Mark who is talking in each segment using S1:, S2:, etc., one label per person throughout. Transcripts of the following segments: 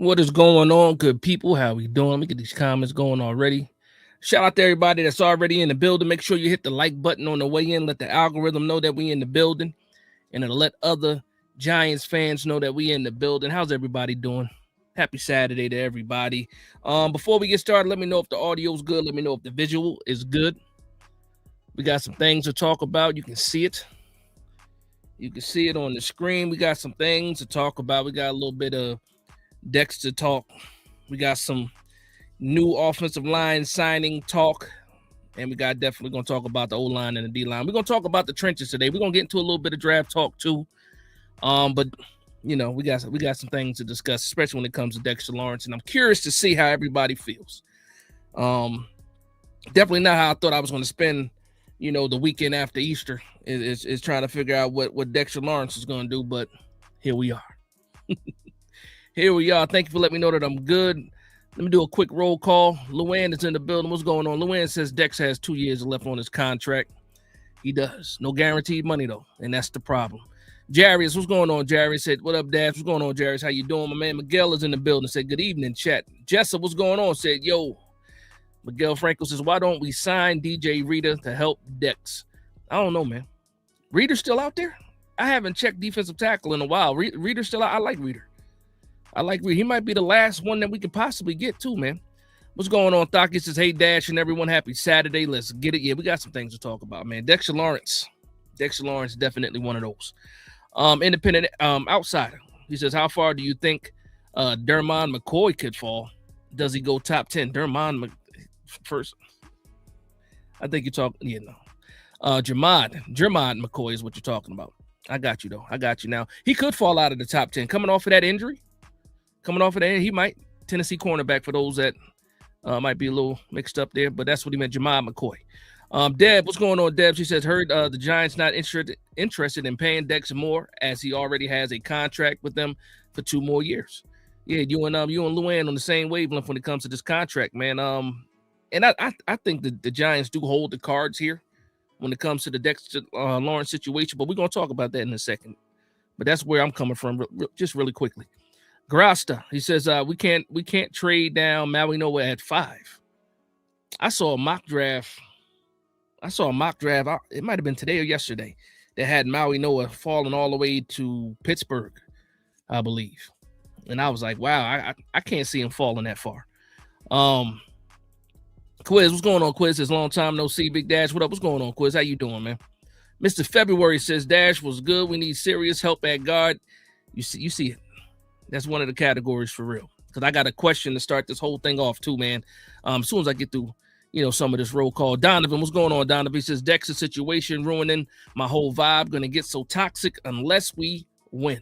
S1: What is going on, good people? How we doing? Let me get these comments going already. Shout out to everybody that's already in the building. Make sure you hit the like button on the way in. Let the algorithm know that we in the building, and it'll let other Giants fans know that we in the building. How's everybody doing? Happy Saturday to everybody. Before we get started, let me know if the audio's good. Let me know if the visual is good. We got some things to talk about. You can see it. You can see it on the screen. We got some things to talk about. We got a little bit of Dexter talk. We got some new offensive line signing talk, and we got definitely going to talk about the O-line and the D-line. We're going to talk about the trenches today. We're going to get into a little bit of draft talk too. But you know, we got some things to discuss, especially when it comes to Dexter Lawrence, and I'm curious to see how everybody feels. Definitely not how I thought I was going to spend, you know, the weekend after Easter is trying to figure out what Dexter Lawrence is going to do, but here we are. Here we are. Thank you for letting me know that I'm good. Let me do a quick roll call. Luann is in the building. What's going on? Luann says Dex has 2 years left on his contract. He does. No guaranteed money, though, and that's the problem. Jarius, what's going on, Jarius? Said, what up, Dash? What's going on, Jarius? How you doing? My man Miguel is in the building. Said, good evening, chat. Jessa, what's going on? Said, yo. Miguel Franco says, why don't we sign DJ Reader to help Dex? I don't know, man. Reader's still out there? I haven't checked defensive tackle in a while. Reader's still out. I like Reader. He might be the last one that we could possibly get too, man. What's going on? Thaki says, hey, Dash and everyone, happy Saturday. Let's get it. Yeah, we got some things to talk about, man. Dexter Lawrence, definitely one of those. Independent outsider. He says, how far do you think Dermon McCoy could fall? Does he go top 10? First. I think you're talking, you know. Jermod McCoy is what you're talking about. I got you, though. I got you now. He could fall out of the top 10. Coming off of that injury, he might. Tennessee cornerback for those that might be a little mixed up there, but that's what he meant, Jermod McCoy. Deb, what's going on, Deb? She says, heard the Giants not interested in paying Dex more as he already has a contract with them for 2 more years. Yeah, you and Luann on the same wavelength when it comes to this contract, man. And I think the Giants do hold the cards here when it comes to the Dexter Lawrence situation, but we're going to talk about that in a second. But that's where I'm coming from, just really quickly. Grasta, he says, we can't trade down Maui Noah at 5. I saw a mock draft. It might have been today or yesterday that had Maui Noah falling all the way to Pittsburgh, I believe. And I was like, wow, I can't see him falling that far. Quiz, what's going on, Quiz? Says, long time no see, Big Dash. What up? What's going on, Quiz? How you doing, man? Mr. February says, Dash was good. We need serious help at guard. You see it. That's one of the categories for real. Because I got a question to start this whole thing off too, man. As soon as I get through, you know, some of this roll call. Donovan, what's going on, Donovan? He says, Dexter's situation ruining my whole vibe. Going to get so toxic unless we win.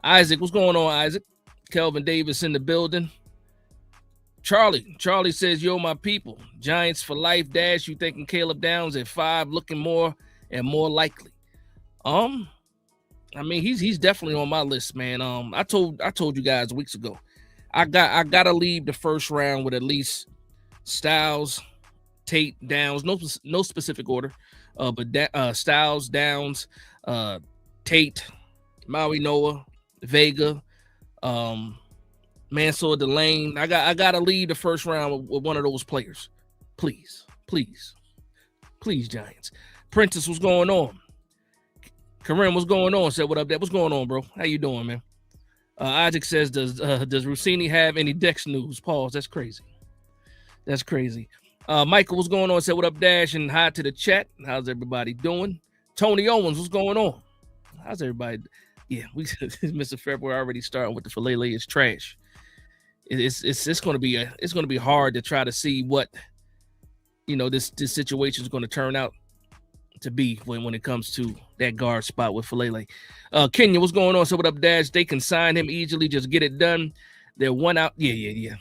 S1: Isaac, what's going on, Isaac? Kelvin Davis in the building. Charlie says, yo, my people, Giants for life. Dash, you thinking Caleb Downs at 5 looking more and more likely? I mean, he's definitely on my list, man. I told you guys weeks ago, I gotta leave the first round with at least Styles, Tate, Downs, no specific order, but Styles, Downs, Tate, Maui Noah, Vega, Mansour Delane. I gotta leave the first round with one of those players. Please, Giants. Prentice, what's going on? Kareem, what's going on? Said, what up, Dad? What's going on, bro? How you doing, man? Isaac says, does Rossini have any Dex news? Pause. That's crazy. Michael, what's going on? Said, what up, Dash? And hi to the chat. How's everybody doing? Tony Owens, what's going on? How's everybody? Yeah, Mr. February already starting with the filet is trash. It's going to be hard to try to see what, you know, this situation is going to turn out to be when it comes to that guard spot with Falele. Kenya, what's going on? So what up, Dash? They can sign him easily. Just get it done. There's one out. Yeah.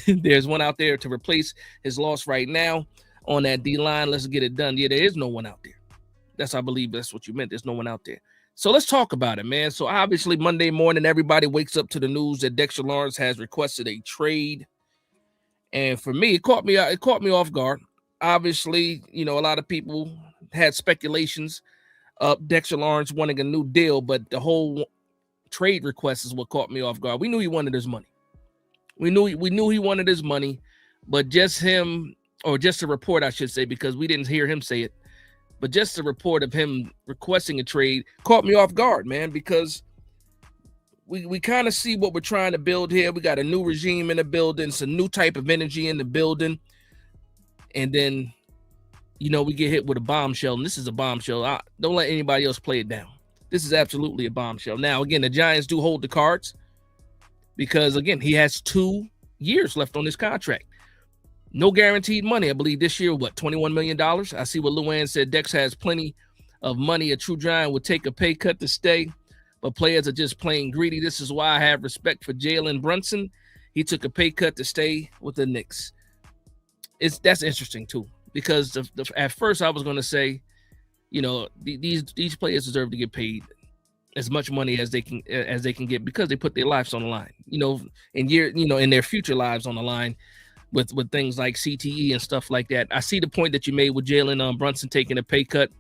S1: There's one out there to replace his loss right now on that D line. Let's get it done. Yeah, there is no one out there. I believe that's what you meant. There's no one out there. So let's talk about it, man. So obviously Monday morning, everybody wakes up to the news that Dexter Lawrence has requested a trade. And for me, it caught me off guard. Obviously, you know, a lot of people had speculations of Dexter Lawrence wanting a new deal, but the whole trade request is what caught me off guard. We knew he wanted his money. We knew he wanted his money, but just him, or just a report, I should say, because we didn't hear him say it, but just the report of him requesting a trade caught me off guard, man, because we kind of see what we're trying to build here. We got a new regime in the building, some new type of energy in the building, and then, we get hit with a bombshell, and this is a bombshell. Don't let anybody else play it down. This is absolutely a bombshell. Now, again, the Giants do hold the cards because, again, he has 2 years left on his contract. No guaranteed money. I believe this year, $21 million? I see what Luann said. Dex has plenty of money. A true Giant would take a pay cut to stay, but players are just plain greedy. This is why I have respect for Jalen Brunson. He took a pay cut to stay with the Knicks. That's interesting, too, because at first I was going to say, these players deserve to get paid as much money as they can get because they put their lives on the line, in their future lives on the line with things like CTE and stuff like that. I see the point that you made with Jalen Brunson taking a pay cut,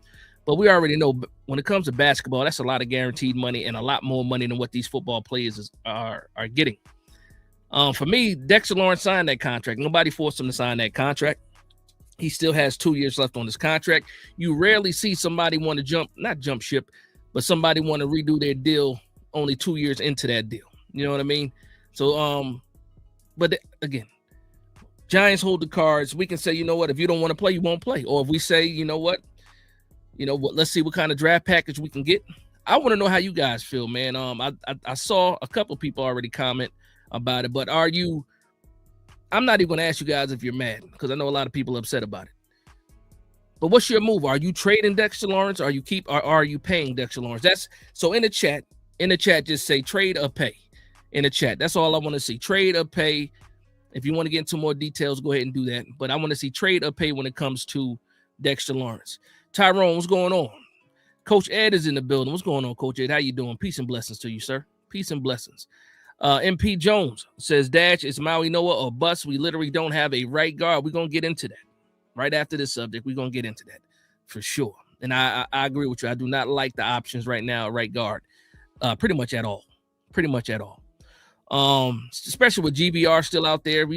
S1: but we already know when it comes to basketball, that's a lot of guaranteed money and a lot more money than what these football players are getting. For me, Dexter Lawrence signed that contract. Nobody forced him to sign that contract. He still has 2 years left on his contract. You rarely see somebody want to not jump ship, but somebody want to redo their deal only 2 years into that deal. You know what I mean? So, but again, Giants hold the cards. We can say, if you don't want to play, you won't play. Or if we say, let's see what kind of draft package we can get. I want to know how you guys feel, man. I saw a couple people already comment about it, but I'm not even going to ask you guys if you're mad because I know a lot of people are upset about it. But what's your move? Are you trading Dexter Lawrence? Or are you paying Dexter Lawrence? So in the chat, just say trade or pay in the chat. That's all I want to see. Trade or pay. If you want to get into more details, go ahead and do that. But I want to see trade or pay when it comes to Dexter Lawrence. Tyrone, what's going on? Coach Ed is in the building. What's going on, Coach Ed? How you doing? Peace and blessings to you, sir. Peace and blessings. MP Jones says, Dash, it's Maui Noah or bust. We literally don't have a right guard. We're going to get into that. Right after this subject, we're going to get into that for sure. And I agree with you. I do not like the options right now, right guard, pretty much at all. Especially with GBR still out there.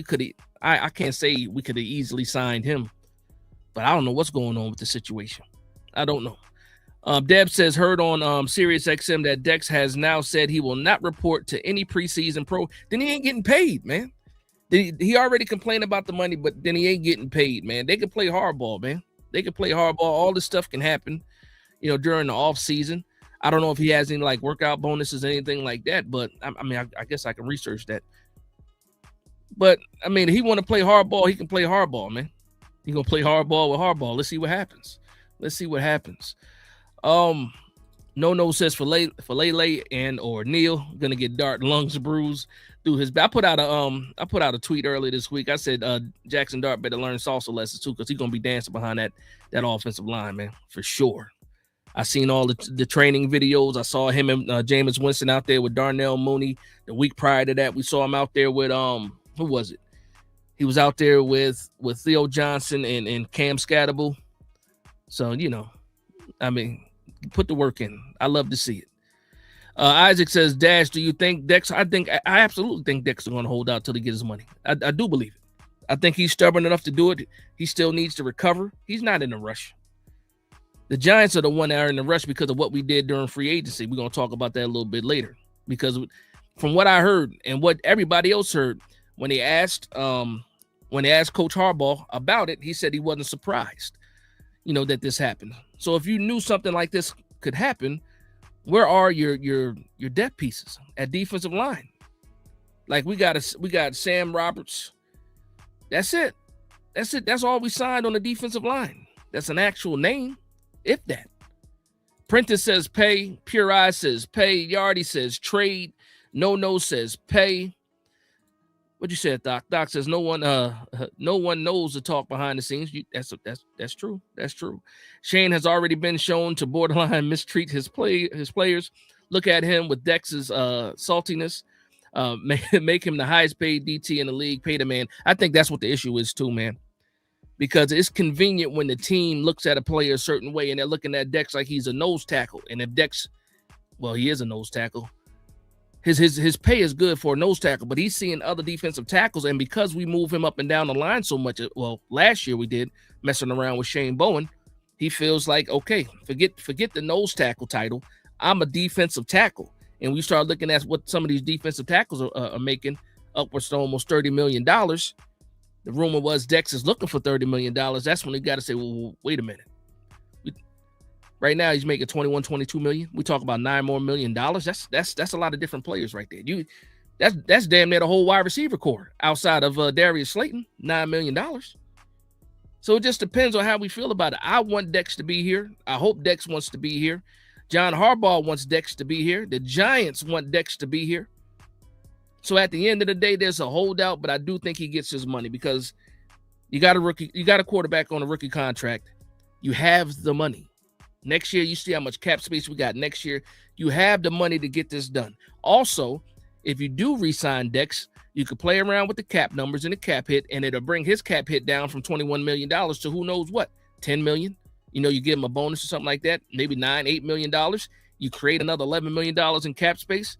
S1: I can't say we could have easily signed him, but I don't know what's going on with the situation. I don't know. Deb says, heard on Sirius XM that Dex has now said he will not report to any preseason pro. Then he ain't getting paid, man. He already complained about the money, but then he ain't getting paid, man. They can play hardball, man. They can play hardball. All this stuff can happen, during the off season. I don't know if he has any like workout bonuses or anything like that, but I guess I can research that. But if he want to play hardball, he can play hardball, man. He gonna play hardball with hardball. Let's see what happens. No says for Lele and or Neil gonna get Dart lungs bruised through his. I put out a tweet earlier this week. I said Jackson Dart better learn salsa lessons too, because he's gonna be dancing behind that offensive line, man, for sure. I seen all the training videos. I saw him and Jameis Winston out there with Darnell Mooney. The week prior to that, we saw him out there with who was it? He was out there with Theo Johnson and Cam Scatterbull. So put the work in. I love to see it. Isaac says, Dash, do you think Dex? I absolutely think Dex is going to hold out till he gets his money. I do believe it. I think he's stubborn enough to do it. He still needs to recover. He's not in a rush. The Giants are the one that are in the rush because of what we did during free agency. We're going to talk about that a little bit later. Because from what I heard and what everybody else heard, when they asked Coach Harbaugh about it, he said he wasn't surprised, that this happened. So if you knew something like this could happen, where are your depth pieces at defensive line? Like we got Sam Roberts. That's it. That's all we signed on the defensive line. That's an actual name, if that. Prentice says pay. Pure Eye says pay. Yardy says trade. No says pay. What you said, Doc? Doc says no one knows the talk behind the scenes. That's true. That's true. Shane has already been shown to borderline mistreat his players. Look at him with Dex's saltiness. Make him the highest paid DT in the league. Pay the man. I think that's what the issue is too, man. Because it's convenient when the team looks at a player a certain way and they're looking at Dex like he's a nose tackle. And if Dex, well, he is a nose tackle. his pay is good for a nose tackle, but he's seeing other defensive tackles, and because we move him up and down the line so much, well, last year we did, messing around with Shane Bowen, he feels like, okay, forget the nose tackle title. I'm a defensive tackle. And we start looking at what some of these defensive tackles are making, upwards to almost $30 million. The rumor was Dex is looking for $30 million. That's when you got to say, well, wait a minute. Right now, he's making 21, 22 million. We talk about $9 million more. That's a lot of different players right there. That's damn near the whole wide receiver core outside of Darius Slayton, $9 million. So it just depends on how we feel about it. I want Dex to be here. I hope Dex wants to be here. John Harbaugh wants Dex to be here. The Giants want Dex to be here. So at the end of the day, there's a holdout, but I do think he gets his money because you got a quarterback on a rookie contract. You have the money. Next year, you see how much cap space we got next year. You have the money to get this done. Also, if you do re-sign Dex, you could play around with the cap numbers and the cap hit, and it'll bring his cap hit down from $21 million to who knows what, $10 million. You know, you give him a bonus or something like that, maybe $9-8 million. You create another $11 million in cap space.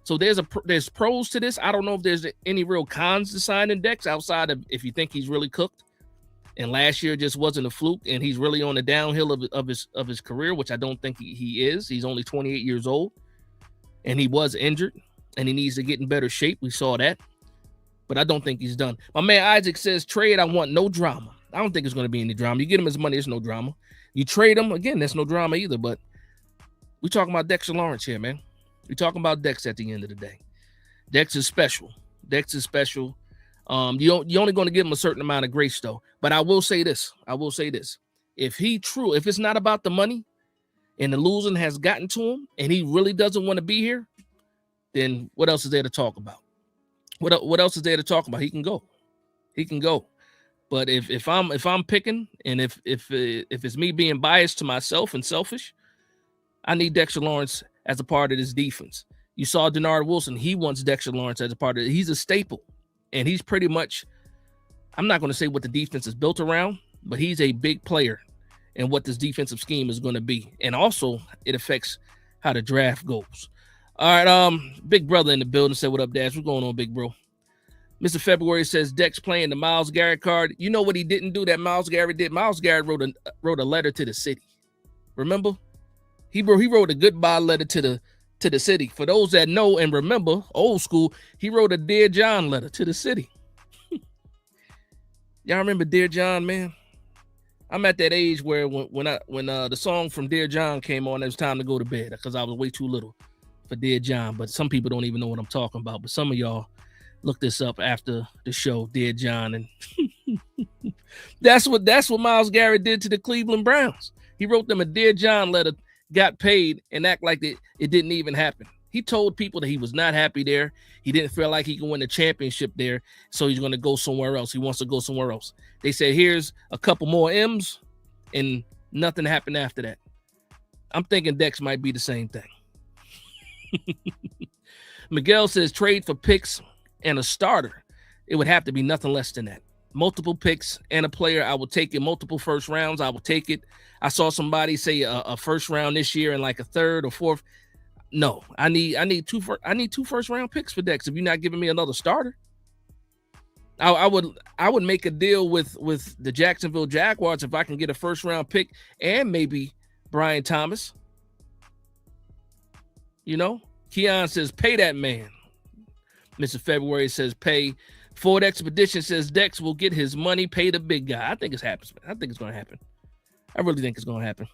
S1: So there's pros to this. I don't know if there's any real cons to signing Dex outside of if you think he's really cooked. And last year just wasn't a fluke, and he's really on the downhill of his career, which I don't think he is. He's only 28 years old, and he was injured, and he needs to get in better shape. We saw that, but I don't think he's done. My man Isaac says, trade, I want no drama. I don't think there's going to be any drama. You get him his money, there's no drama. You trade him, again, there's no drama either, but we're talking about Dexter Lawrence here, man. We're talking about Dex at the end of the day. Dex is special. Dex is special. You're only going to give him a certain amount of grace, though. But I will say this. If it's not about the money and the losing has gotten to him and he really doesn't want to be here, then what else is there to talk about? What else is there to talk about? He can go. But if I'm picking, and if it's me being biased to myself and selfish, I need Dexter Lawrence as a part of this defense. You saw Denard Wilson. He wants Dexter Lawrence as a part of it. He's a staple. And he's pretty much, I'm not going to say what the defense is built around, but he's a big player in what this defensive scheme is going to be. And also, it affects how the draft goes. All right, Big Brother in the building said, what up, Dash? What's going on, big bro? Mr. February says, Dex playing the Myles Garrett card. You know what he didn't do that Myles Garrett did? Myles Garrett wrote a letter to the city. Remember? He wrote a goodbye letter to the city. For those that know and remember, old school, he wrote a Dear John letter to the city. Y'all remember Dear John, man? I'm at that age where when the song from Dear John came on, it was time to go to bed because I was way too little for Dear John. But some people don't even know what I'm talking about. But some of y'all look this up after the show, Dear John, and that's what Myles Garrett did to the Cleveland Browns. He wrote them a Dear John letter, got paid, and act like it didn't even happen. He told people that he was not happy there. He didn't feel like he could win the championship there, so he's going to go somewhere else. He wants to go somewhere else. They said, here's a couple more M's, and nothing happened after that. I'm thinking Dex might be the same thing. Miguel says, trade for picks and a starter. It would have to be nothing less than that. Multiple picks and a player, I would take it. Multiple first rounds, I would take it. I saw somebody say a first round this year and like a third or fourth. No, I need two first round picks for Dex. If you're not giving me another starter, I would make a deal with the Jacksonville Jaguars if I can get a first round pick and maybe Brian Thomas. You know, Keon says pay that man. Mr. February says pay. Ford Expedition says Dex will get his money, pay the big guy. I think it's happening. I think it's going to happen. I really think it's going to happen.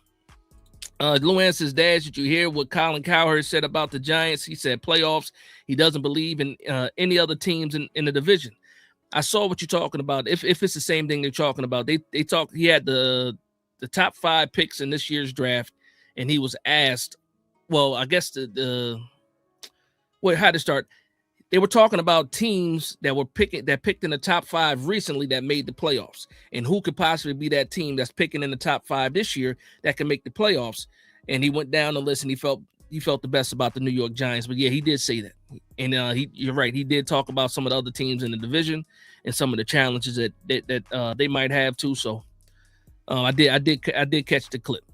S1: Luann says, Dad, did you hear what Colin Cowherd said about the Giants? He said playoffs. He doesn't believe in any other teams in the division. I saw what you're talking about. If it's the same thing they're talking about, they talk. He had the top 5 picks in this year's draft, and he was asked, well, I guess how to start. They were talking about teams that picked in the top 5 recently that made the playoffs, and who could possibly be that team that's picking in the top 5 this year that can make the playoffs. And he went down the list, and he felt the best about the New York Giants. But yeah, he did say that, and you're right. He did talk about some of the other teams in the division and some of the challenges that they might have too. So I did catch the clip.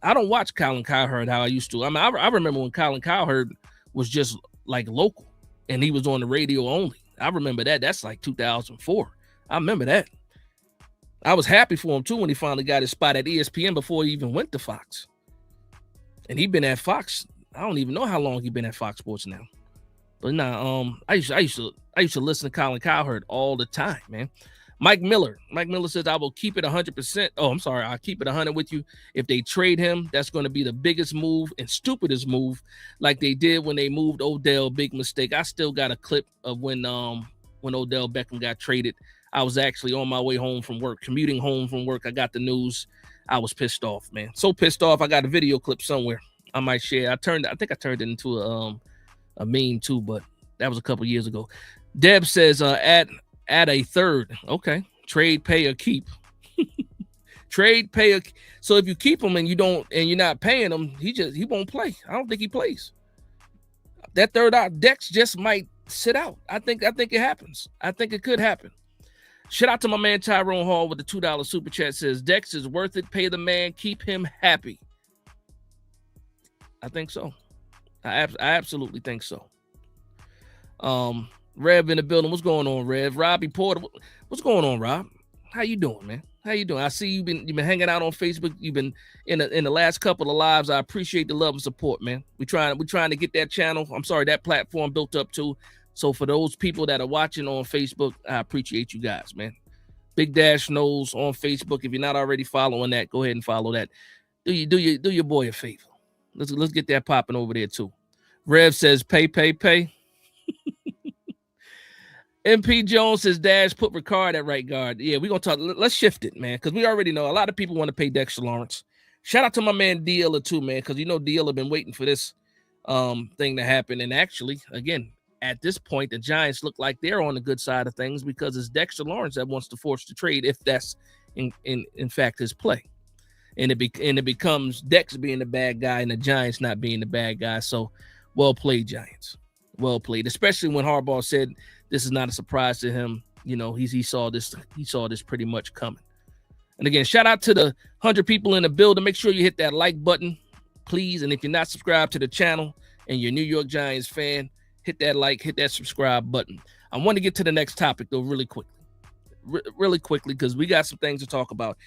S1: I don't watch Colin Cowherd how I used to. I mean, I remember when Colin Cowherd was just like local, and he was on the radio only. I remember that. That's like 2004. I remember that. I was happy for him too when he finally got his spot at ESPN before he even went to Fox. And he'd been at Fox. I don't even know how long he's been at Fox Sports now. But nah, I used to listen to Colin Cowherd all the time, man. Mike Miller says, I will keep it 100%. Oh, I'm sorry. I'll keep it 100 with you. If they trade him, that's going to be the biggest move and stupidest move, like they did when they moved Odell. Big mistake. I still got a clip of when Odell Beckham got traded. I was actually on my way home from work, commuting home from work. I got the news. I was pissed off, man. So pissed off. I got a video clip somewhere I might share. I think I turned it into a meme too, but that was a couple years ago. Deb says, add a third. Okay. Trade, pay, or keep. Trade, pay, or so if you keep him and you're not paying him, he won't play. I don't think he plays. That third out, Dex just might sit out. I think it happens. I think it could happen. Shout out to my man Tyrone Hall with the $2 super chat. Says Dex is worth it. Pay the man. Keep him happy. I think so. I absolutely think so. Rev in the building. What's going on, Rev? Robbie Porter. What's going on, Rob? How you doing, man? How you doing? I see you've been hanging out on Facebook. You've been in the last couple of lives. I appreciate the love and support, man. We're trying to get that channel. I'm sorry, that platform built up too. So for those people that are watching on Facebook, I appreciate you guys, man. Big Dash Knows on Facebook. If you're not already following that, go ahead and follow that. Do your boy a favor. Let's get that popping over there too. Rev says pay. MP Jones says Dash put Ricard at right guard. Yeah, we're gonna talk. Let's shift it, man, because we already know a lot of people want to pay Dexter Lawrence. Shout out to my man D'Ella too, man, because D'Ella been waiting for this thing to happen. And actually, again, at this point, the Giants look like they're on the good side of things because it's Dexter Lawrence that wants to force the trade if that's in fact his play. And it becomes Dex being the bad guy and the Giants not being the bad guy. So well played, Giants. Well played, especially when Harbaugh said this is not a surprise to him. He saw this pretty much coming. And again, shout out to the 100 people in the building. Make sure you hit that like button, please. And if you're not subscribed to the channel and you're a New York Giants fan, hit that like, hit that subscribe button. I want to get to the next topic though really quickly because we got some things to talk about.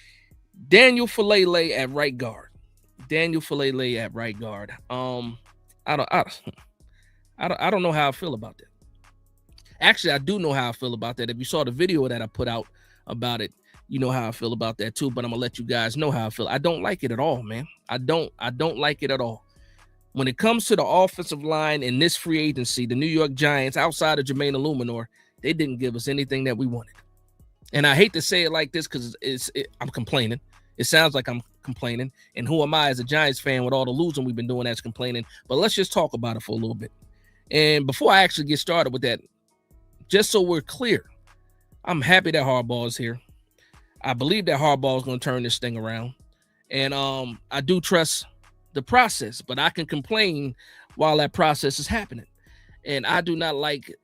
S1: Daniel Falele at right guard. I don't know how I feel about that. Actually, I do know how I feel about that. If you saw the video that I put out about it, you know how I feel about that too. But I'm gonna let you guys know how I feel. I don't like it at all, man. I don't like it at all. When it comes to the offensive line in this free agency, the New York Giants, outside of Jermaine Illuminor, they didn't give us anything that we wanted. And I hate to say it like this because I'm complaining. It sounds like I'm complaining. And who am I as a Giants fan with all the losing we've been doing that's complaining? But let's just talk about it for a little bit. And before I actually get started with that, just so we're clear, I'm happy that Harbaugh is here. I believe that Harbaugh is going to turn this thing around. And I do trust the process, but I can complain while that process is happening. And I do not like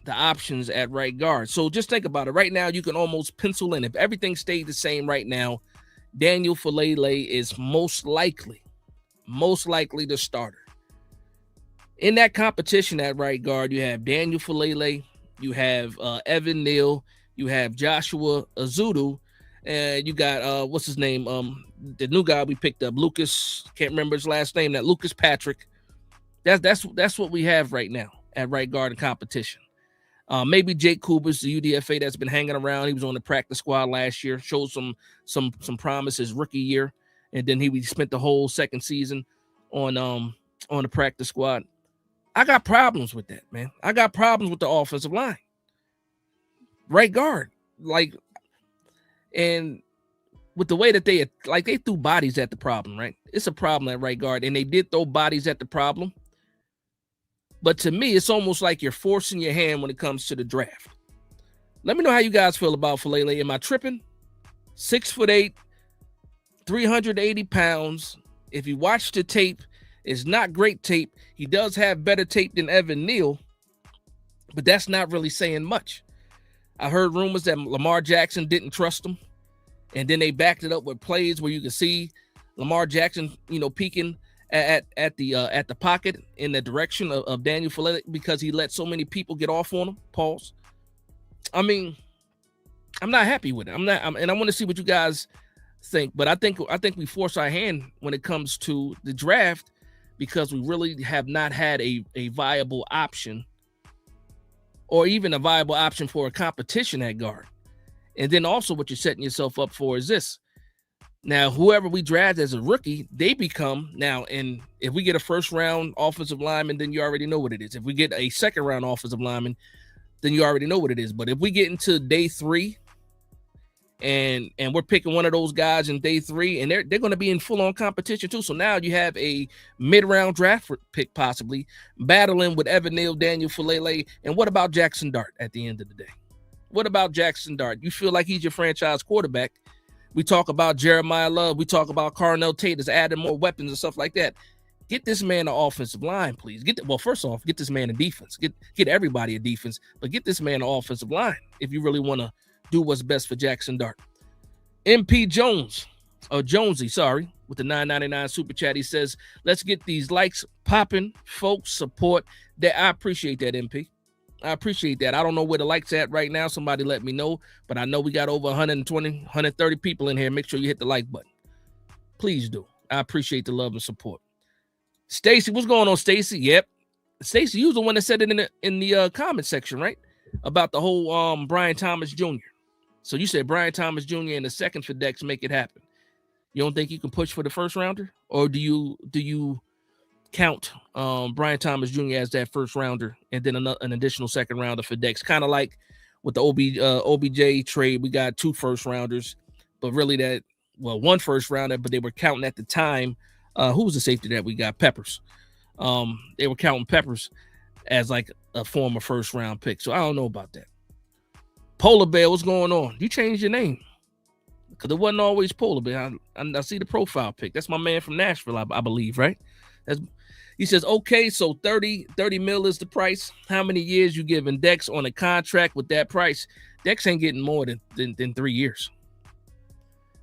S1: the options at right guard. So just think about it. Right now, you can almost pencil in. If everything stayed the same right now, Daniel Falele is most likely the starter. In that competition at right guard, you have Daniel Falele, you have Evan Neal, you have Joshua Azudu, and you got what's his name? The new guy we picked up, Lucas. Can't remember his last name. That Lucas Patrick. That's what we have right now at right guard in competition. Maybe Jake Kubas, the UDFA that's been hanging around. He was on the practice squad last year, showed some promise his rookie year, and then he spent the whole second season on the practice squad. I got problems with that, man. I got problems with the offensive line. Right guard. And with the way that they threw bodies at the problem, right? It's a problem at right guard, and they did throw bodies at the problem. But to me, it's almost like you're forcing your hand when it comes to the draft. Let me know how you guys feel about Falele. Am I tripping? 6'8", 380 pounds. If you watch the tape, it's not great tape. He does have better tape than Evan Neal, but that's not really saying much. I heard rumors that Lamar Jackson didn't trust him, and then they backed it up with plays where you can see Lamar Jackson, peeking at the pocket in the direction of Daniel Fillet because he let so many people get off on him. Pause. I mean, I'm not happy with it. And I want to see what you guys think. But I think we force our hand when it comes to the draft because we really have not had a viable option or even a viable option for a competition at guard. And then also what you're setting yourself up for is this. Now, whoever we draft as a rookie, they become now, and if we get a first round offensive lineman, then you already know what it is. If we get a second round offensive lineman, then you already know what it is. But if we get into day 3 and we're picking one of those guys in day 3, and they're going to be in full-on competition too. So now you have a mid-round draft pick possibly battling with Evan Neal, Daniel Fillet, and what about Jackson Dart at the end of the day? What about Jackson Dart? You feel like he's your franchise quarterback. We talk about Jeremiah Love. We talk about Carnell Tate as adding more weapons and stuff like that. Get this man an offensive line, please. First off, get this man a defense. Get everybody a defense, but get this man an offensive line if you really want to do what's best for Jackson Dart. MP Jones, or Jonesy, sorry, with the $9.99 super chat. He says, let's get these likes popping, folks. Support that. I appreciate that, MP. I appreciate that. I don't know where the likes at right now. Somebody let me know, but I know we got over 120, 130 people in here. Make sure you hit the like button. Please do. I appreciate the love and support. Stacy, what's going on, Stacy? Yep. Stacy, you was the one that said it in the comment section, right? About the whole Brian Thomas Jr. So you said Brian Thomas Jr. and the second for Dex make it happen. You don't think you can push for the first rounder? Or do you count Brian Thomas Jr. as that first rounder and then an additional second rounder for Dex? Kind of like with the OBJ trade, we got 2 first rounders, but really one first rounder, but they were counting at the time. Who was the safety that we got? Peppers. They were counting Peppers as like a former first round pick. So I don't know about that. Polar Bear, what's going on? You changed your name because it wasn't always Polar Bear. I see the profile pic. That's my man from Nashville, I believe, right? He says, okay, so 30 mil is the price. How many years you giving Dex on a contract with that price? Dex ain't getting more than 3 years.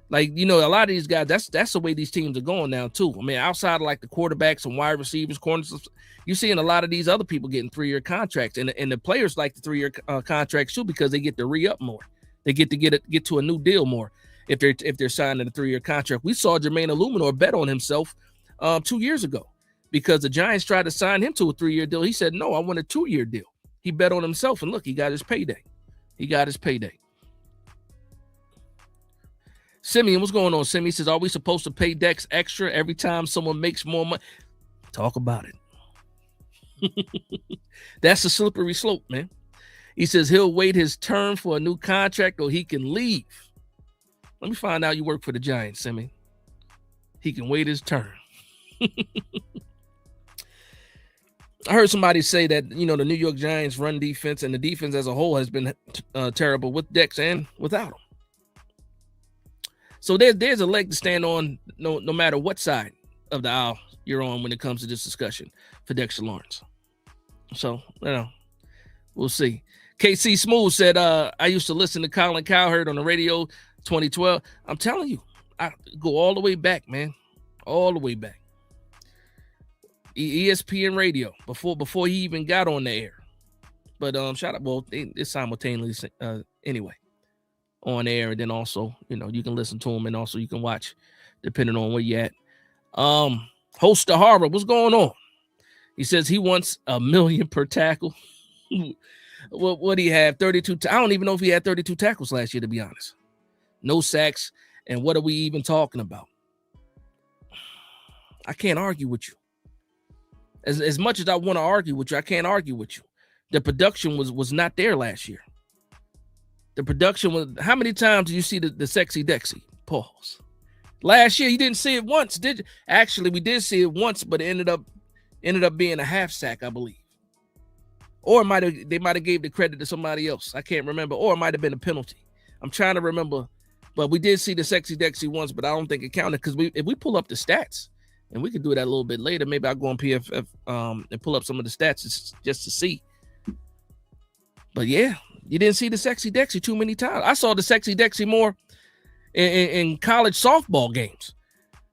S1: Like, a lot of these guys, that's the way these teams are going now, too. I mean, outside of like the quarterbacks and wide receivers, corners, you're seeing a lot of these other people getting 3-year contracts. And the players like the 3-year contracts, too, because they get to re-up more. They get to a new deal more if they're signing a 3-year contract. We saw Jermaine Illuminor bet on himself 2 years ago because the Giants tried to sign him to a 3-year deal. He said, no, I want a 2-year deal. He bet on himself, and look, he got his payday. Simeon, what's going on, Simeon? He says, are we supposed to pay Dex extra every time someone makes more money? Talk about it. That's a slippery slope, man. He says he'll wait his turn for a new contract or he can leave. Let me find out you work for the Giants, Simeon. He can wait his turn. I heard somebody say that, the New York Giants run defense and the defense as a whole has been terrible with Dex and without him. So there's a leg to stand on no matter what side of the aisle you're on when it comes to this discussion for Dexter Lawrence. So, we'll see. KC Smooth said, I used to listen to Colin Cowherd on the radio 2012. I'm telling you, I go all the way back, man. All the way back. ESPN radio before he even got on the air. But shout out, well, it's simultaneously anyway. On air, and then also, you can listen to him, and also you can watch, depending on where you're at. Host of Harbor, what's going on? He says he wants $1 million per tackle. What do he have? 32. I don't even know if he had 32 tackles last year, to be honest. No sacks, and what are we even talking about? I can't argue with you. As much as I want to argue with you, I can't argue with you. The production was not there last year. The production was, how many times did you see the sexy Dexy? Pause. Last year, you didn't see it once, did you? Actually, we did see it once, but it ended up being a half sack, I believe. Or they might have gave the credit to somebody else. I can't remember. Or it might have been a penalty. I'm trying to remember. But we did see the sexy Dexy once, but I don't think it counted because if we pull up the stats, and we could do that a little bit later, maybe I'll go on PFF and pull up some of the stats just to see. But yeah, you didn't see the sexy Dexy too many times. I saw the sexy Dexy more in college softball games.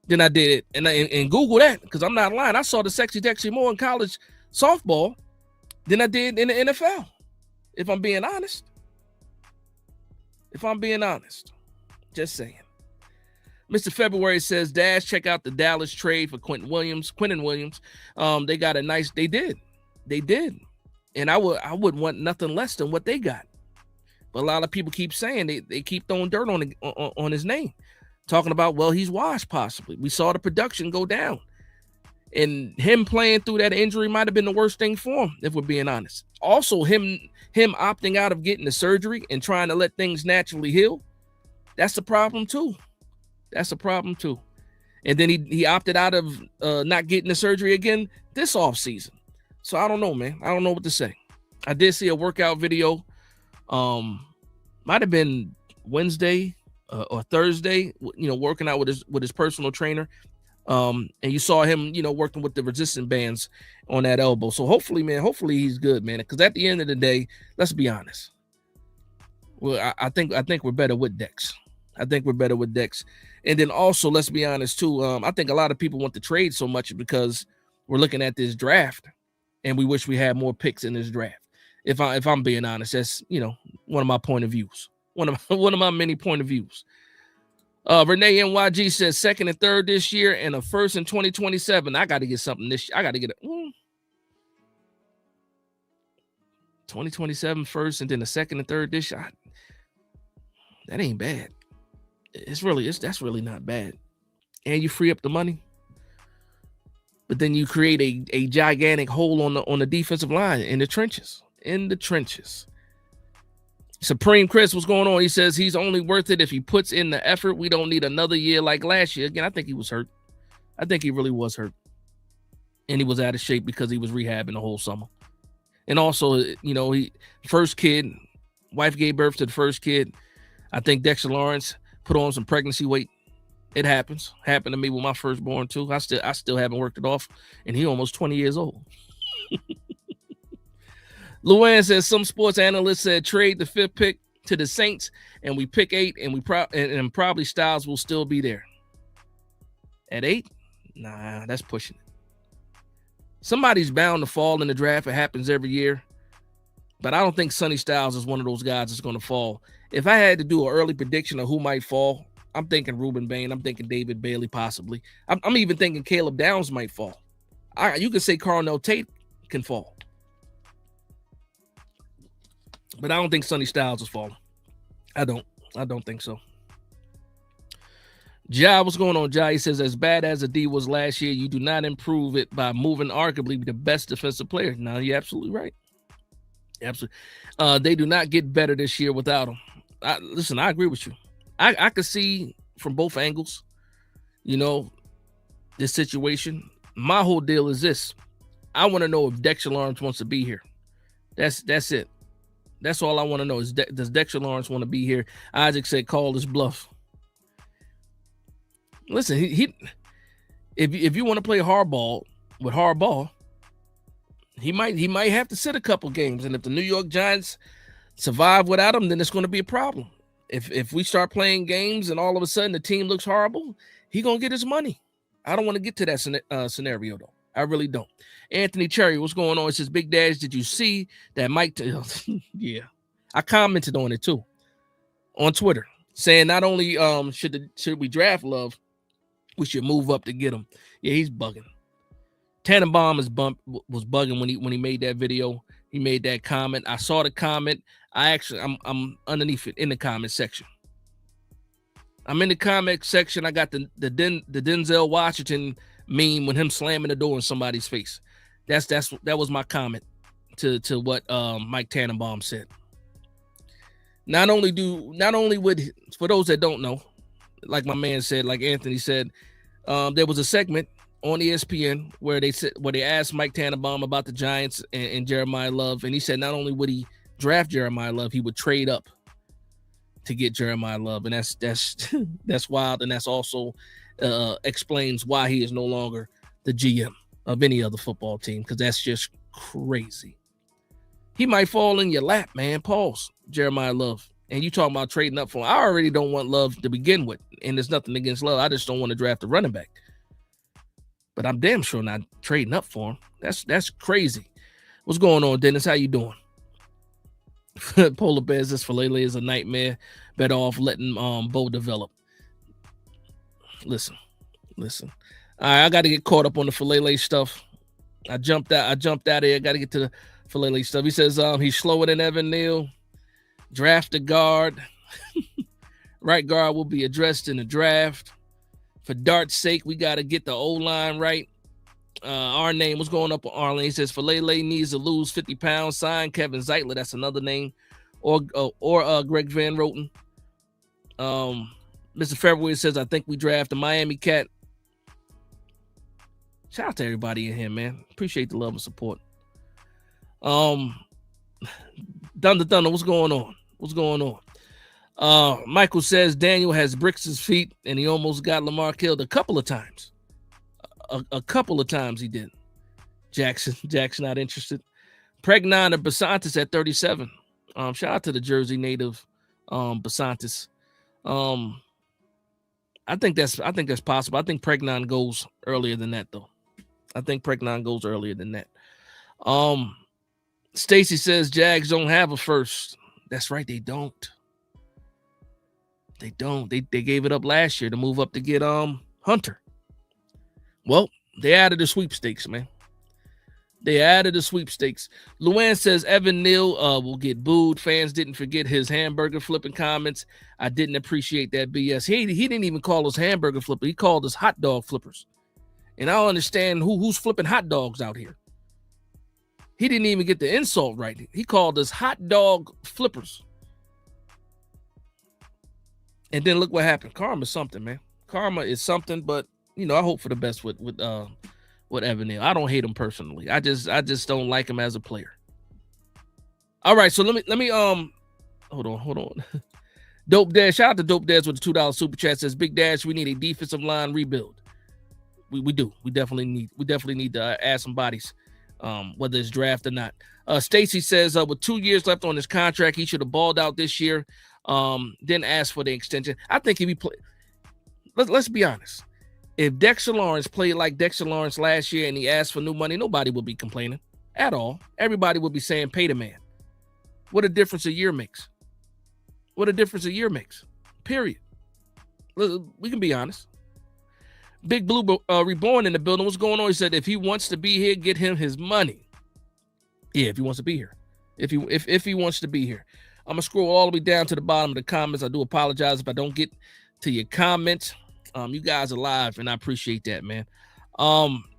S1: than I did it. And Google that, because I'm not lying. I saw the sexy Dexter more in college softball than I did in the NFL, if I'm being honest. Just saying. Mr. February says, Dash, check out the Dallas trade for Quentin Williams. They got a nice, they did. And I would want nothing less than what they got. But a lot of people keep saying they keep throwing dirt on his name, talking about, well, he's washed possibly. We saw the production go down. And him playing through that injury might have been the worst thing for him, if we're being honest. Also, him opting out of getting the surgery and trying to let things naturally heal, that's a problem too. And then he opted out of not getting the surgery again this offseason. So I don't know, man. I don't know what to say. I did see a workout video. Might have been Wednesday or Thursday, working out with his personal trainer. And you saw him, working with the resistance bands on that elbow. So hopefully he's good, man. Because at the end of the day, let's be honest. Well, I think we're better with Dex. And then also, let's be honest too. I think a lot of people want to trade so much because we're looking at this draft, and we wish we had more picks in this draft. If I'm being honest, that's one of my point of views. One of my many point of views. Renee NYG says 2nd and 3rd this year and a 1st in 2027. I got to get something this year. I got to get it. 2027 1st and then a 2nd and 3rd this year. That ain't bad. That's really not bad. And you free up the money. But then you create a gigantic hole on the defensive line in the trenches. Supreme Chris, what's going on? He says he's only worth it if he puts in the effort. We don't need another year like last year. Again, I think he was hurt. I think he really was hurt. And he was out of shape because he was rehabbing the whole summer. And also, he first kid, wife gave birth to the first kid. I think Dexter Lawrence put on some pregnancy weight. It happens. Happened to me with my firstborn too. I still haven't worked it off, and he almost 20 years old. Luann says some sports analysts said trade the 5th pick to the Saints, and we pick 8, and probably Styles will still be there. At 8? Nah, that's pushing it. Somebody's bound to fall in the draft. It happens every year. But I don't think Sonny Styles is one of those guys that's going to fall. If I had to do an early prediction of who might fall, I'm thinking Reuben Bain. I'm thinking David Bailey possibly. I'm even thinking Caleb Downs might fall. You could say Carnell Tate can fall. But I don't think Sonny Styles is falling. I don't think so. Ja, what's going on, Ja? He says, as bad as the D was last year, you do not improve it by moving arguably the best defensive player. No, you're absolutely right. Absolutely. They do not get better this year without him. Listen, I agree with you. I could see from both angles, this situation. My whole deal is this. I want to know if Dexter Lawrence wants to be here. That's it. That's all I want to know is does Dexter Lawrence want to be here? Isaac said, call his bluff. Listen, if you want to play hardball with Harbaugh, he might have to sit a couple games. And if the New York Giants survive without him, then it's going to be a problem. If we start playing games and all of a sudden the team looks horrible, he going to get his money. I don't want to get to that scenario, though. I really don't. Anthony Cherry, what's going on? It says, Big Dash, did you see that Mike? Yeah, I commented on it too on Twitter, saying not only should we draft Love, we should move up to get him. Yeah, he's bugging. Tannenbaum was bugging when he made that video. He made that comment. I saw the comment. I'm underneath it in the comment section. I'm in the comment section. I got the Denzel Washington meme with him slamming the door in somebody's face. That was my comment to what Mike Tannenbaum said. Not only would, for those that don't know, like my man said, like Anthony said, there was a segment on ESPN where they asked Mike Tannenbaum about the Giants and Jeremiah Love, and he said not only would he draft Jeremiah Love, he would trade up to get Jeremiah Love, and that's wild, and that's also explains why he is no longer the GM of any other football team, because that's just crazy. He might fall in your lap, man. Pause. Jeremiah Love. And you talking about trading up for him. I already don't want Love to begin with, and there's nothing against Love. I just don't want to draft a running back. But I'm damn sure not trading up for him. That's crazy. What's going on, Dennis? How you doing? Polar Bears, this Falele is a nightmare. Better off letting Bo develop. Listen. All right, I got to get caught up on the Falele stuff. I jumped out of here. I got to get to the Falele stuff. He says he's slower than Evan Neal. Draft a guard. Right guard will be addressed in the draft. For Dart's sake, we got to get the O-line right. Our name was going up on Arlen. He says Falele needs to lose 50 pounds. Sign Kevin Zeitler. That's another name. Or Greg Van Roten. Mr. February says, I think we draft a Miami cat. Shout out to everybody in here, man. Appreciate the love and support. Thunder, what's going on? Michael says Daniel has bricks his feet, and he almost got Lamar killed a couple of times. A couple of times he did. Jackson not interested. Pregnon or Basantis at 37. Shout out to the Jersey native, Basantis. I think that's possible. I think Pregnon goes earlier than that, though. Stacy says Jags don't have a first. That's right, they don't. They gave it up last year to move up to get Hunter. Well, they added the sweepstakes, man. Luann says Evan Neal will get booed. Fans didn't forget his hamburger flipping comments. I didn't appreciate that BS. He didn't even call us hamburger flippers. He called us hot dog flippers. And I don't understand who's flipping hot dogs out here. He didn't even get the insult right. He called us hot dog flippers. And then look what happened. Karma is something, man. Karma is something, but I hope for the best with Evan Neal. I don't hate him personally. I just don't like him as a player. All right, so let me hold on. Dope Dash, shout out to Dope Dash with the $2 super chat. Says Big Dash, we need a defensive line rebuild. We do. We definitely need to add some bodies, whether it's draft or not. Stacy says with 2 years left on his contract, he should have balled out this year. Then ask for the extension. I think if he play, let's be honest. If Dexter Lawrence played like Dexter Lawrence last year and he asked for new money, nobody would be complaining at all. Everybody would be saying, pay the man. What a difference a year makes. Period. We can be honest. Big Blue Reborn in the building. What's going on? He said, if he wants to be here, get him his money. Yeah, if he wants to be here. If he wants to be here. I'm going to scroll all the way down to the bottom of the comments. I do apologize if I don't get to your comments. You guys are live, and I appreciate that, man.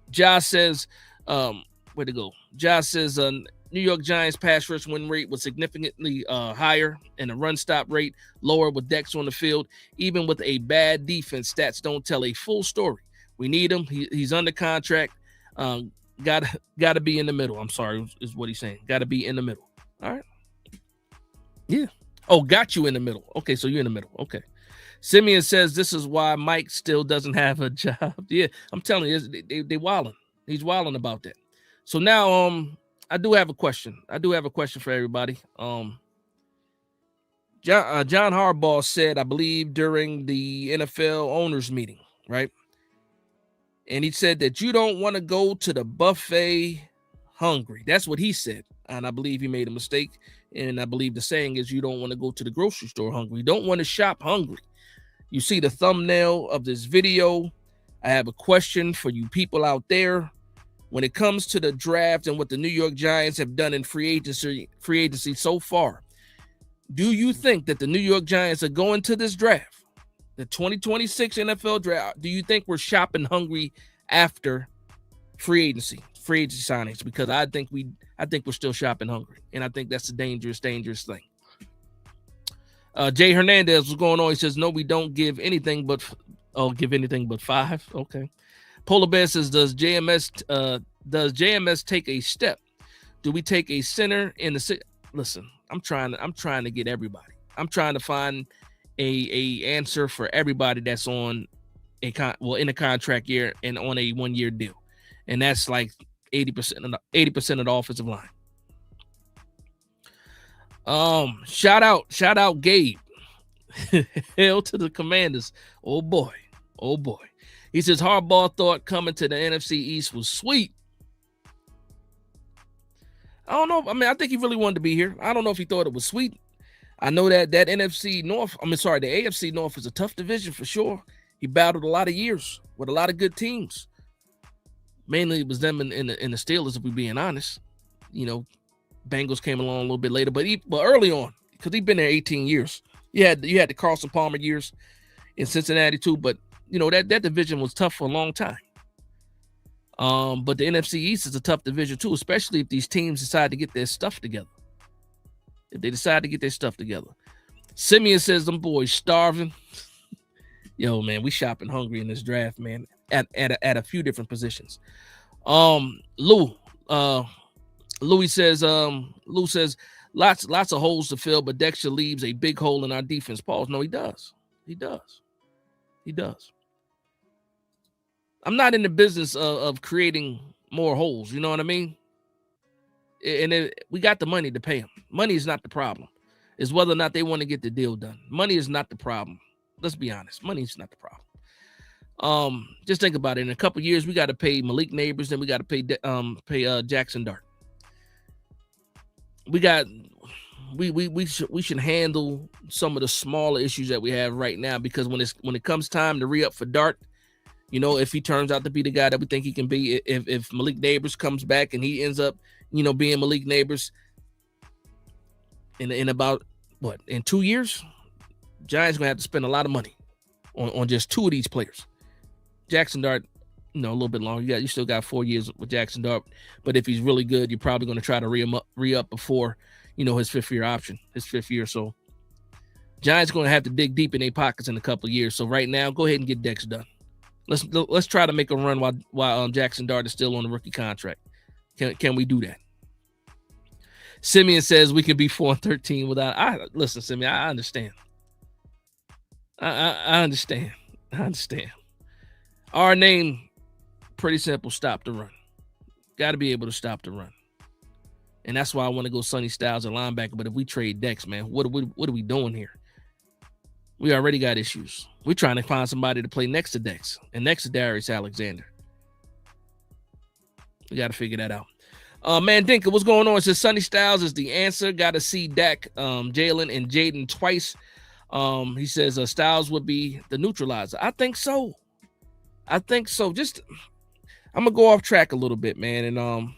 S1: Josh says, where'd it go? Josh says, New York Giants pass rush win rate was significantly higher, and the run stop rate lower with Dex on the field. Even with a bad defense, stats don't tell a full story. We need him. He's under contract. Got to be in the middle. I'm sorry, is what he's saying. Got to be in the middle. All right. Yeah. Oh, got you in the middle. Okay, so you're in the middle. Okay. Simeon says this is why Mike still doesn't have a job. Yeah, I'm telling you, they wilding. He's wilding about that. So now, I do have a question. For everybody. John Harbaugh said, I believe during the NFL owners meeting, right? And he said that you don't want to go to the buffet hungry. That's what he said. And I believe he made a mistake. And I believe the saying is you don't want to go to the grocery store hungry. You don't want to shop hungry. You see the thumbnail of this video. I have a question for you people out there. When it comes to the draft and what the New York Giants have done in free agency so far, do you think that the New York Giants are going to this draft, the 2026 NFL draft? Do you think we're shopping hungry after free agency signings? Because I think we're still shopping hungry, and I think that's a dangerous thing. Jay Hernandez, what's going on? He says, no, we don't give anything but 5. Okay. Polar Bear says, does JMS take a step? Do we take a center in the listen? I'm trying to get everybody. I'm trying to find a answer for everybody that's on in a contract year and on a 1 year deal, and that's like 80% of the offensive line. Shout out Gabe. Hell to the Commanders. Oh boy. He says Harbaugh thought coming to the NFC East was sweet. I don't know. I mean, I think he really wanted to be here. I don't know if he thought it was sweet. I know that the AFC North is a tough division for sure. He battled a lot of years with a lot of good teams. Mainly it was them in the Steelers, if we're being honest. You know, Bengals came along a little bit later, but early on, because he's been there 18 years. You had the Carson Palmer years in Cincinnati too, but you know that division was tough for a long time. But the NFC East is a tough division too, especially if these teams decide to get their stuff together. If they decide to get their stuff together. Simeon says them boys starving. Yo, man, we shopping hungry in this draft, man, at a few different positions. Lou says lots of holes to fill, but Dexter leaves a big hole in our defense. Pause. No, he does. I'm not in the business of creating more holes. You know what I mean? And we got the money to pay them. Money is not the problem. It's whether or not they want to get the deal done. Money is not the problem. Let's be honest. Money is not the problem. Just think about it. In a couple of years, we got to pay Malik Neighbors, then we got to pay Jackson Dart. We should handle some of the smaller issues that we have right now, because when it comes time to re-up for Dart, you know, if he turns out to be the guy that we think he can be, if Malik Neighbors comes back and he ends up, you know, being Malik Neighbors in about in 2 years, Giants gonna have to spend a lot of money on just two of these players. Jackson Dart, you know, a little bit longer. You still got 4 years with Jackson Dart, but if he's really good, you're probably going to try to re-up before, you know, his fifth year. So Giants going to have to dig deep in their pockets in a couple of years. So right now, go ahead and get Dex done. Let's try to make a run while Jackson Dart is still on the rookie contract. Can we do that? Simeon says we could be 4-13 without. Listen, Simeon, I understand. I understand. Our name, pretty simple. Stop the run. Got to be able to stop the run. And that's why I want to go Sonny Styles at linebacker. But if we trade Dex, man, what are we doing here? We already got issues. We're trying to find somebody to play next to Dex and next to Darius Alexander. We got to figure that out. Man, Dinka, what's going on? It says Sonny Styles is the answer. Got to see Dak, Jalen, and Jaden twice. He says Styles would be the neutralizer. I think so. Just, I'm going to go off track a little bit, man. And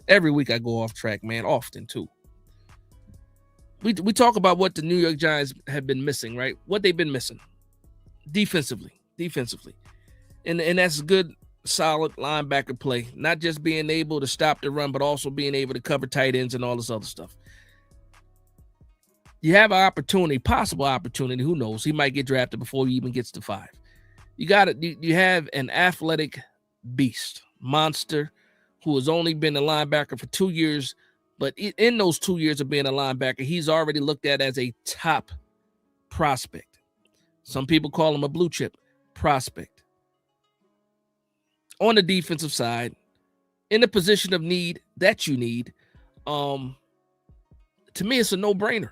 S1: every week I go off track, man, often too. We talk about what the New York Giants have been missing, right? What they've been missing defensively. And that's good, solid linebacker play. Not just being able to stop the run, but also being able to cover tight ends and all this other stuff. You have an opportunity, possible opportunity. Who knows? He might get drafted before he even gets to 5. You have an athletic beast, monster, who has only been a linebacker for 2 years. But in those 2 years of being a linebacker, he's already looked at as a top prospect. Some people call him a blue chip prospect. On the defensive side, in the position of need that you need, to me, it's a no-brainer.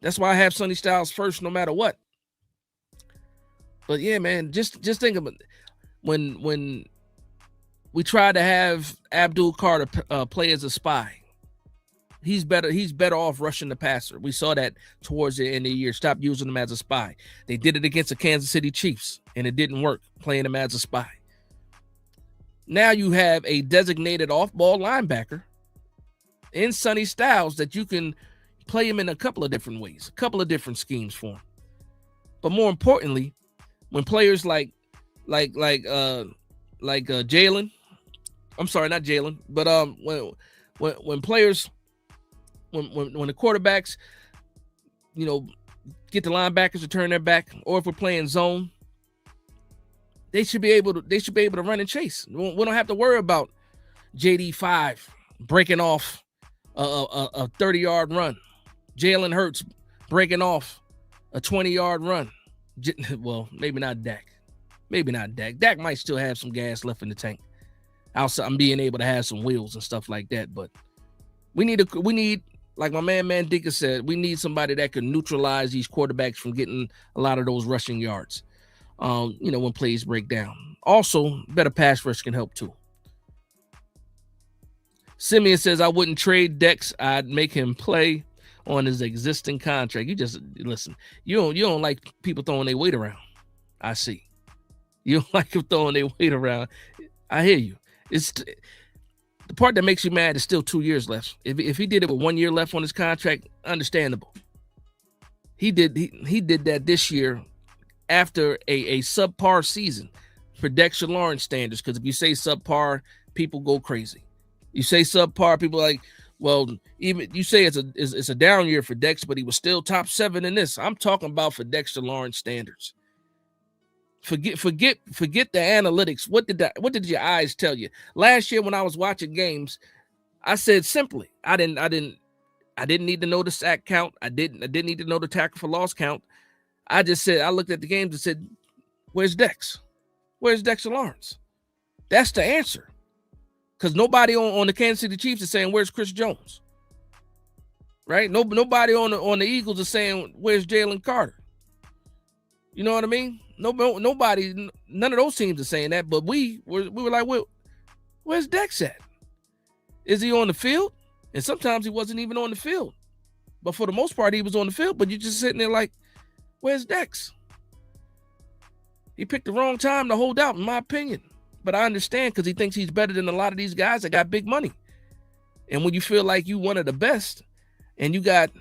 S1: That's why I have Sonny Styles first, no matter what. But yeah, man, just think about when we tried to have Abdul Carter play as a spy. He's better off rushing the passer. We saw that towards the end of the year. Stop using him as a spy. They did it against the Kansas City Chiefs, and it didn't work, playing him as a spy. Now you have a designated off-ball linebacker in Sonny Styles that you can play him in a couple of different ways, a couple of different schemes for him. But more importantly, when players like Jalen, I'm sorry, not Jalen, but when players, when the quarterbacks, you know, get the linebackers to turn their back, or if we're playing zone, they should be able to run and chase. We don't have to worry about JD5 breaking off a 30-yard run, Jalen Hurts breaking off a 20-yard run. Well, maybe not Dak. Dak might still have some gas left in the tank. I'm being able to have some wheels and stuff like that. But we need like my man Mandika said, we need somebody that can neutralize these quarterbacks from getting a lot of those rushing yards. When plays break down. Also, better pass rush can help too. Simeon says, I wouldn't trade Dex. I'd make him play on his existing contract. You just listen. You don't like people throwing their weight around. I see. You don't like them throwing their weight around. I hear you. It's the part that makes you mad is still 2 years left. If he did it with 1 year left on his contract, understandable. He did that this year after a subpar season for Dexter Lawrence standards. Because if you say subpar, people go crazy. You say subpar, people are like, well, even you say it's a down year for Dex, but he was still top 7 in this. I'm talking about for Dexter Lawrence standards. Forget the analytics. What did your eyes tell you? Last year when I was watching games, I said simply, I didn't need to know the sack count. I didn't need to know the tackle for loss count. I just said, I looked at the games and said, where's Dex? Where's Dexter Lawrence? That's the answer. Because nobody on the Kansas City Chiefs is saying, where's Chris Jones? Right? Nobody on the Eagles is saying, where's Jalen Carter? You know what I mean? Nobody, none of those teams are saying that, but we were like, where's Dex at? Is he on the field? And sometimes he wasn't even on the field. But for the most part, he was on the field, but you're just sitting there like, where's Dex? He picked the wrong time to hold out, in my opinion. But I understand because he thinks he's better than a lot of these guys that got big money. And when you feel like you one of the best, and you got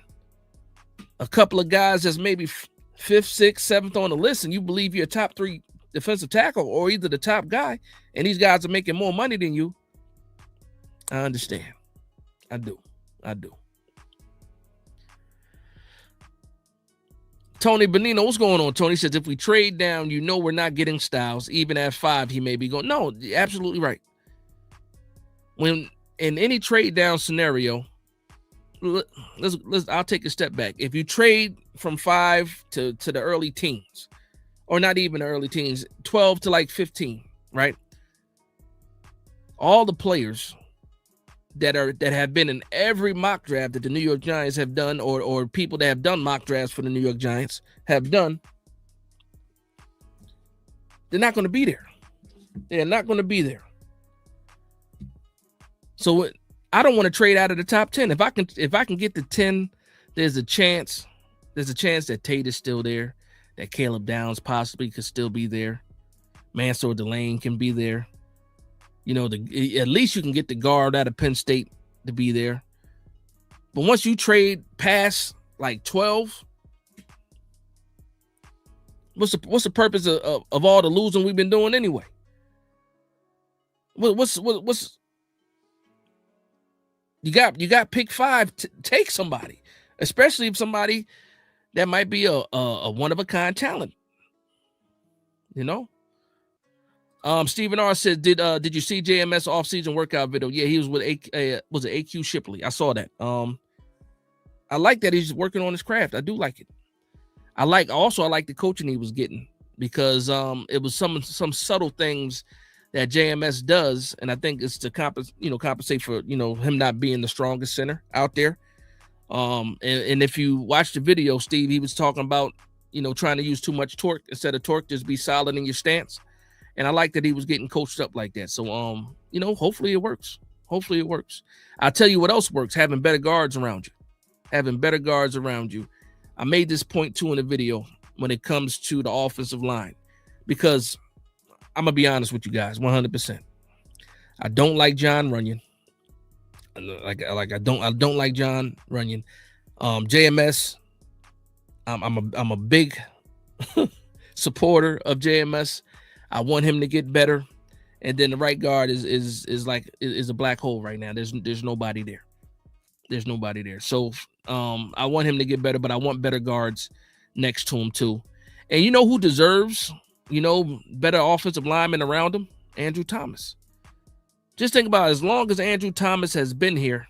S1: a couple of guys that's maybe 5th, 6th, 7th on the list, and you believe you're a top 3 defensive tackle or either the top guy, and these guys are making more money than you, I understand. I do. Tony Benino, what's going on? Tony says, if we trade down, we're not getting Styles. Even at 5, he may be going. No, absolutely right. When in any trade down scenario, I'll take a step back. If you trade from 5 to the early teens, or not even the early teens, 12 to like 15, right? All the players that have been in every mock draft that the New York Giants have done, or people that have done mock drafts for the New York Giants have done, they're not going to be there. They're not going to be there. So I don't want to trade out of the top 10. If I can get to 10, there's a chance that Tate is still there, that Caleb Downs possibly could still be there, Mansour Delane can be there. At least you can get the guard out of Penn State to be there. But once you trade past like 12, what's the purpose of all the losing we've been doing anyway? What's you got pick 5 to take somebody, especially if somebody that might be a one of a kind talent. Stephen R said, did you see JMS offseason workout video? Yeah, he was with AQ Shipley. I saw that. I like that he's working on his craft. I do like it. I like the coaching he was getting, because it was some subtle things that JMS does, and I think it's to compensate for him not being the strongest center out there. And if you watch the video, Steve, he was talking about trying to use too much torque instead of torque, just be solid in your stance. And I like that he was getting coached up like that. So, hopefully it works. Hopefully it works. I'll tell you what else works: having better guards around you. I made this point too in the video when it comes to the offensive line, because I'm gonna be honest with you guys, 100%. I don't like John Runyon. I don't like John Runyon. JMS, I'm a big supporter of JMS. I want him to get better, and then the right guard is a black hole right now. There's nobody there. There's nobody there. So I want him to get better, but I want better guards next to him too. And you know who deserves better offensive linemen around him? Andrew Thomas. Just think about it. As long as Andrew Thomas has been here,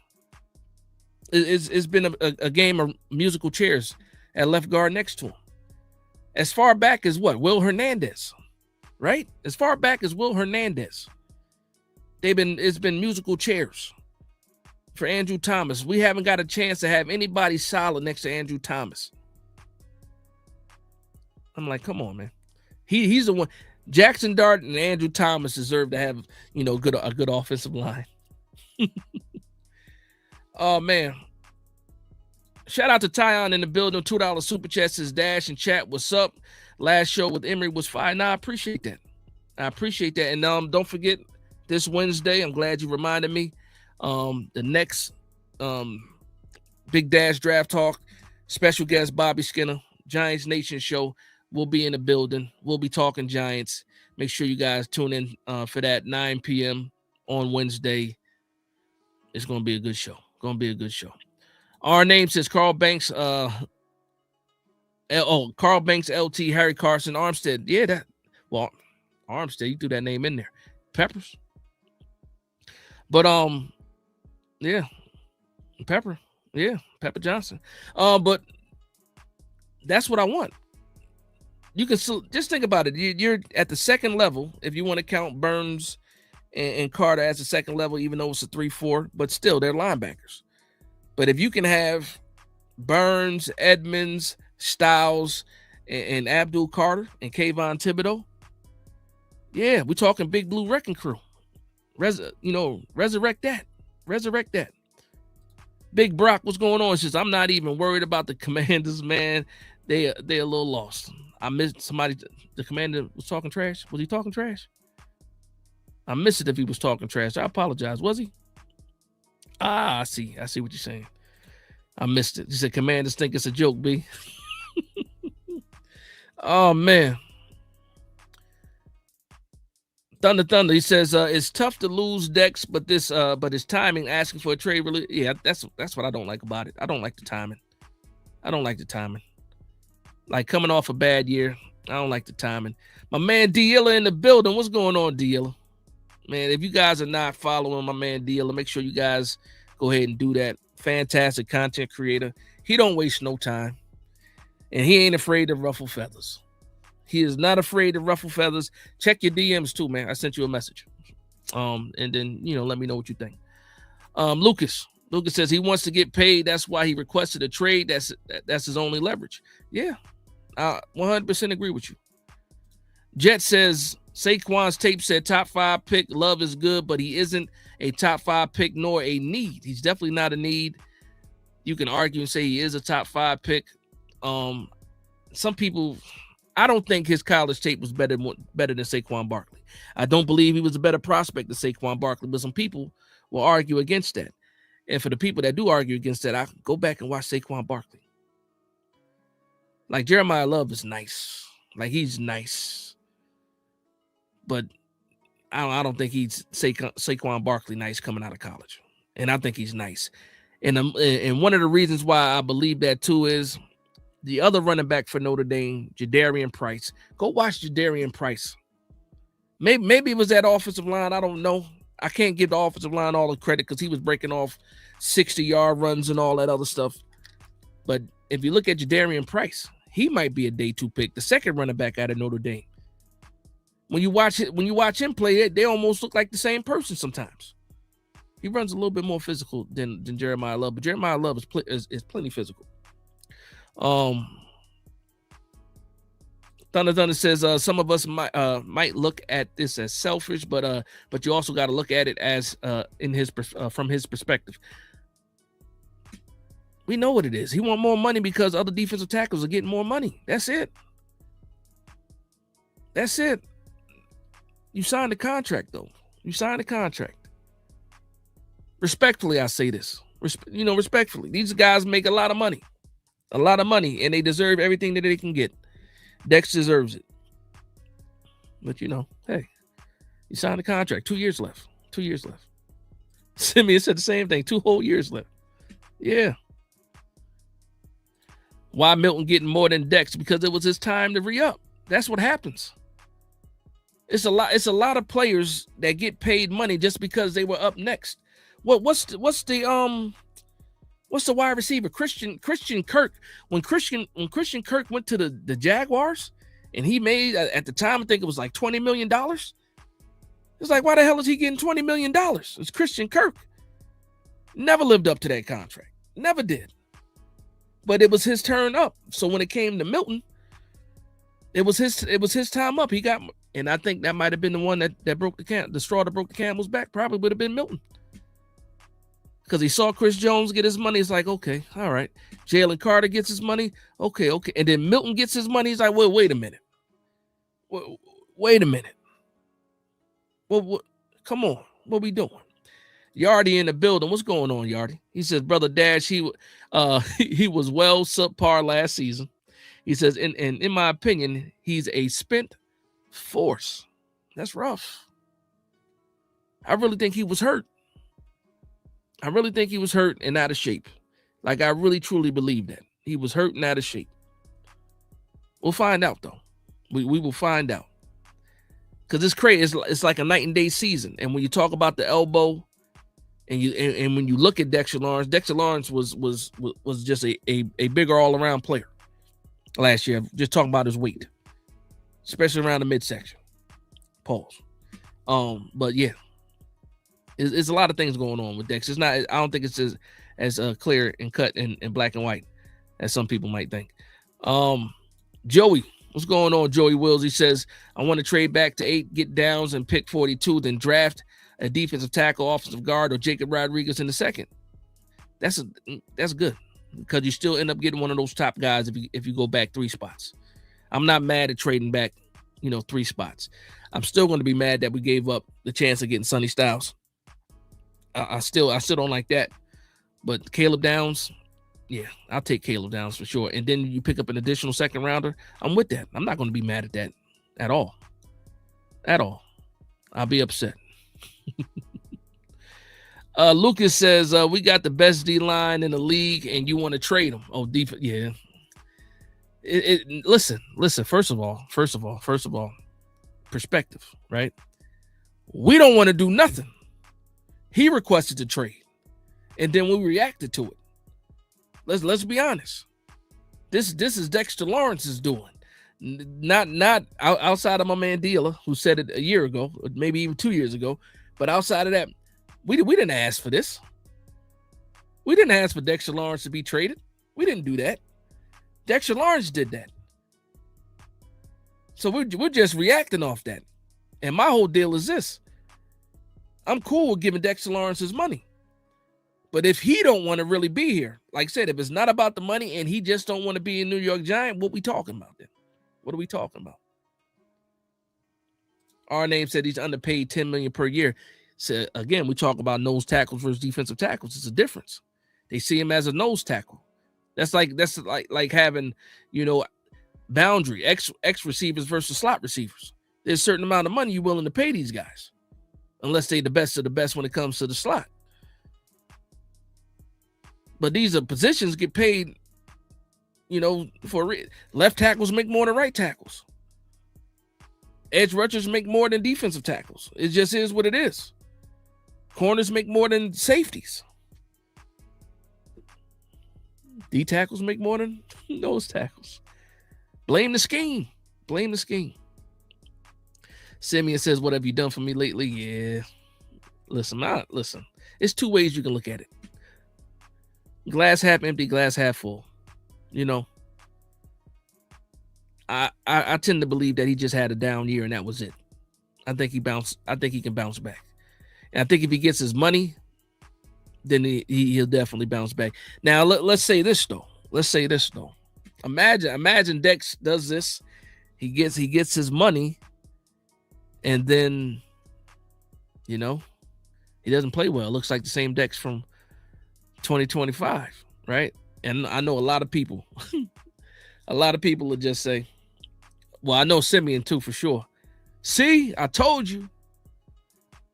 S1: it's been a game of musical chairs at left guard next to him. As far back as Will Hernandez. Right? As far back as Will Hernandez. It's been musical chairs. for Andrew Thomas. We haven't got a chance to have anybody solid next to Andrew Thomas. I'm like, come on, man. He's the one. Jackson Dart and Andrew Thomas deserve to have, a good offensive line. Oh, man. Shout out to Tyon in the building. $2 super chat says Dash and chat. What's up? Last show with Emery was fine. I appreciate that. And don't forget this Wednesday. I'm glad you reminded me. The next Big Dash Draft Talk, special guest Bobby Skinner, Giants Nation show. We'll be in the building. We'll be talking Giants. Make sure you guys tune in for that 9 p.m. on Wednesday. It's going to be a good show. Our name says Carl Banks. Carl Banks, LT, Harry Carson, Armstead. Yeah, Armstead, you threw that name in there. Peppers. But, yeah. Pepper. Yeah, Pepper Johnson. But that's what I want. You can just think about it. You're at the second level, if you want to count Burns and Carter as a second level, even though it's a 3-4, but still they're linebackers. But if you can have Burns, Edmonds, Styles, and Abdul Carter and Kayvon Thibodeau, yeah, we're talking Big Blue Wrecking Crew. Resurrect that. Big Brock, what's going on? Says I'm not even worried about the Commanders, man. They're a little lost. I missed somebody. The commander was talking trash. Was he talking trash? I missed it if he was talking trash. I apologize. Was he? I see what you're saying. I missed it. You said commanders think it's a joke, B. Oh, man. Thunder. He says it's tough to lose Dex, but his timing asking for a trade really. Yeah, that's what I don't like about it. I don't like the timing. Like coming off a bad year, I don't like the timing. My man D'Illa in the building. What's going on, D'Illa? Man, if you guys are not following my man D'Illa, make sure you guys go ahead and do that. Fantastic content creator. He don't waste no time. And he ain't afraid to ruffle feathers. He is not afraid to ruffle feathers. Check your DMs too, man. I sent you a message. And then, let me know what you think. Lucas says he wants to get paid. That's why he requested a trade. That's his only leverage. Yeah, I 100% agree with you. Jet says Saquon's tape said top 5 pick. Love is good, but he isn't a top 5 pick nor a need. He's definitely not a need. You can argue and say he is a top 5 pick. Some people, I don't think his college tape was better than Saquon Barkley. I don't believe he was a better prospect than Saquon Barkley, but some people will argue against that. And for the people that do argue against that, I go back and watch Saquon Barkley. Like Jeremiah Love is nice. Like he's nice. But I don't think he's Saquon Barkley nice coming out of college. And I think he's nice. And one of the reasons why I believe that too is the other running back for Notre Dame, Jadarian Price. Go watch Jadarian Price. Maybe it was that offensive line. I don't know. I can't give the offensive line all the credit because he was breaking off 60-yard runs and all that other stuff. But if you look at Jadarian Price, he might be a day 2 pick, the second running back out of Notre Dame. When you watch him play, they almost look like the same person sometimes. He runs a little bit more physical than Jeremiah Love, but Jeremiah Love is plenty physical. Thunder says some of us might look at this as selfish, but you also got to look at it as from his perspective. We know what it is. He want more money because other defensive tackles are getting more money. That's it. You signed a contract, though. Respectfully, I say this. Respectfully. These guys make a lot of money, and they deserve everything that they can get. Dex deserves it. But, hey, you signed a contract. 2 years left. Simeon said the same thing. 2 whole years left. Yeah. Why Milton getting more than Dex? Because it was his time to re-up. That's what happens. It's a lot of players that get paid money just because they were up next. What's the wide receiver? Christian Kirk. When Christian Kirk went to the Jaguars and he made at the time, I think it was like $20 million. It's like, why the hell is he getting $20 million? It's Christian Kirk. Never lived up to that contract. Never did. But it was his turn up. So when it came to Milton, it was his time up. He got, and I think that might have been the one that broke the straw that broke the camel's back. Probably would have been Milton. Because he saw Chris Jones get his money. It's like, okay, all right. Jalen Carter gets his money. Okay. And then Milton gets his money. He's like, well, wait a minute. Wait a minute. Well, come on. What we doing? Yardy in the building. What's going on, Yardy? He says, Brother Dash, he was well subpar last season. He says, in my opinion, he's a spent force. That's rough. I really think he was hurt. I really think he was hurt and out of shape. Like, I really, truly believe that. He was hurt and out of shape. We'll find out, though. We will find out. Because it's crazy. It's like a night and day season. And when you talk about the elbow, and when you look at Dexter Lawrence was just a bigger all-around player last year. Just talking about his weight, especially around the midsection. Pause. But yeah, it's a lot of things going on with Dex. It's not. I don't think it's as clear and cut in black and white as some people might think. Joey, what's going on, Joey Wills? He says, I want to trade back to 8, get downs, and pick 42, then draft a defensive tackle, offensive guard, or Jacob Rodriguez in the second. That's good, because you still end up getting one of those top guys if you go back 3 spots. I'm not mad at trading back, 3 spots. I'm still going to be mad that we gave up the chance of getting Sonny Styles. I still don't like that. But Caleb Downs, yeah, I'll take Caleb Downs for sure. And then you pick up an additional second rounder. I'm with that. I'm not going to be mad at that at all. At all. I'll be upset. Lucas says, we got the best D-line in the league and you want to trade them. Oh, defense, yeah. Listen, first of all, perspective, right? We don't want to do nothing. He requested to trade, and then we reacted to it. Let's be honest. This is Dexter Lawrence's doing. Not outside of my man Dealer, who said it a year ago, or maybe even 2 years ago. But outside of that, we didn't ask for this. We didn't ask for Dexter Lawrence to be traded. We didn't do that. Dexter Lawrence did that. So we're just reacting off that. And my whole deal is this. I'm cool with giving Dexter Lawrence his money. But if he don't want to really be here, like I said, if it's not about the money and he just don't want to be a New York Giant, what we talking about then? What are we talking about? Our name said he's underpaid $10 million per year. So again, we talk about nose tackles versus defensive tackles. It's a difference. They see him as a nose tackle. That's like having, boundary X receivers versus slot receivers. There's a certain amount of money you're willing to pay these guys, unless they the best of the best when it comes to the slot. But these are positions get paid, for left tackles make more than right tackles. Edge rushers make more than defensive tackles. It just is what it is. Corners make more than safeties. D tackles make more than nose tackles. Blame the scheme. Blame the scheme. Simeon says, what have you done for me lately? Yeah. Listen. It's 2 ways you can look at it. Glass half empty, glass half full. I tend to believe that he just had a down year and that was it. I think he can bounce back. And I think if he gets his money, then he'll definitely bounce back. Now let's say this though. Imagine Dex does this. He gets his money, and then he doesn't play well. It looks like the same Dex from 2025, right? And I know a lot of people will just say, well, I know Simeon too for sure. See, I told you.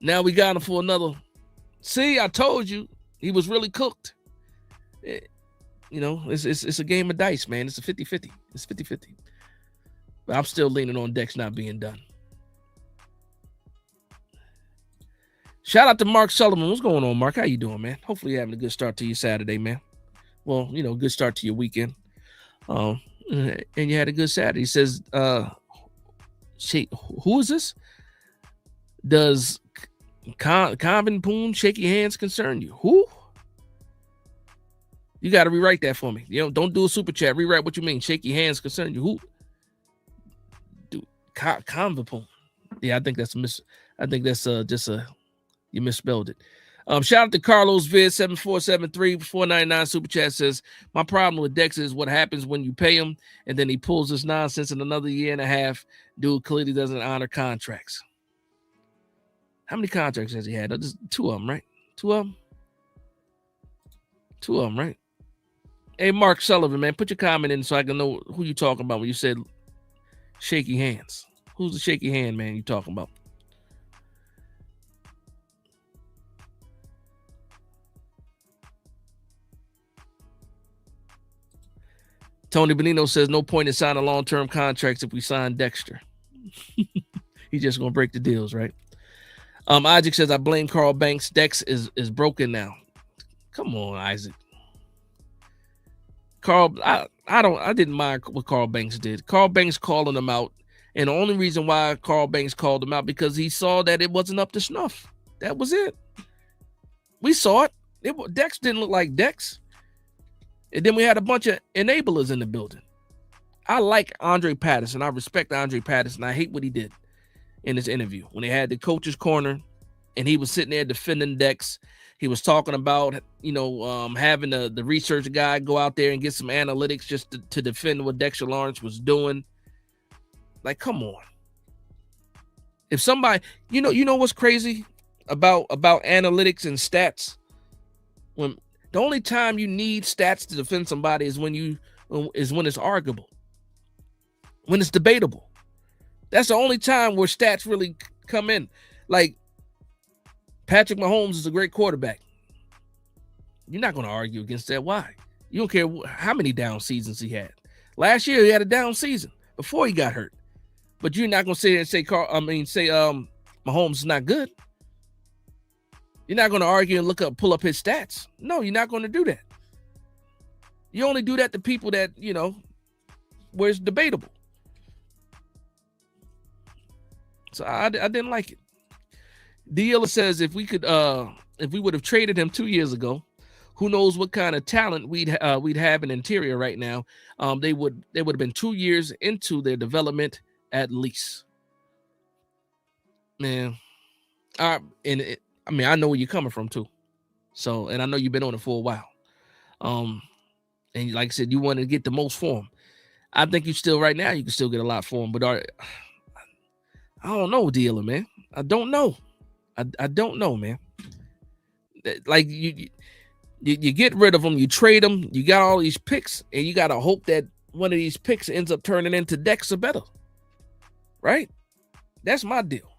S1: Now we got him for another. See, I told you. He was really cooked. It's a game of dice, man. It's a 50-50. It's 50-50. But I'm still leaning on Dex not being done. Shout out to Mark Sullivan. What's going on, Mark? How you doing, man? Hopefully you're having a good start to your Saturday, man. Well, good start to your weekend. And you had a good Saturday. He says, who is this? Does Convin Poon shaky hands concern you? Who? You got to rewrite that for me. Don't do a super chat. Rewrite what you mean. Shaky hands concern you. Who? Dude, Convapone. Yeah, I think that's you misspelled it. Shout out to Carlos Vid 7473-499 super chat says, my problem with Dexter is what happens when you pay him and then he pulls this nonsense in another year and a half. Dude clearly doesn't honor contracts. How many contracts has he had? Just 2 of them, right? 2 of them? 2 of them, right? Hey, Mark Sullivan, man, put your comment in so I can know who you talking about when you said shaky hands. Who's the shaky hand, man, you talking about? Tony Benino says, no point in signing long-term contracts if we sign Dexter. He's just going to break the deals, right? Isaac says, I blame Carl Banks. Dex is broken now. Come on, Isaac. Carl, I didn't mind what Carl Banks did. Carl Banks calling him out. And the only reason why Carl Banks called him out because he saw that it wasn't up to snuff. That was it. We saw it. Dex didn't look like Dex. And then we had a bunch of enablers in the building. I like Andre Patterson. I respect Andre Patterson. I hate what he did in this interview. When they had the coach's corner and he was sitting there defending Dex, he was talking about, having the research guy go out there and get some analytics just to defend what Dexter Lawrence was doing. Like, come on. If somebody, you know what's crazy about analytics and stats? When the only time you need stats to defend somebody is when it's arguable, when it's debatable. That's the only time where stats really come in. Like, Patrick Mahomes is a great quarterback. You're not going to argue against that. Why? You don't care how many down seasons he had. Last year he had a down season before he got hurt. But you're not going to sit here and say Mahomes is not good. You're not going to argue and pull up his stats. No, you're not going to do that. You only do that to people that, where it's debatable. So I didn't like it. Dealer says if we would have traded him 2 years ago, who knows what kind of talent we'd have in interior right now. They would have been 2 years into their development at least. Man, I know where you're coming from too. So, and I know you've been on it for a while. And like I said, you want to get the most for him. I think you can still get a lot for him. But I don't know, dealer, man. I don't know. I don't know, man. Like you get rid of them, you trade them, you got all these picks, and you got to hope that one of these picks ends up turning into Dexter better. Right? That's my deal.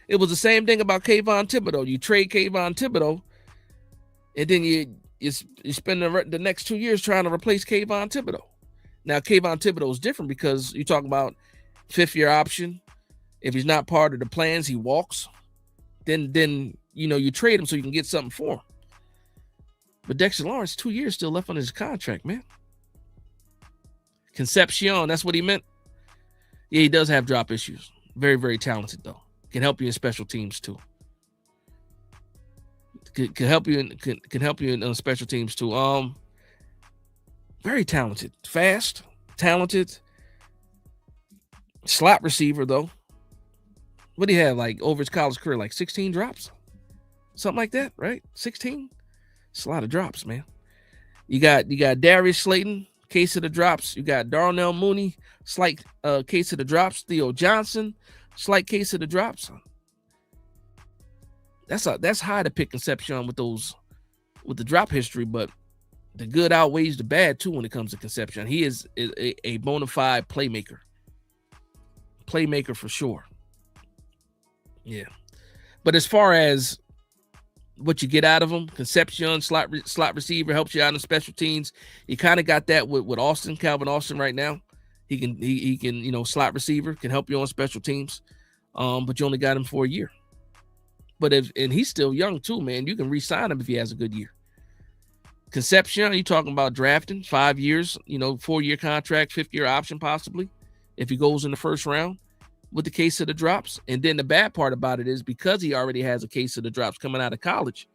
S1: It was the same thing about Kayvon Thibodeau. You trade Kayvon Thibodeau, and then you spend the next 2 years trying to replace Kayvon Thibodeau. Now, Kayvon Thibodeau is different because you talk about 5th-year option. If he's not part of the plans, he walks. Then you trade him so you can get something for him. But Dexter Lawrence, 2 years still left on his contract, man. Concepcion, that's what he meant. Yeah, he does have drop issues. Very, very talented, though. Can help you in special teams, too. Can help you in special teams, too. Very talented. Fast, talented. Slot receiver, though. What do you have, like, over his college career? Like 16 drops? Something like that, right? 16? It's a lot of drops, man. You got Darius Slayton, case of the drops. You got Darnell Mooney, slight case of the drops. Theo Johnson, slight case of the drops. That's high to pick Concepcion with the drop history, but the good outweighs the bad too when it comes to Concepcion. He is a bona fide playmaker. Playmaker for sure. Yeah. But as far as what you get out of him, Concepcion, slot receiver, helps you out in special teams. You kind of got that with Austin, Calvin Austin right now. He can slot receiver, can help you on special teams. But you only got him for a year. But and he's still young too, man. You can re-sign him if he has a good year. Concepcion, you talking about drafting 5 years, 4-year contract, 5th-year option possibly, if he goes in the first round with the case of the drops. And then the bad part about it is because he already has a case of the drops coming out of college,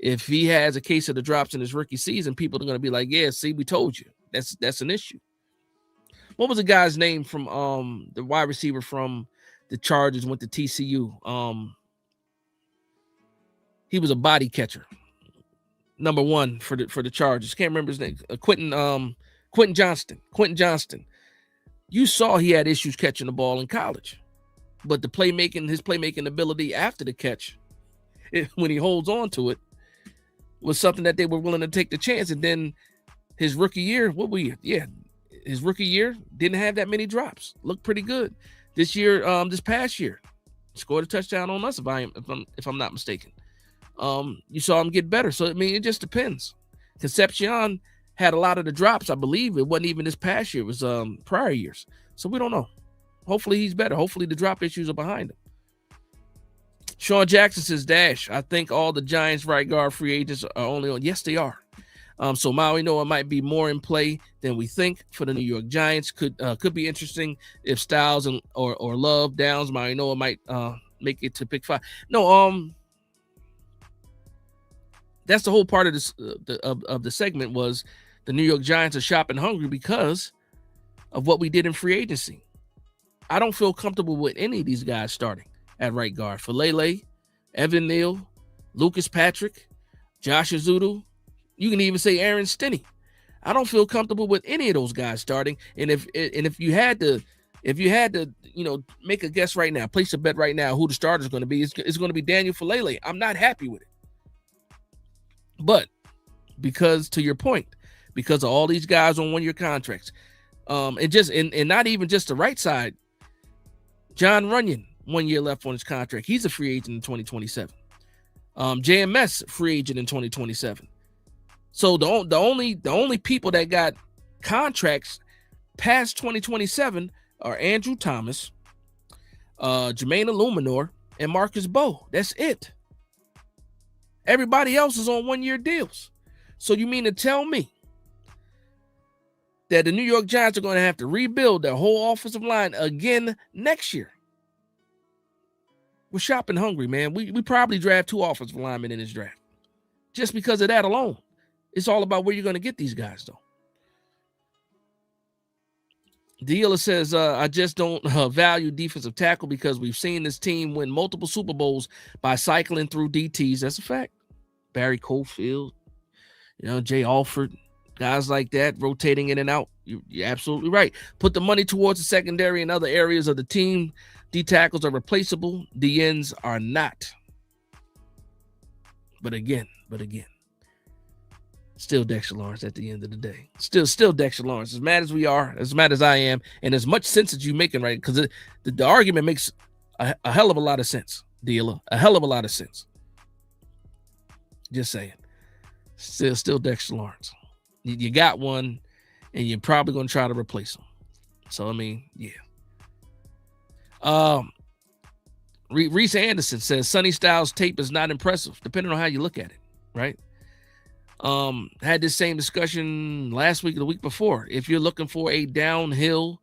S1: if he has a case of the drops in his rookie season, people are going to be like, yeah, see, we told you. That's an issue. What was the guy's name from the wide receiver from the Chargers, went to TCU? He was a body catcher. Number 1 for the Chargers. Can't remember his name. Quentin Johnston. Quentin Johnston. You saw he had issues catching the ball in college, but his playmaking ability after the catch, when he holds on to it, was something that they were willing to take the chance. And then his rookie year, his rookie year didn't have that many drops. Looked pretty good. This year, this past year, scored a touchdown on us if I'm not mistaken. You saw him get better. So I mean, it just depends. Concepcion had a lot of the drops. I believe it wasn't even this past year. It was prior years. So we don't know. Hopefully he's better. Hopefully the drop issues are behind him. Sean Jackson says, Dash, I think all the Giants right guard free agents are only on. Yes, they are. So Maui Noah might be more in play than we think for the New York Giants. Could be interesting if Styles or Love Downs. Maui Noah might make it to pick 5. No, that's the whole part of this of the segment was the New York Giants are shopping hungry because of what we did in free agency. I don't feel comfortable with any of these guys starting at right guard. Falele, Evan Neal, Lucas Patrick, Josh Azudu. You can even say Aaron Stinney. I don't feel comfortable with any of those guys starting. And if you had to, make a guess right now, place a bet right now, who the starter is going to be, it's going to be Daniel Falele. I'm not happy with it. But because, to your point, because of all these guys on 1-year contracts, and not even just the right side, John Runyon, 1 year left on his contract. He's a free agent in 2027. JMS free agent in 2027. So the only people that got contracts past 2027 are Andrew Thomas, Jermaine Illuminor, and Marcus Bowe. That's it. Everybody else is on 1-year deals. So you mean to tell me that the New York Giants are going to have to rebuild their whole offensive line again next year? We're shopping hungry, man. We probably draft 2 offensive linemen in this draft just because of that alone. It's all about where you're going to get these guys, though. Dealer says, I just don't value defensive tackle because we've seen this team win multiple Super Bowls by cycling through DTs. That's a fact. Barry Cofield, Jay Alford, guys like that, rotating in and out. You're absolutely right. Put the money towards the secondary and other areas of the team. D tackles are replaceable. D ends are not. But again, still Dexter Lawrence at the end of the day. Still Dexter Lawrence. As mad as we are, as mad as I am, and as much sense as you making, right? Because the argument makes a hell of a lot of sense, dealer. A hell of a lot of sense. Just saying. Still Dexter Lawrence. You got one, and you're probably going to try to replace him. So, I mean, yeah. Reese Anderson says Sonny Styles' tape is not impressive, depending on how you look at it, right? Had this same discussion last week or the week before. If you're looking for a downhill,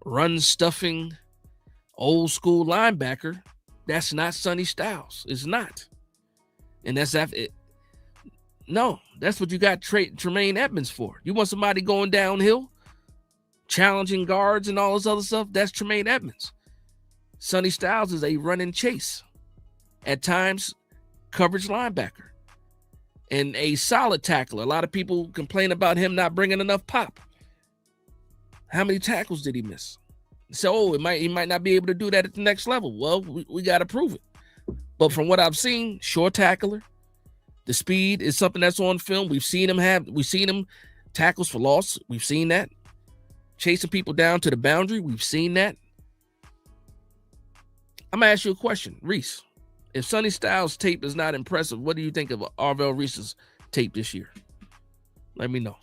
S1: run-stuffing, old-school linebacker, that's not Sonny Styles. It's not. And that's after it. No, that's what you got Tremaine Edmonds for. You want somebody going downhill, challenging guards and all this other stuff? That's Tremaine Edmonds. Sonny Styles is a run and chase. At times, coverage linebacker. And a solid tackler. A lot of people complain about him not bringing enough pop. How many tackles did he miss? So he might not be able to do that at the next level. Well, we got to prove it. But from what I've seen, short tackler. The speed is something that's on film. We've seen him tackles for loss. We've seen that. Chasing people down to the boundary. We've seen that. I'm going to ask you a question, Reese. If Sonny Styles' tape is not impressive, what do you think of Arvell Reese's tape this year? Let me know.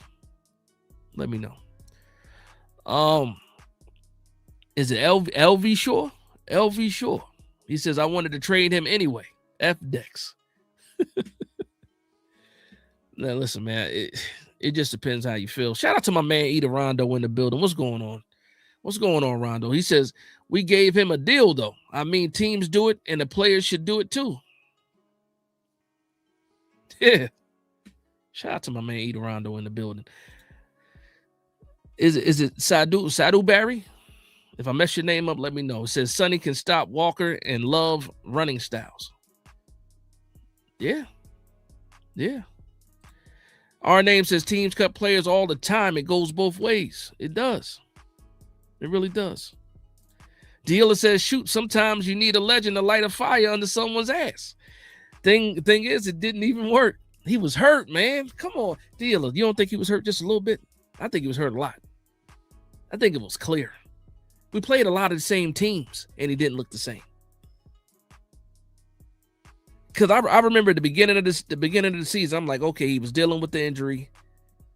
S1: Is it LV Shaw? LV Shaw. He says, I wanted to trade him anyway. F Dex. Now, listen, man, it just depends how you feel. Shout out to my man, Eda Rondo, in the building. What's going on? What's going on, Rondo? He says, we gave him a deal, though. I mean, teams do it, and the players should do it, too. Yeah. Shout out to my man Edo Rondo in the building. Is it Sadu Barry? If I mess your name up, let me know. It says Sonny can stop Walker and love running styles. Yeah. Yeah. Our name says teams cut players all the time. It goes both ways. It does. It really does. Dealer says, shoot, sometimes you need a legend to light a fire under someone's ass. Thing is, it didn't even work. He was hurt, man. Come on, Dealer. You don't think he was hurt just a little bit? I think he was hurt a lot. I think it was clear. We played a lot of the same teams, and he didn't look the same. Because I remember the beginning of the season, I'm like, okay, he was dealing with the injury.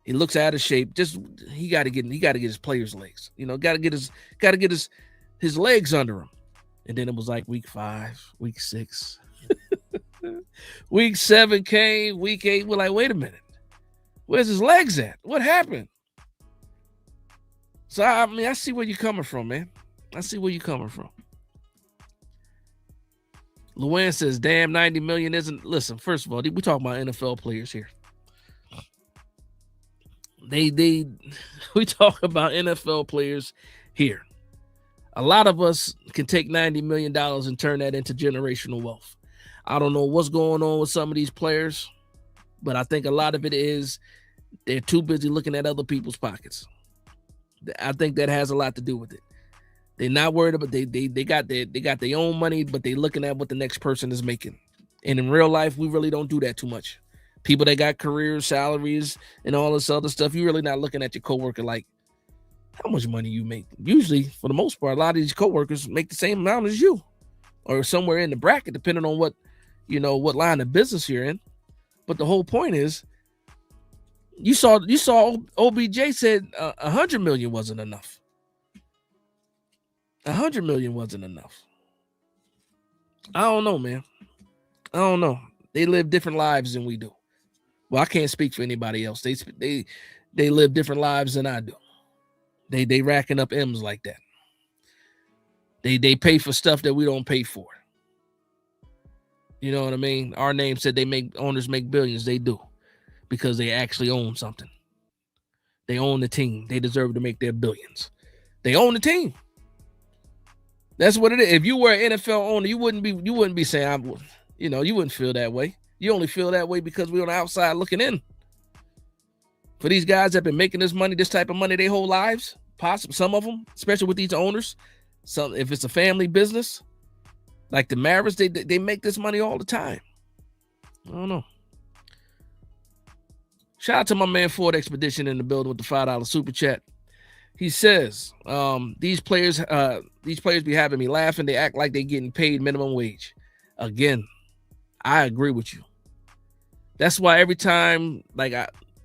S1: He looks out of shape. Just he got to get his players' legs. Got to get his legs under him. And then it was like week 5, week 6, week 7 came, week 8. We're like, wait a minute, where's his legs at? What happened? So I see where you're coming from, man. I see where you're coming from. Luann says, damn, 90 million isn't. Listen, first of all, we talking about NFL players here. We talk about NFL players here. A lot of us can take $90 million and turn that into generational wealth. I don't know what's going on with some of these players, but I think a lot of it is they're too busy looking at other people's pockets. I think that has a lot to do with it. They're not worried about they got their own money, but they're looking at what the next person is making. And in real life, we really don't do that too much. People that got careers, salaries, and all this other stuff, you're really not looking at your coworker like how much money you make. Usually, for the most part, a lot of these coworkers make the same amount as you, or somewhere in the bracket, depending on what line of business you're in. But the whole point is, you saw OBJ said 100 million wasn't enough. 100 million wasn't enough. I don't know, man. I don't know. They live different lives than we do. Well, I can't speak for anybody else. They live different lives than I do. They racking up M's like that. They pay for stuff that we don't pay for. You know what I mean? Our name said owners make billions. They do, because they actually own something. They own the team. They deserve to make their billions. They own the team. That's what it is. If you were an NFL owner, you wouldn't be saying, you wouldn't feel that way. You only feel that way because we're on the outside looking in. For these guys that have been making this type of money their whole lives, possibly some of them, especially with these owners, if it's a family business, like the Mavericks, they make this money all the time. I don't know. Shout out to my man Ford Expedition in the building with the $5 super chat. He says, these players be having me laughing. They act like they're getting paid minimum wage. Again, I agree with you. That's why every time,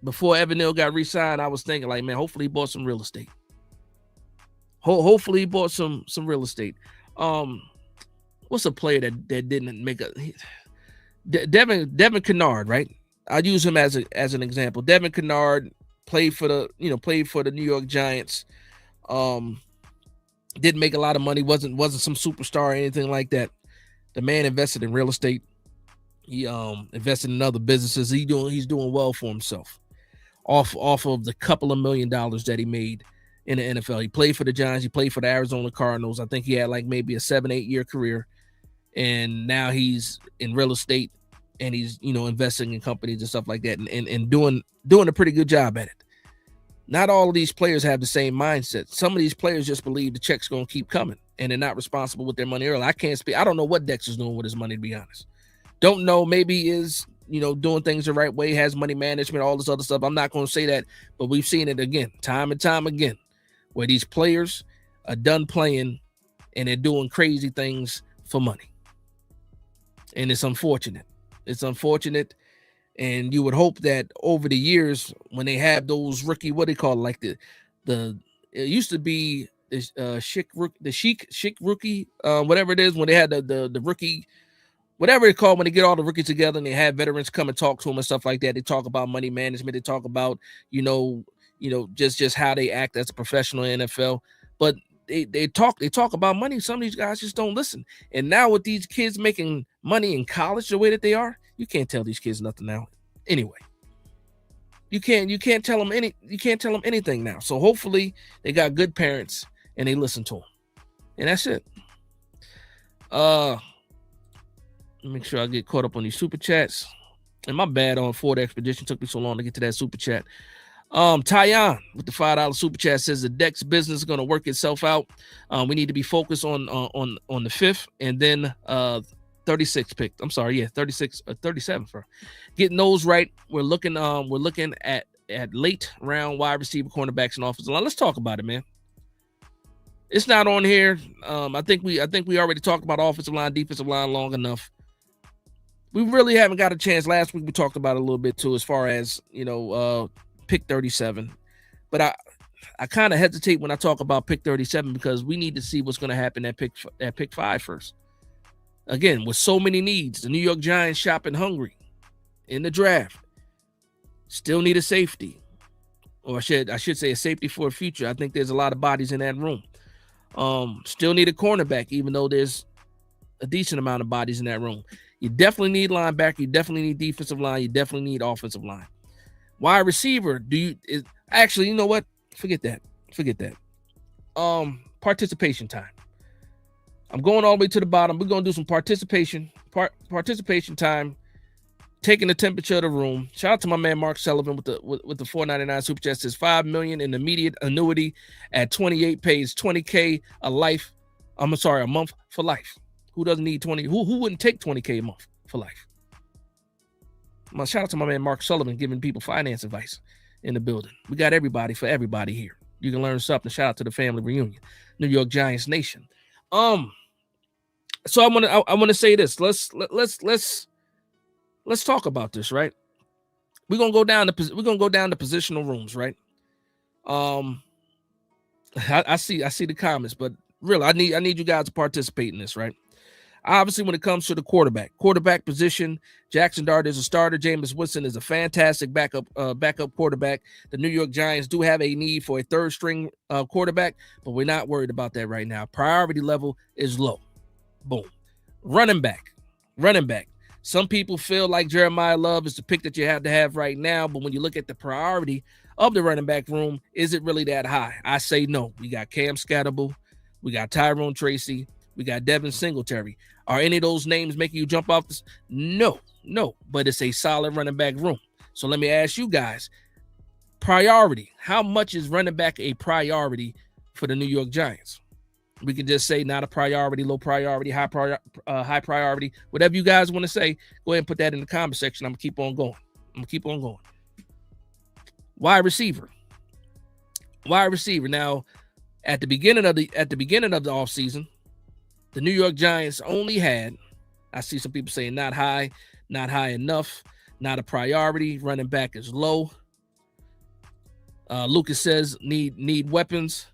S1: before Evan Neal got re-signed, I was thinking, like, man, hopefully he bought some real estate. Hopefully he bought some real estate. What's a player that didn't make Devin Kennard, right? I'll use him as an example. Devin Kennard played for the New York Giants. Didn't make a lot of money, wasn't some superstar or anything like that. The man invested in real estate. He invested in other businesses. He's doing well for himself off of the couple of $1 million that he made in the NFL. He played for the Giants. He played for the Arizona Cardinals. I think he had maybe a 7-8 year career, and now he's in real estate and he's investing in companies and stuff like that, and doing a pretty good job at it. Not all of these players have the same mindset. Some of these players just believe the check's going to keep coming, and they're not responsible with their money early. I can't speak. I don't know what Dexter's doing with his money, to be honest. Don't know. Maybe he is, doing things the right way, has money management, all this other stuff. I'm not going to say that, but we've seen it again, time and time again, where these players are done playing and they're doing crazy things for money. And it's unfortunate. It's unfortunate. And you would hope that over the years, when they have those rookie, what they call it, it used to be the chic rookie, whatever it is, when they had the rookie, whatever it's called, when they get all the rookies together and they have veterans come and talk to them and stuff like that. They talk about money management. They talk about, just how they act as a professional in NFL. But they talk about money. Some of these guys just don't listen. And now with these kids making money in college the way that they are, you can't tell these kids nothing now. Anyway, you can't tell them anything now. So hopefully they got good parents and they listen to them. And that's it. Make sure I get caught up on these super chats. And my bad on Ford Expedition. Took me so long to get to that super chat. Tyan with the $5 super chat says the Dex business is going to work itself out. We need to be focused on the 5th and then 36 pick. I'm sorry, yeah, 36 or 37 for getting those right. We're looking at late round wide receiver, cornerbacks, and offensive line. Let's talk about it, man. It's not on here. I think we already talked about offensive line, defensive line long enough. We really haven't got a chance. Last week we talked about it a little bit too, as far as pick 37. But I kind of hesitate when I talk about pick 37 because we need to see what's going to happen at pick 5 first. Again, with so many needs, the New York Giants shopping hungry in the draft. Still need a safety, or I should say a safety for a future. I think there's a lot of bodies in that room. Still need a cornerback, even though there's a decent amount of bodies in that room. You definitely need linebacker. You definitely need defensive line. You definitely need offensive line. Wide receiver, actually, you know what? Forget that. Participation time. I'm going all the way to the bottom. We're going to do some participation time, taking the temperature of the room. Shout out to my man Mark Sullivan with the $4.99 super chat. Says $5 million in immediate annuity at 28 pays $20K a month for life. Who doesn't need 20? Who wouldn't take $20K a month for life? Shout out to my man Mark Sullivan giving people finance advice in the building. We got everybody for everybody here. You can learn something. Shout out to the family reunion, New York Giants Nation. So I want to say this. Let's talk about this, right? We're gonna go down to positional rooms, right? I see the comments, but really, I need you guys to participate in this, right? Obviously, when it comes to the quarterback position, Jackson Dart is a starter. Jameis Winston is a fantastic backup quarterback. The New York Giants do have a need for a third string quarterback, but we're not worried about that right now. Priority level is low. Boom. Running back. Some people feel like Jeremiah Love is the pick that you have to have right now, but when you look at the priority of the running back room, is it really that high? I say no. We got Cam Scatterable. We got Tyrone Tracy. We got Devin Singletary. Are any of those names making you jump off this? No, but it's a solid running back room. So let me ask you guys, priority. How much is running back a priority for the New York Giants? We can just say not a priority, low priority, high priority, whatever you guys want to say. Go ahead and put that in the comment section. I'm gonna keep on going. Wide receiver. Now, at the beginning of the offseason, the New York Giants only had, I see some people saying not high enough, not a priority. Running back is low. Lucas says need weapons.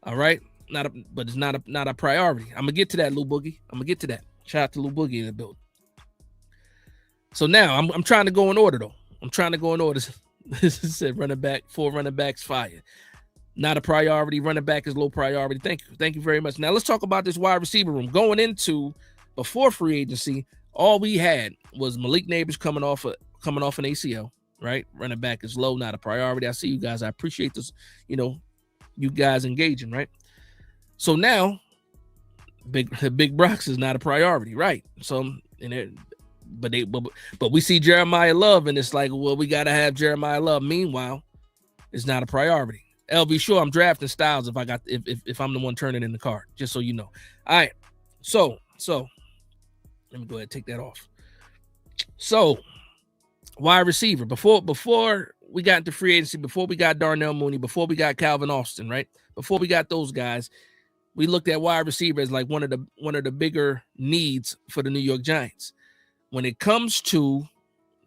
S1: All right. But it's not a priority. I'm gonna get to that, Lou Boogie. Shout out to Lou Boogie in the building. So now I'm trying to go in order though. This said running back, 4 running backs fire. Not a priority. Running back is low priority. Thank you very much. Now let's talk about this wide receiver room. Going into before free agency, all we had was Malik Neighbors coming off an ACL. Right, running back is low, not a priority. I see you guys. I appreciate this. You guys engaging, right? So now, Big Brox is not a priority, right? So, but we see Jeremiah Love, and it's like, well, we gotta have Jeremiah Love. Meanwhile, it's not a priority. LV, sure, I'm drafting Styles if I'm the one turning in the card, just so you know. All right, so let me go ahead and take that off. So, wide receiver, before we got into free agency, before we got Darnell Mooney, before we got Calvin Austin, right? Before we got those guys, we looked at wide receiver as like one of the bigger needs for the New York Giants. When it comes to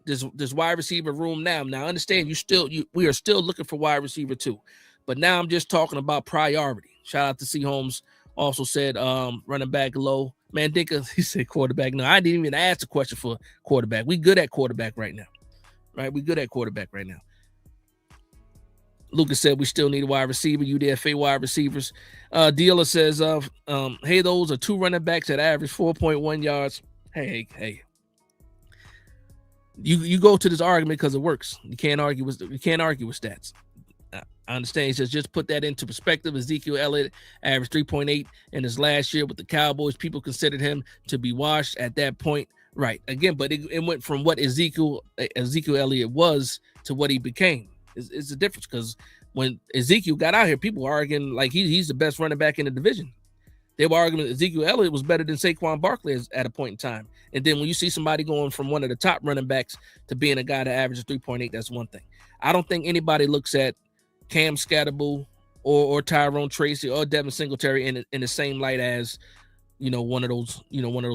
S1: this wide receiver room now understand we are still looking for wide receiver too. But now I'm just talking about priority. Shout out to C. Holmes. Also said running back low. Man, he said quarterback. No, I didn't even ask the question for quarterback. We good at quarterback right now. Right? We good at quarterback right now. Lucas said we still need a wide receiver. UDFA wide receivers. Dealer says, hey, those are 2 running backs that average 4.1 yards. Hey. You go to this argument because it works. You can't argue with stats. I understand. He says just put that into perspective. Ezekiel Elliott averaged 3.8 in his last year with the Cowboys. People considered him to be washed at that point. Right. Again, but it went from what Ezekiel Elliott was to what he became. It's a difference, because when Ezekiel got out here, people were arguing like he's the best running back in the division. They were arguing that Ezekiel Elliott was better than Saquon Barkley at a point in time. And then when you see somebody going from one of the top running backs to being a guy that averages 3.8, that's one thing. I don't think anybody looks at Cam Scatterbull or Tyrone Tracy or Devin Singletary in the same light as, one of those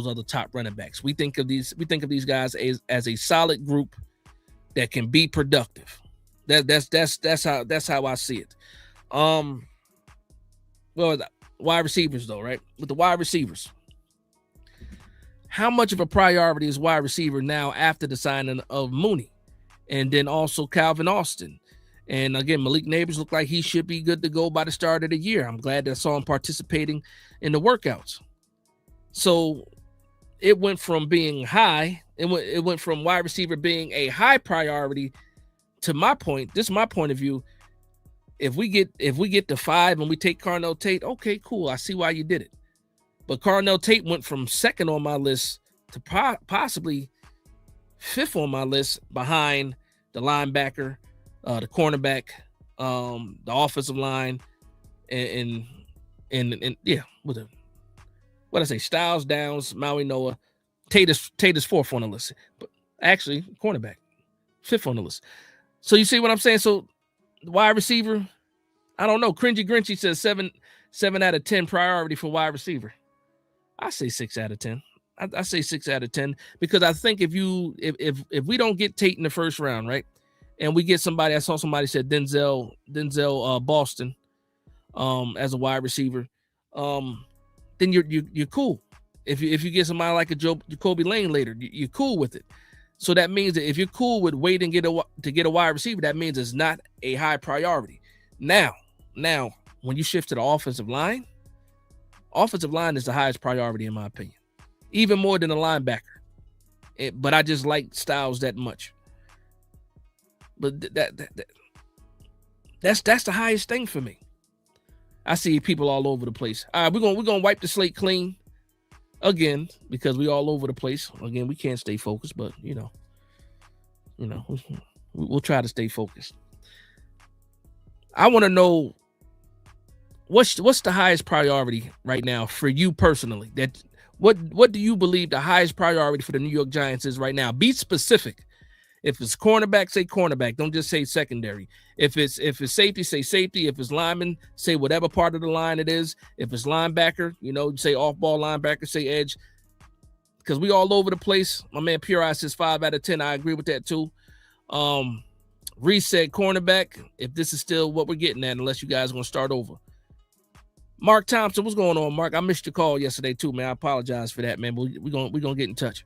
S1: other top running backs. We think of these guys as a solid group that can be productive. That's how I see it. Well, wide receivers though, right? With the wide receivers, how much of a priority is wide receiver now after the signing of Mooney, and then also Calvin Austin? And again, Malik Neighbors looked like he should be good to go by the start of the year. I'm glad that I saw him participating in the workouts. So it went from being high, it went from wide receiver being a high priority to my point. This is my point of view. If we get to 5 and we take Carnell Tate, okay, cool. I see why you did it. But Carnell Tate went from second on my list to possibly 5th on my list, behind the linebacker, the cornerback, the offensive line, and yeah, what I say, Styles, Downs, Maui Noah, Tate is 4th on the list, but actually cornerback 5th on the list. So you see what I'm saying? So wide receiver, I don't know. Cringy Grinchy says 7 out of 10 priority for wide receiver. I say 6 out of 10. I say 6 out of 10, because I think if we don't get Tate in the first round, right, and we get somebody, I saw somebody said Denzel Boston as a wide receiver, then you're cool. If you get somebody like a Jacoby Lane later, you're cool with it. So that means that if you're cool with waiting to get a wide receiver, that means it's not a high priority. Now, when you shift to the offensive line is the highest priority in my opinion, even more than a linebacker. But I just like Styles that much. But that's the highest thing for me. I see people all over the place. All right, we're gonna wipe the slate clean again, because we all over the place. Again, we can't stay focused, but we'll try to stay focused. I want to know what's the highest priority right now for you personally. What do you believe the highest priority for the New York Giants is right now? Be specific. If it's cornerback, say cornerback. Don't just say secondary. If it's safety, say safety. If it's lineman, say whatever part of the line it is. If it's linebacker, say off-ball linebacker, say edge. Because we all over the place. My man Pure Eye says 5 out of 10. I agree with that too. Reese said cornerback, if this is still what we're getting at, unless you guys are going to start over. Mark Thompson, what's going on, Mark? I missed your call yesterday too, man. I apologize for that, man. We're gonna get in touch.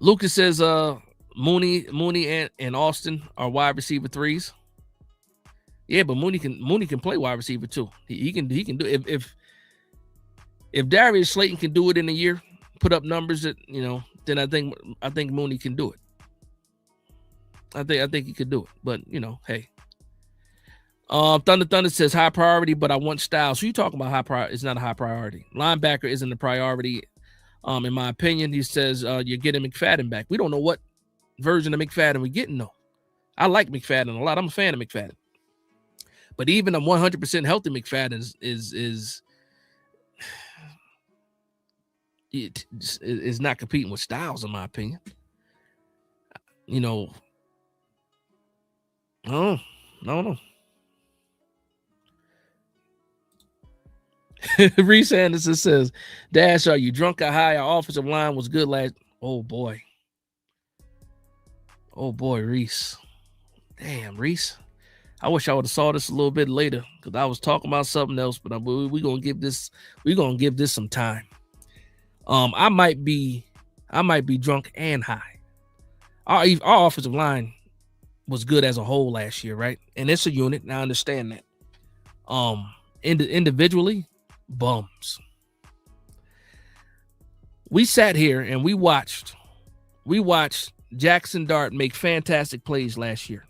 S1: Lucas says Mooney and Austin are wide receiver 3s. Yeah, but Mooney can play wide receiver too. He can do it. If Darius Slayton can do it in a year, put up numbers that then I think Mooney can do it. I think he could do it. But hey. Thunder says high priority, but I want Styles. So you talking about high priority? It's not a high priority. Linebacker isn't a priority. In my opinion, he says you're getting McFadden back. We don't know what version of McFadden we're getting though. I like McFadden a lot. I'm a fan of McFadden. But even a 100% healthy McFadden is not competing with Styles, in my opinion. No. Reese Anderson says, Dash, are you drunk or high? Our offensive line was good last. Oh boy, Reese. Damn, Reese. I wish I would have saw this a little bit later, because I was talking about something else, but we're gonna give this some time. I might be drunk and high. Our offensive line was good as a whole last year, right? And it's a unit, and I understand that. Individually, bums. We sat here and we watched Jackson Dart make fantastic plays last year.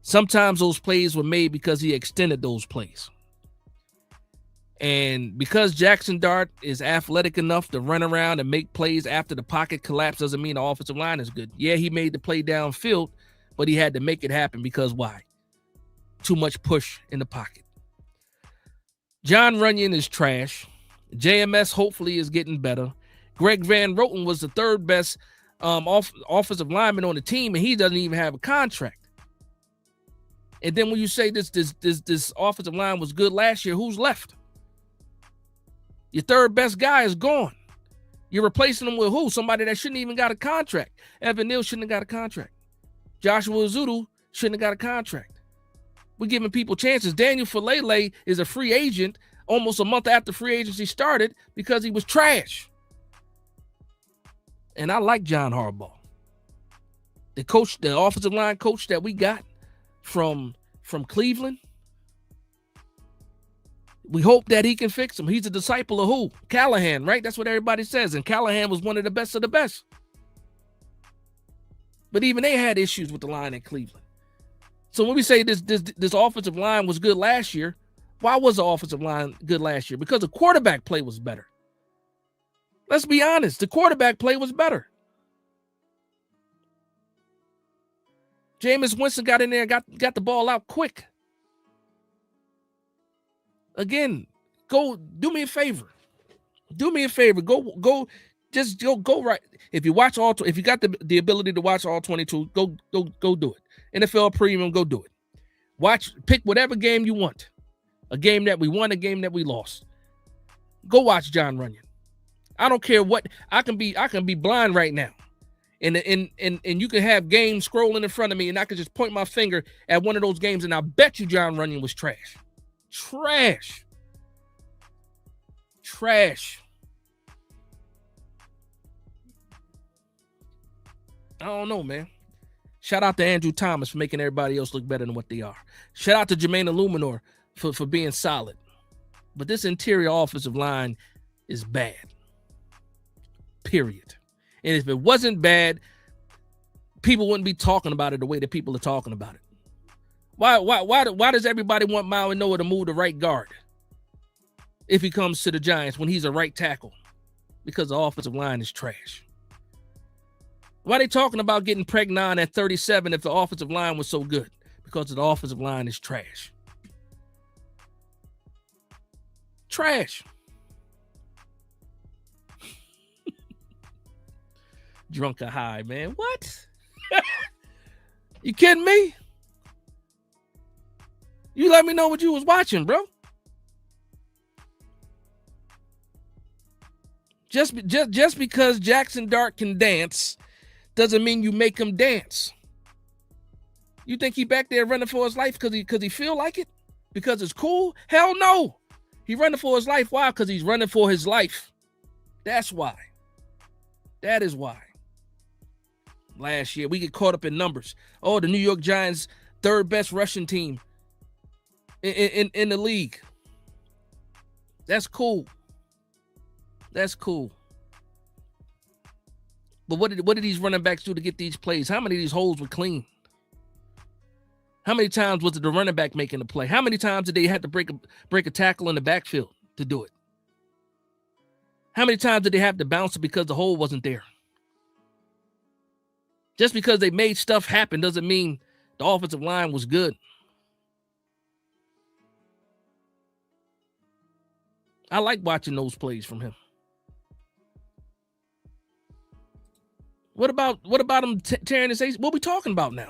S1: Sometimes those plays were made because he extended those plays. And because Jackson Dart is athletic enough to run around and make plays after the pocket collapse doesn't mean the offensive line is good. Yeah, he made the play downfield, but he had to make it happen because why? Too much push in the pocket. John Runyon is trash. JMS hopefully is getting better. Greg Van Roten was the third best offensive lineman on the team, and he doesn't even have a contract. And then when you say this offensive line was good last year, who's left? Your third best guy is gone. You're replacing him with who? Somebody that shouldn't even got a contract. Evan Neal shouldn't have got a contract. Joshua Ezeudu shouldn't have got a contract. We're giving people chances. Daniel Falele is a free agent almost a month after free agency started because he was trash. And I like John Harbaugh. The offensive line coach that we got from Cleveland, we hope that he can fix him. He's a disciple of who? Callahan, right? That's what everybody says. And Callahan was one of the best of the best. But even they had issues with the line at Cleveland. So when we say this offensive line was good last year, why was the offensive line good last year? Because the quarterback play was better. Let's be honest. The quarterback play was better. Jameis Winston got in there and got the ball out quick. Again, go do me a favor. Do me a favor. Go right. If you watch if you got the ability to watch all 22, go do it. NFL Premium, go do it. Pick whatever game you want. A game that we won, a game that we lost. Go watch John Runyon. I don't care what I can be blind right now. And you can have games scrolling in front of me, and I can just point my finger at one of those games, and I bet you John Runyon was trash. Trash. I don't know, man. Shout out to Andrew Thomas for making everybody else look better than what they are. Shout out to Jermaine Illuminor for being solid. But this interior offensive line is bad. Period. And if it wasn't bad, people wouldn't be talking about it the way that people are talking about it. Why does everybody want Maui Noah to move to right guard if he comes to the Giants when he's a right tackle? Because the offensive line is trash. Why are they talking about getting Pregnon at 37 if the offensive line was so good? Because the offensive line is trash. Trash. Drunk or high, man. What? You kidding me? You let me know what you was watching, bro. Just because Jackson Dart can dance doesn't mean you make him dance. You think he back there running for his life because he feel like it? Because it's cool? Hell no. He running for his life. Why? Because he's running for his life. That's why. That is why. Last year, we get caught up in numbers. Oh, the New York Giants, third best rushing team in the league. That's cool. That's cool. But what did these running backs do to get these plays? How many of these holes were clean? How many times was it the running back making the play? How many times did they have to break a tackle in the backfield to do it? How many times did they have to bounce it because the hole wasn't there? Just because they made stuff happen doesn't mean the offensive line was good. I like watching those plays from him. What about him tearing his AC? What are we talking about now?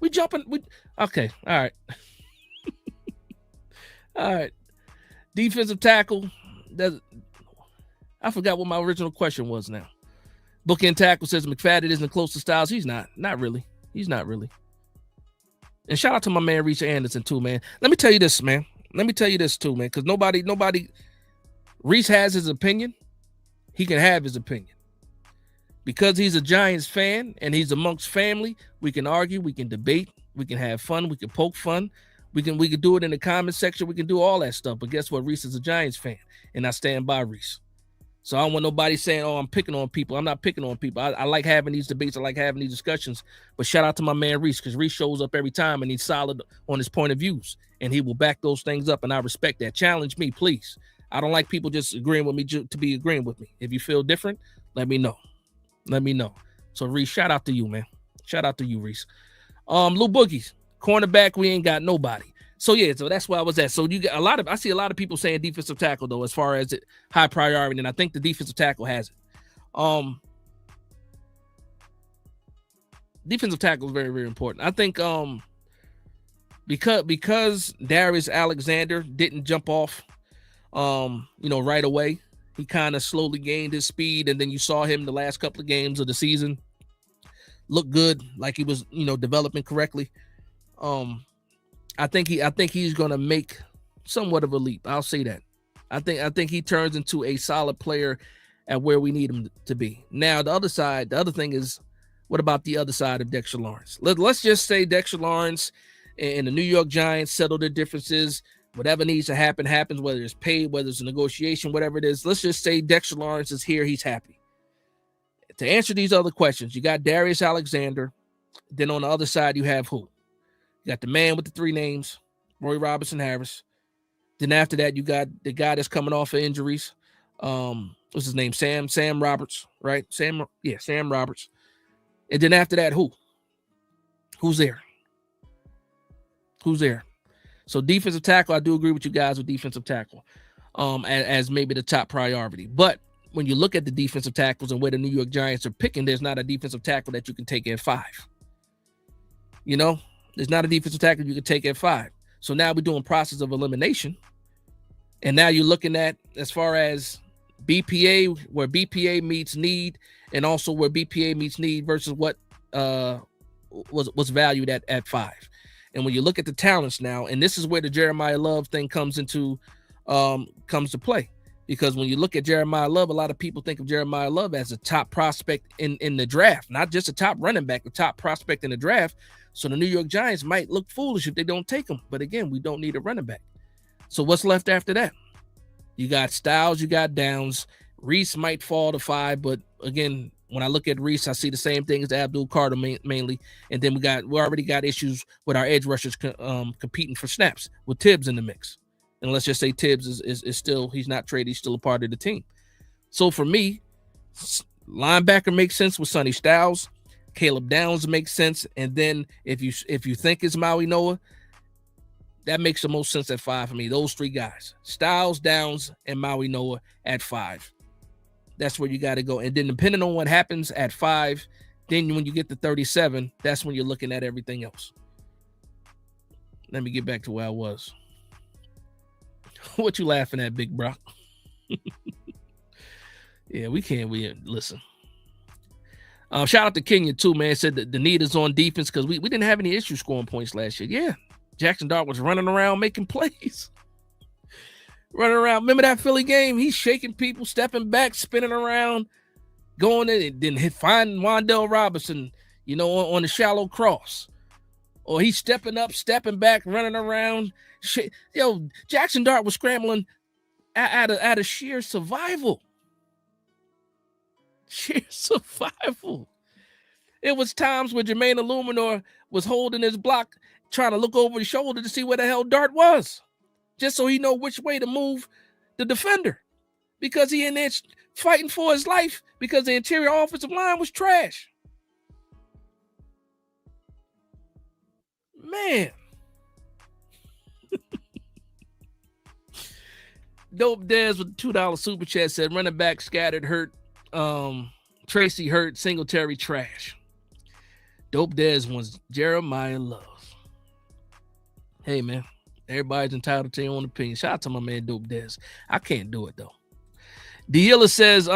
S1: We jumping. Okay. All right. All right. Defensive tackle. I forgot what my original question was now. Bookend tackle says McFadden isn't close to Styles. He's not. Not really. He's not really. And shout out to my man Reese Anderson too, man. Let me tell you this, man. Let me tell you this too, man. Because nobody. Reese has his opinion. He can have his opinion. Because he's a Giants fan and he's amongst family, we can argue, we can debate, we can have fun, we can poke fun, we can do it in the comment section, we can do all that stuff. But guess what? Reese is a Giants fan, and I stand by Reese. So I don't want nobody saying, oh, I'm picking on people. I'm not picking on people. I like having these debates. I like having these discussions. But shout out to my man Reese, because Reese shows up every time and he's solid on his point of views. And he will back those things up. And I respect that. Challenge me, please. I don't like people just agreeing with me to be agreeing with me. If you feel different, let me know. Let me know. So Reese, shout out to you, man. Shout out to you, Reese. Lou Boogies, cornerback, we ain't got nobody. So yeah, so that's where I was at. So you got I see a lot of people saying defensive tackle though, as far as it high priority, and I think the defensive tackle has it. Defensive tackle is very, very important. I think because Darius Alexander didn't jump off right away. He kind of slowly gained his speed, and then you saw him the last couple of games of the season look good, like he was, developing correctly. I think he's gonna make somewhat of a leap. I'll say that. I think he turns into a solid player at where we need him to be. Now, the other thing is, what about the other side of Dexter Lawrence? Let's just say Dexter Lawrence and the New York Giants settle their differences. Whatever needs to happen happens, whether it's paid, whether it's a negotiation, whatever it is. Let's just say Dexter Lawrence is here. He's happy. To answer these other questions, you got Darius Alexander. Then on the other side, you have who? You got the man with the 3 names, Roy Robertson Harris. Then after that, you got the guy that's coming off of injuries. What's his name? Sam Roberts, right? Sam Roberts. And then after that, who? Who's there? So defensive tackle, I do agree with you guys with defensive tackle as maybe the top priority. But when you look at the defensive tackles and where the New York Giants are picking, there's not a defensive tackle that you can take at 5. There's not a defensive tackle you can take at 5. So now we're doing process of elimination. And now you're looking at, as far as BPA, where BPA meets need, and also where BPA meets need versus what was valued at 5. And when you look at the talents now, and this is where the Jeremiah Love thing comes to play. Because when you look at Jeremiah Love, a lot of people think of Jeremiah Love as a top prospect in the draft, not just a top running back, the top prospect in the draft. So the New York Giants might look foolish if they don't take him. But again, we don't need a running back. So what's left after that? You got Styles, you got Downs. Reese might fall to 5, but again, when I look at Reese, I see the same thing as Abdul Carter mainly. And then we already got issues with our edge rushers competing for snaps with Tibbs in the mix. And let's just say Tibbs is still, he's not traded, he's still a part of the team. So for me, linebacker makes sense with Sonny Styles. Caleb Downs makes sense. And then if you think it's Maui Noah, that makes the most sense at 5 for me. Those 3 guys, Styles, Downs, and Maui Noah at 5. That's where you got to go. And then depending on what happens at 5, then when you get to 37, that's when you're looking at everything else. Let me get back to where I was. What you laughing at, Big Brock? Yeah, we listen. Shout out to Kenya too, man. Said that the need is on defense because we didn't have any issues scoring points last year. Yeah, Jackson Dart was running around making plays. Running around. Remember that Philly game? He's shaking people, stepping back, spinning around, going in, and then find Wandell Robinson, on the shallow cross. Or he's stepping up, stepping back, running around. Jackson Dart was scrambling out of sheer survival. Sheer survival. It was times where Jermaine Illuminor was holding his block, trying to look over his shoulder to see where the hell Dart was, just so he know which way to move the defender, because he in there fighting for his life because the interior offensive line was trash. Man. Dope Dez with the $2 super chat said running back scattered hurt. Tracy hurt, Singletary trash. Dope Dez wants Jeremiah Love. Hey man, everybody's entitled to their own opinion. Shout out to my man Dope Dez. I can't do it though. Deilla says,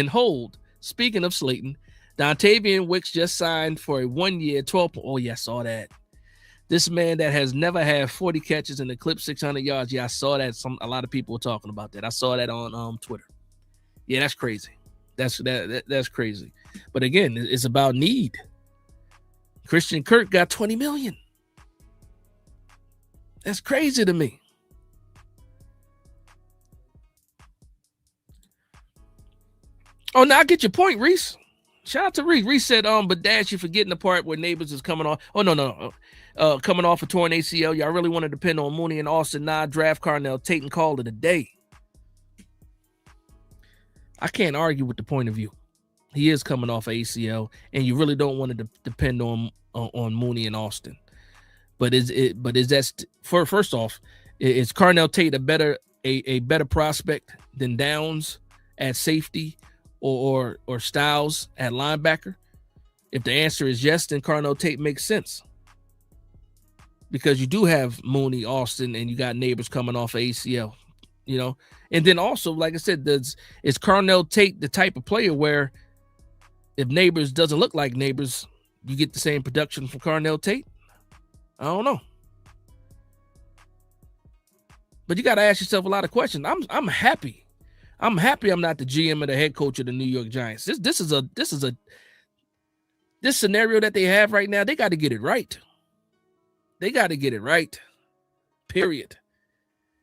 S1: hold. Speaking of Slayton, Dontavian Wicks just signed for a 1-year 12. Oh yeah, I saw that. This man that has never had 40 catches and eclipsed 600 yards. Yeah, I saw that. A lot of people were talking about that. I saw that on Twitter. Yeah, that's crazy. That's crazy. But again, it's about need. Christian Kirk got $20 million. That's crazy to me. Oh, now I get your point, Reese. Shout out to Reese. Reese said, but Dash, you're forgetting the part where Neighbors is coming off. Oh, no. Coming off a torn ACL. Y'all really want to depend on Mooney and Austin. Nah, draft Carnell Tate and call it a day. I can't argue with the point of view. He is coming off ACL, and you really don't want to depend on Mooney and Austin. But is that first off, is Carnell Tate a better prospect than Downs at safety or Styles at linebacker? If the answer is yes, then Carnell Tate makes sense. Because you do have Mooney, Austin, and you got Neighbors coming off ACL, you know. And then also, like I said, is Carnell Tate the type of player where if Neighbors doesn't look like Neighbors, you get the same production from Carnell Tate? I don't know. But you got to ask yourself a lot of questions. I'm happy. I'm happy I'm not the GM or the head coach of the New York Giants. This scenario that they have right now, they got to get it right. They got to get it right. Period.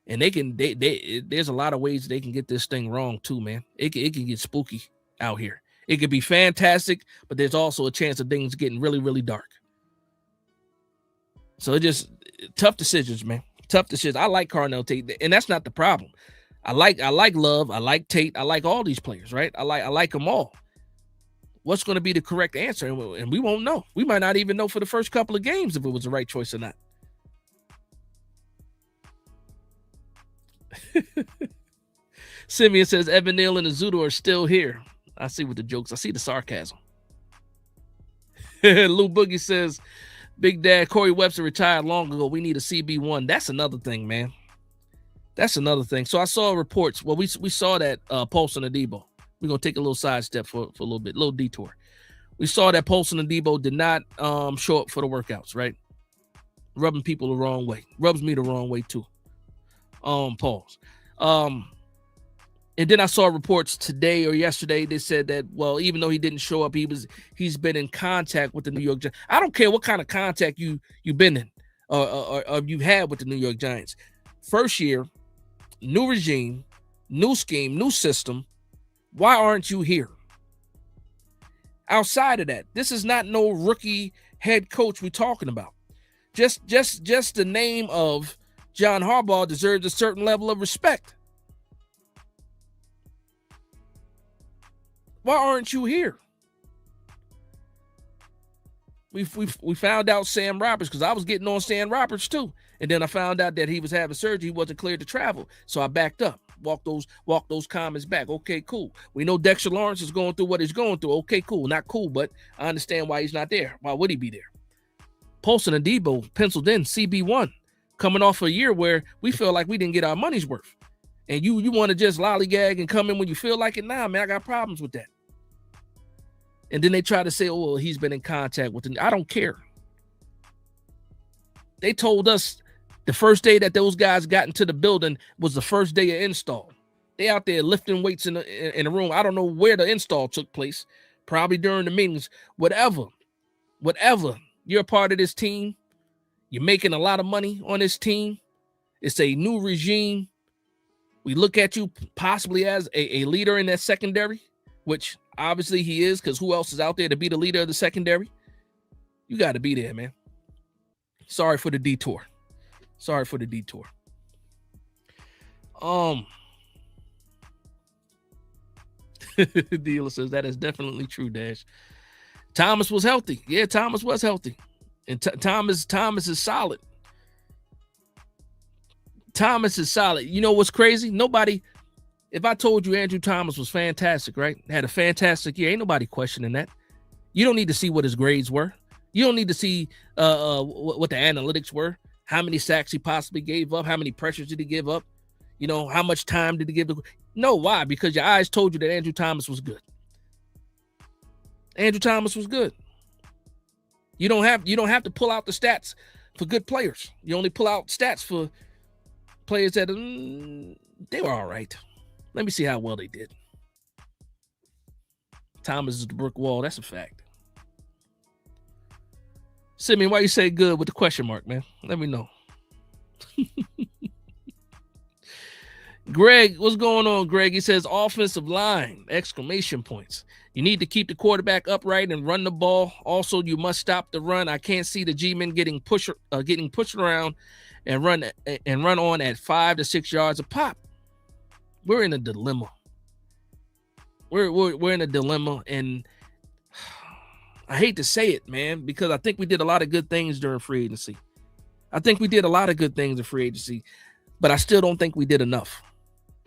S1: And there's a lot of ways they can get this thing wrong too, man. It can get spooky out here. It could be fantastic, but there's also a chance of things getting really, really dark. So it just tough decisions, man. Tough decisions. I like Carnell Tate, and that's not the problem. I like Love. I like Tate. I like all these players, right? I like them all. What's going to be the correct answer? And we won't know. We might not even know for the first couple of games if it was the right choice or not. Simeon says Evan Neal and Azuto are still here. I see what the jokes. I see the sarcasm. Lou Boogie says, Big Dad, Corey Webster retired long ago. We need a CB1. That's another thing, man. That's another thing. So I saw reports. Well, we saw that Paulson Adebo. We're going to take a little sidestep for a little bit, little detour. We saw that Paulson Adebo did not show up for the workouts, right? Rubbing people the wrong way. Rubs me the wrong way, too. Pause. And then I saw reports today or yesterday. They said that, well, even though he didn't show up, he's been in contact with the New York Giants. I don't care what kind of contact you've been in or you've had with the New York Giants. First year, new regime, new scheme, new system. Why aren't you here? Outside of that, this is not no rookie head coach we're talking about. Just the name of John Harbaugh deserves a certain level of respect. Why aren't you here? We found out Sam Roberts, because I was getting on Sam Roberts too. And then I found out that he was having surgery. He wasn't cleared to travel. So I backed up, walked those comments back. Okay, cool. We know Dexter Lawrence is going through what he's going through. Okay, cool. Not cool, but I understand why he's not there. Why would he be there? Paulson Adebo penciled in CB1, coming off a year where we feel like we didn't get our money's worth. And you want to just lollygag and come in when you feel like it? Nah, man, I got problems with that. And then they try to say, oh, well, he's been in contact with them. I don't care. They told us the first day that those guys got into the building was the first day of install. They out there lifting weights in the room. I don't know where the install took place. Probably during the meetings. Whatever. You're a part of this team. You're making a lot of money on this team. It's a new regime. We look at you possibly as a leader in that secondary, which obviously he is, because who else is out there to be the leader of the secondary? You got to be there, man. Sorry for the detour. Dealer says that is definitely true, Dash. Thomas was healthy. Yeah, Thomas was healthy. And Thomas is solid. Thomas is solid. You know what's crazy? If I told you Andrew Thomas was fantastic, right? Had a fantastic year, ain't nobody questioning that. You don't need to see what his grades were. You don't need to see what the analytics were, how many sacks he possibly gave up, how many pressures did he give up, how much time did he give? No, why? Because your eyes told you that Andrew Thomas was good. Andrew Thomas was good. You don't have to pull out the stats for good players. You only pull out stats for players that they were all right. Let me see how well they did. Thomas is the brick wall. That's a fact. Simeon, why you say good with the question mark, man? Let me know. Greg, what's going on, Greg? He says offensive line, exclamation points. You need to keep the quarterback upright and run the ball. Also, you must stop the run. I can't see the G-men getting pushed around and run on at 5 to 6 yards a pop. We're in a dilemma. We're in a dilemma, and I hate to say it, man, because I think we did a lot of good things during free agency. But I still don't think we did enough.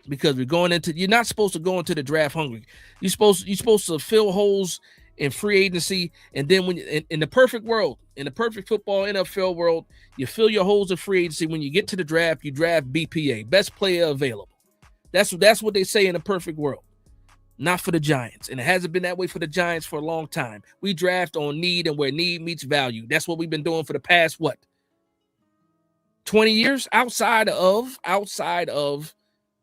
S1: Because you're not supposed to go into the draft hungry. You're supposed to fill holes in free agency, and then when in the perfect world, in the perfect football NFL world, you fill your holes in free agency. When you get to the draft, you draft BPA, best player available. That's what they say in the perfect world. Not for the Giants, and it hasn't been that way for the Giants for a long time. We draft on need and where need meets value. That's what we've been doing for the past 20 years outside of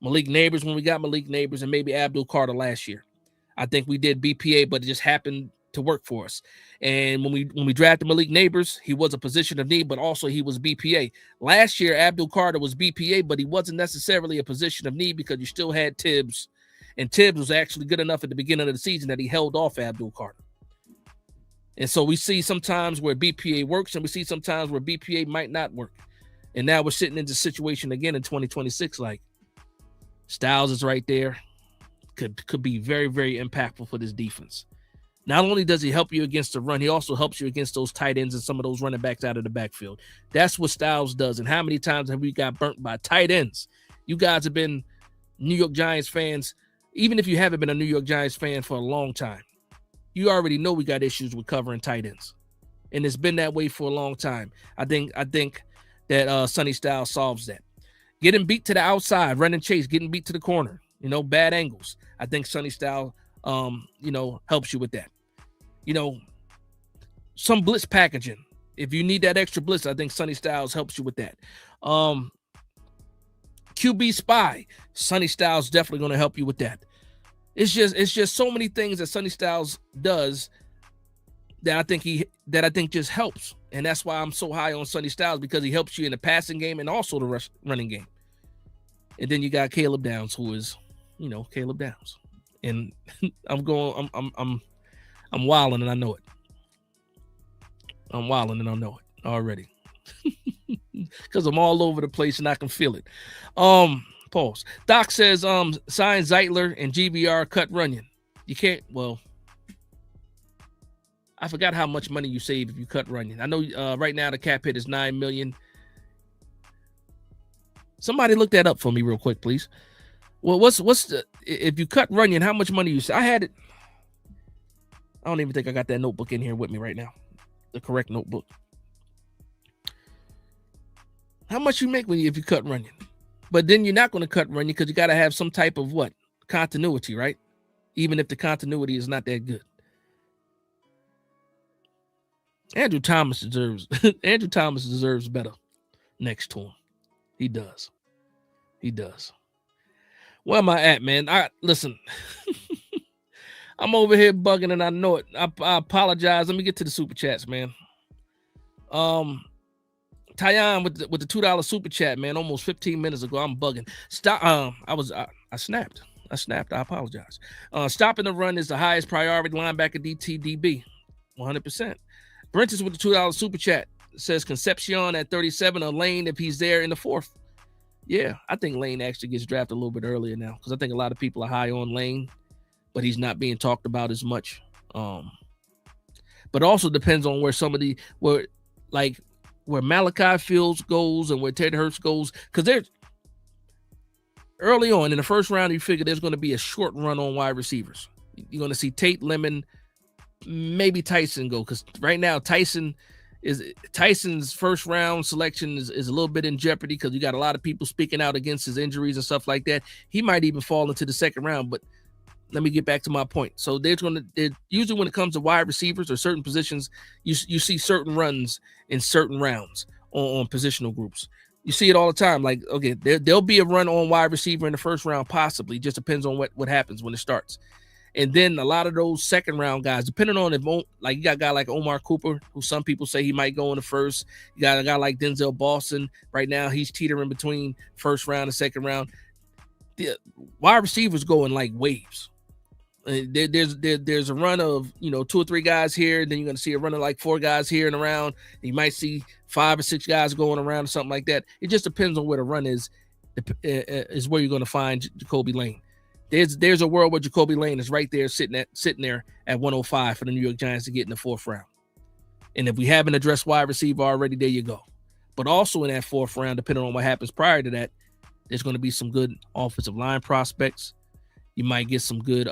S1: Malik Neighbors, when we got Malik Neighbors, and maybe Abdul Carter last year. I think we did BPA, but it just happened to work for us. And when we drafted Malik Neighbors, he was a position of need, but also he was BPA. Last year, Abdul Carter was BPA, but he wasn't necessarily a position of need because you still had Tibbs. And Tibbs was actually good enough at the beginning of the season that he held off Abdul Carter. And so we see sometimes where BPA works, and we see sometimes where BPA might not work. And now we're sitting in this situation again in 2026, like, Styles is right there. Could be very, very impactful for this defense. Not only does he help you against the run, he also helps you against those tight ends and some of those running backs out of the backfield. That's what Styles does. And how many times have we got burnt by tight ends? You guys have been New York Giants fans. Even if you haven't been a New York Giants fan for a long time, you already know we got issues with covering tight ends. And it's been that way for a long time. I think that Sonny Styles solves that. Getting beat to the outside, running chase, getting beat to the corner, bad angles. I think Sonny Styles, helps you with that. Some blitz packaging. If you need that extra blitz, I think Sonny Styles helps you with that. QB spy, Sonny Styles definitely going to help you with that. It's just so many things that Sonny Styles does that I think just helps. And that's why I'm so high on Sonny Styles, because he helps you in the passing game and also the running game. And then you got Caleb Downs, who is, Caleb Downs. And I'm wilding and I know it. I'm wilding and I know it already. Because I'm all over the place and I can feel it. Pause. Doc says, sign Zeitler and GVR, cut Runyon. You can't, I forgot how much money you save if you cut Runyon. I know right now the cap hit is $9 million. Somebody look that up for me real quick, please. Well, what's the, if you cut Runyon, how much money you save? I had it. I don't even think I got that notebook in here with me right now. The correct notebook. How much you make if you cut Runyon? But then you're not going to cut Runyon because you got to have some type of continuity, right? Even if the continuity is not that good. Andrew Thomas deserves better next to him. He does. Where am I at, man? Listen. I'm over here bugging and I know it. I apologize. Let me get to the super chats, man. Tyan with the $2 super chat, man. Almost 15 minutes ago, I'm bugging. Stop. I snapped. I apologize. Stopping the run is the highest priority. Linebacker DTDB, 100%. Brentis with the $2 super chat says Concepcion at 37, or Lane if he's there in the 4th. Yeah, I think Lane actually gets drafted a little bit earlier now, because I think a lot of people are high on Lane, but he's not being talked about as much. But also depends on where Malachi Fields goes and where Ted Hurst goes, because there's early on in the first round, you figure there's going to be a short run on wide receivers. You're going to see Tate, Lemon, maybe Tyson go, because right now Tyson's first round selection is a little bit in jeopardy, because you got a lot of people speaking out against his injuries and stuff like that. He might even fall into the second round, but let me get back to my point. So usually when it comes to wide receivers or certain positions, you see certain runs in certain rounds on positional groups. You see it all the time. Like, okay, there'll be a run on wide receiver in the first round, possibly. Just depends on what happens when it starts. And then a lot of those second round guys, depending on you got a guy like Omar Cooper, who some people say he might go in the first. You got a guy like Denzel Boston. Right now, he's teetering between first round and second round. the wide receivers go in like waves. There's a run of 2 or 3 guys here, then you're going to see a run of like 4 guys here and around. You might see 5 or 6 guys going around or something like that. It just depends on where the run is where you're going to find Jacoby Lane. There's a world where Jacoby Lane is right there sitting there at 105 for the New York Giants to get in the 4th round. And if we haven't addressed wide receiver already, there you go. But also in that 4th round, depending on what happens prior to that, there's going to be some good offensive line prospects. You might get some good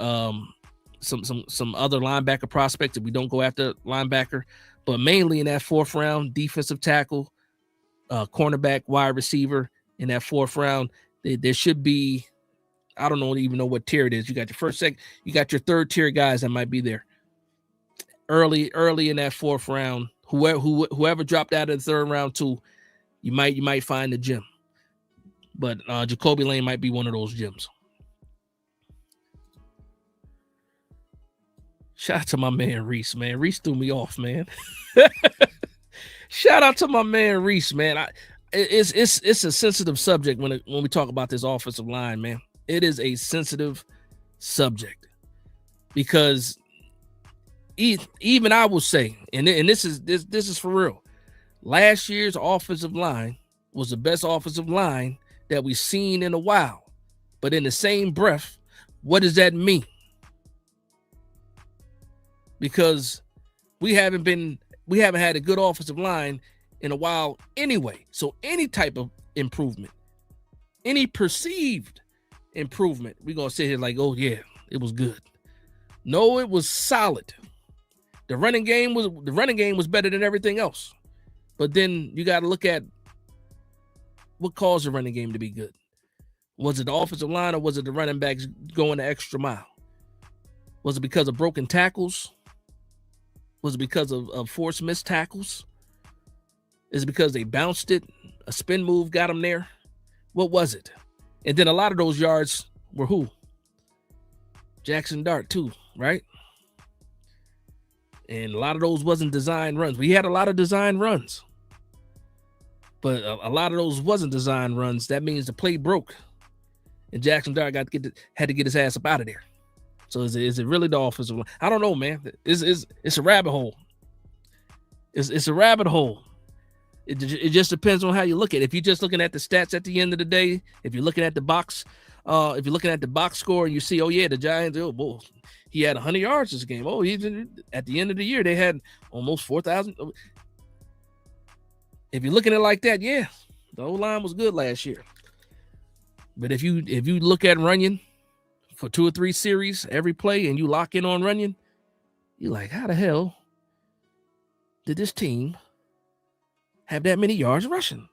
S1: some other linebacker prospects if we don't go after linebacker. But mainly in that 4th round, defensive tackle, cornerback, wide receiver in that 4th round, there should be, I don't even know what tier it is. You got your first, second, you got your 3rd tier guys that might be there. Early in that 4th round, whoever dropped out of the 3rd round too, you might find a gem. But Jacoby Lane might be one of those gems. Shout out to my man Reese, man. Reese threw me off, man. Shout out to my man Reese, man. It's a sensitive subject when we talk about this offensive line, man. It is a sensitive subject because even I will say, and this is for real. Last year's offensive line was the best offensive line that we've seen in a while. But in the same breath, what does that mean? Because we haven't had a good offensive line in a while anyway. So any type of improvement, any perceived improvement, we're going to sit here like, oh yeah, it was good. No, it was solid. The running game was better than everything else. But then you got to look at what caused the running game to be good. Was it the offensive line or was it the running backs going the extra mile? Was it because of broken tackles? Was it because of forced missed tackles? Is it because they bounced it? A spin move got them there? What was it? And then a lot of those yards were who? Jackson Dart too, right? And a lot of those wasn't design runs. We had a lot of design runs. But a lot of those wasn't design runs. That means the play broke. And Jackson Dart had to get his ass up out of there. So is it really the offensive line? I don't know, man. It's a rabbit hole. It's a rabbit hole. It just depends on how you look at it. If you're just looking at the stats at the end of the day, if you're looking at the box, score and you see, oh yeah, the Giants, he had 100 yards this game. Oh, at the end of the year they had almost 4,000. If you're looking at it like that, yeah, the O-line was good last year. But if you look at Runyon for 2 or 3 series every play and you lock in on Runyon, you're like, how the hell did this team have that many yards rushing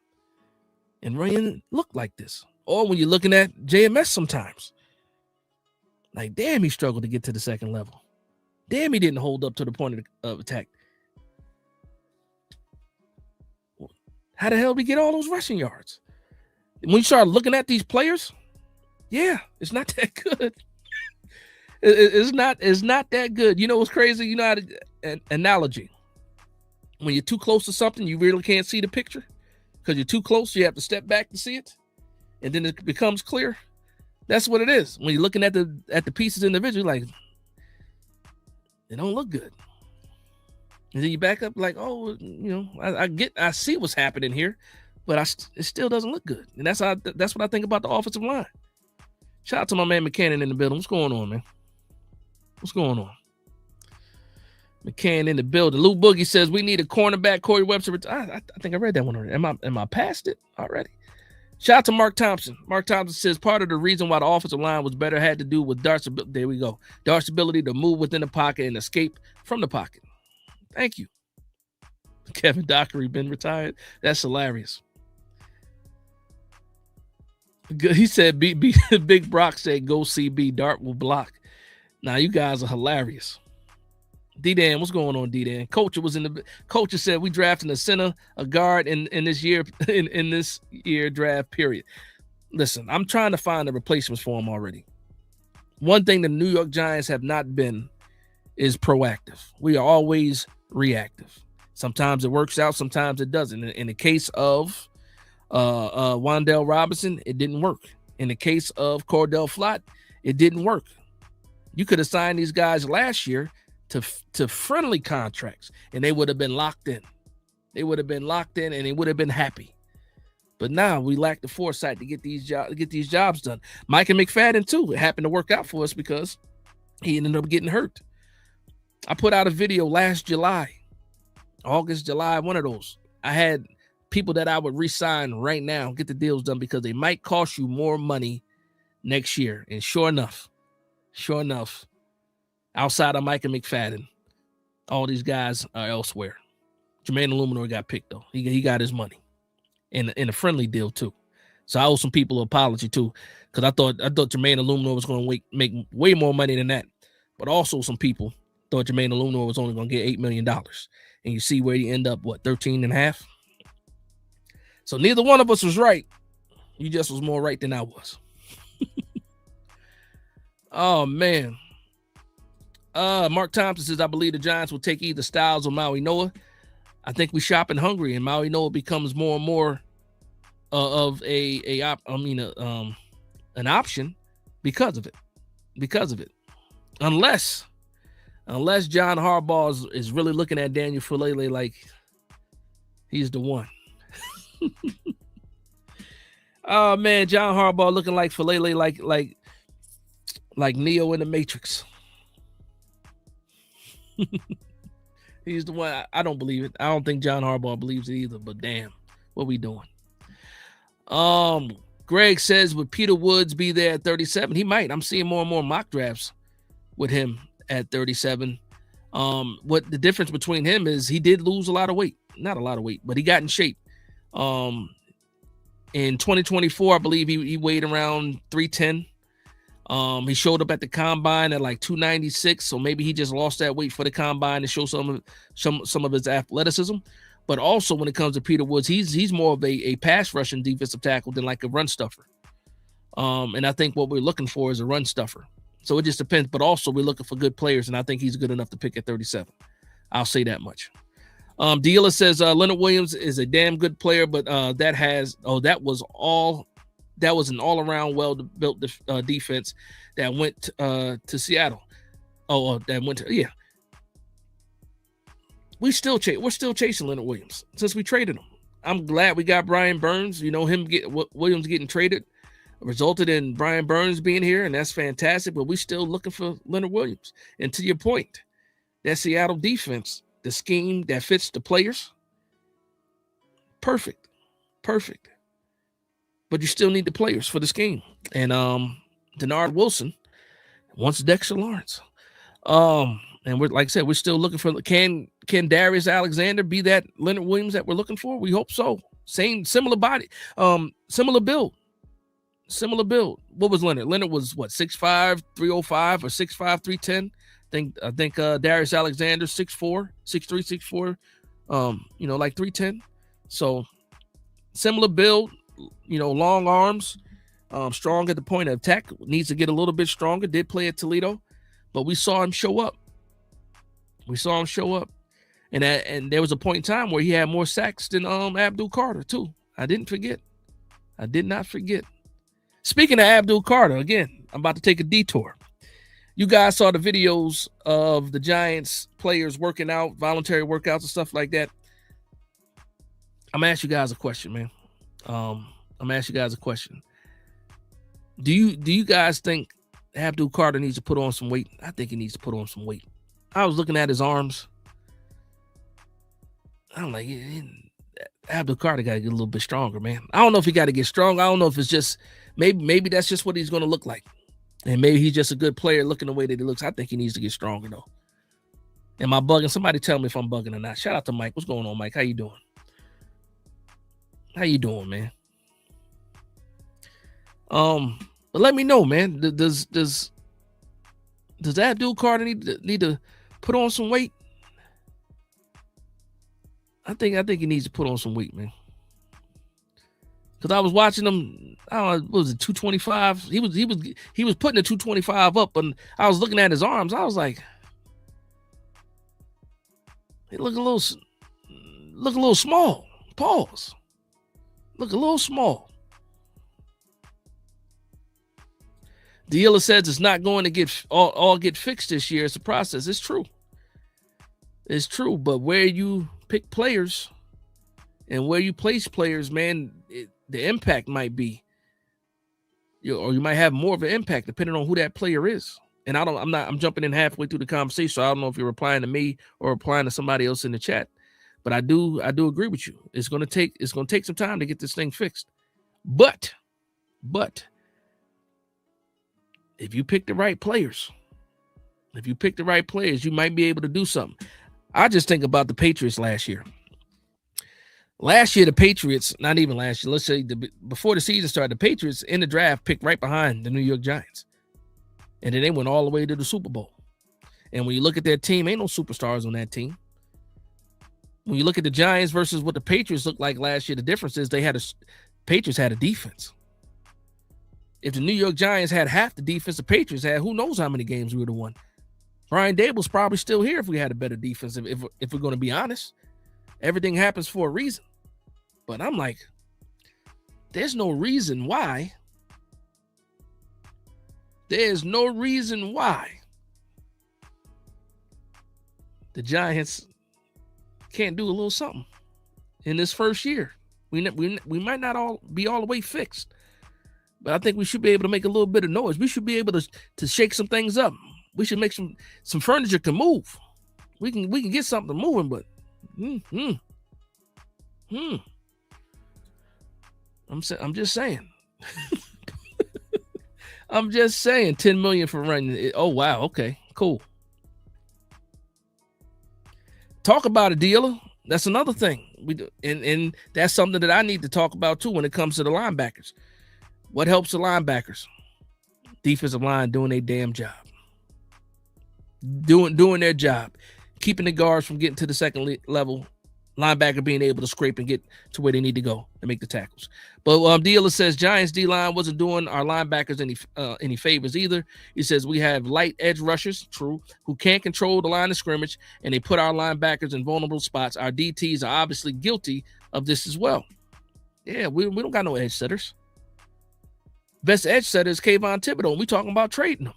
S1: and Runyon look like this? Or when you're looking at JMS sometimes, like, damn, he struggled to get to the second level. Damn, he didn't hold up to the point of attack. How the hell did we get all those rushing yards? When you start looking at these players, yeah, it's not that good. It's not that good. You know what's crazy? You know how an analogy. When you're too close to something, you really can't see the picture. Because you're too close, you have to step back to see it. And then it becomes clear. That's what it is. When you're looking at the pieces individually, like, they don't look good. And then you back up like, oh, I see what's happening here, but it still doesn't look good. And that's what I think about the offensive line. Shout out to my man McCann in the building. What's going on, man? What's going on? McCann in the building. Lou Boogie says we need a cornerback. Corey Webster. I think I read that one already. Am I past it already? Shout out to Mark Thompson. Mark Thompson says part of the reason why the offensive line was better had to do with Dart's ability. There we go. Dart's ability to move within the pocket and escape from the pocket. Thank you. Kevin Dockery been retired. That's hilarious. He said, Big Brock said, go CB. Dart will block. Now, you guys are hilarious. D-Dan, what's going on, D-Dan? Coach said we drafting a center, a guard in this year in this year draft period. Listen, I'm trying to find the replacements for him already. One thing the New York Giants have not been is proactive. We are always reactive. Sometimes it works out, sometimes it doesn't. In the case of Wan'Dale Robinson, it didn't work. In the case of Cordell Flott, it didn't work. You could have signed these guys last year to friendly contracts, and they would have been locked in. They would have been locked in, and they would have been happy. But now we lack the foresight to get these jobs done. Micah McFadden too. It happened to work out for us because he ended up getting hurt. I put out a video last July, August, July, one of those. I had people that I would re-sign right now, get the deals done because they might cost you more money next year. And sure enough, outside of Micah McFadden, all these guys are elsewhere. Jermaine Illuminor got picked though. He got his money in a friendly deal too. So I owe some people an apology too, because I thought Jermaine Illuminor was going to make way more money than that. But also some people thought Jermaine Illuminor was only going to get $8 million. And you see where he end up, 13.5? So neither one of us was right. You just was more right than I was. Oh, man. Mark Thompson says, I believe the Giants will take either Styles or Maui Noah. I think we shopping hungry, and Maui Noah becomes more and more of an option because of it. Unless John Harbaugh is really looking at Daniel Falele like he's the one. Oh man, John Harbaugh looking like Falele like Neo in the Matrix. He's the one. I don't believe it. I don't think John Harbaugh believes it either, but damn, what we doing? Greg says, would Peter Woods be there at 37? He might. I'm seeing more and more mock drafts with him at 37. What the difference between him is he did lose a lot of weight. Not a lot of weight, but he got in shape. In 2024, I believe he weighed around 310. He showed up at the combine at like 296, so maybe he just lost that weight for the combine to show some of his athleticism. But also when it comes to Peter Woods, he's more of a pass rushing defensive tackle than like a run stuffer. And I think what we're looking for is a run stuffer. So it just depends. But also we're looking for good players, and I think he's good enough to pick at 37. I'll say that much. Dealer says Leonard Williams is a damn good player, but that was an all-around well-built defense that went to Seattle. We're still chasing Leonard Williams since we traded him. I'm glad we got Brian Burns. Williams getting traded resulted in Brian Burns being here, and that's fantastic. But we're still looking for Leonard Williams. And to your point, that Seattle defense, the scheme that fits the players, perfect. But you still need the players for the scheme. And Denard Wilson wants Dexter Lawrence. And we're, like I said, we're still looking for, can Darius Alexander be that Leonard Williams that we're looking for? We hope so. Similar body, similar build. What was Leonard? Leonard was 6'5", 305 or 6'5", 310. I think Darius Alexander 6'4", 6'3", 6'4, like 310. So similar build, long arms, strong at the point of attack, needs to get a little bit stronger. Did play at Toledo, but we saw him show up. And there was a point in time where he had more sacks than Abdul Carter too. I did not forget. Speaking of Abdul Carter, again, I'm about to take a detour. You guys saw the videos of the Giants players working out, voluntary workouts and stuff like that. I'm gonna ask you guys a question, man. Do you guys think Abdul Carter needs to put on some weight? I think he needs to put on some weight. I was looking at his arms. I'm like, Abdul Carter got to get a little bit stronger, man. I don't know if he got to get strong. I don't know if it's just maybe that's just what he's going to look like. And maybe he's just a good player looking the way that he looks. I think he needs to get stronger, though. Am I bugging? Somebody tell me if I'm bugging or not. Shout out to Mike. What's going on, Mike? How you doing? Man? But let me know, man. Does Abdul Carter need to put on some weight? I think he needs to put on some weight, man. Because I was watching him, I don't know, what was it, 225? He was putting the 225 up, and I was looking at his arms. I was like, he look a little small. Pause. Look a little small. Dealer says it's not going to get all get fixed this year. It's a process. It's true. It's true. But where you pick players and where you place players, man, the impact might be, or you might have more of an impact depending on who that player is. And I'm jumping in halfway through the conversation, so I don't know if you're replying to me or replying to somebody else in the chat. But I do agree with you. It's gonna take some time to get this thing fixed. But if you pick the right players, you might be able to do something. I just think about the Patriots last year. Last year, the Patriots, not even last year, let's say before the season started, the Patriots in the draft picked right behind the New York Giants. And then they went all the way to the Super Bowl. And when you look at their team, ain't no superstars on that team. When you look at the Giants versus what the Patriots looked like last year, the difference is Patriots had a defense. If the New York Giants had half the defense the Patriots had, who knows how many games we would have won. Brian Dable's probably still here if we had a better defense, if we're going to be honest. Everything happens for a reason. But I'm like, there's no reason why. There's no reason why the Giants can't do a little something in this first year. We might not all be all the way fixed, but I think we should be able to make a little bit of noise. We should be able to shake some things up. We should make some furniture can move. We can get something moving, but I'm just saying. I'm just saying, 10 million for running. Oh wow, okay, cool. Talk about a dealer. That's another thing we do, and that's something that I need to talk about too when it comes to the linebackers. What helps the linebackers? Defensive line doing their damn job, doing their job, keeping the guards from getting to the second level. Linebacker being able to scrape and get to where they need to go to make the tackles. But dealer says Giants D-line wasn't doing our linebackers any favors either. He says we have light edge rushers, true, who can't control the line of scrimmage, and they put our linebackers in vulnerable spots. Our DTs are obviously guilty of this as well. Yeah, we don't got no edge setters. Best edge setter is Kayvon Thibodeau, and we talking about trading him.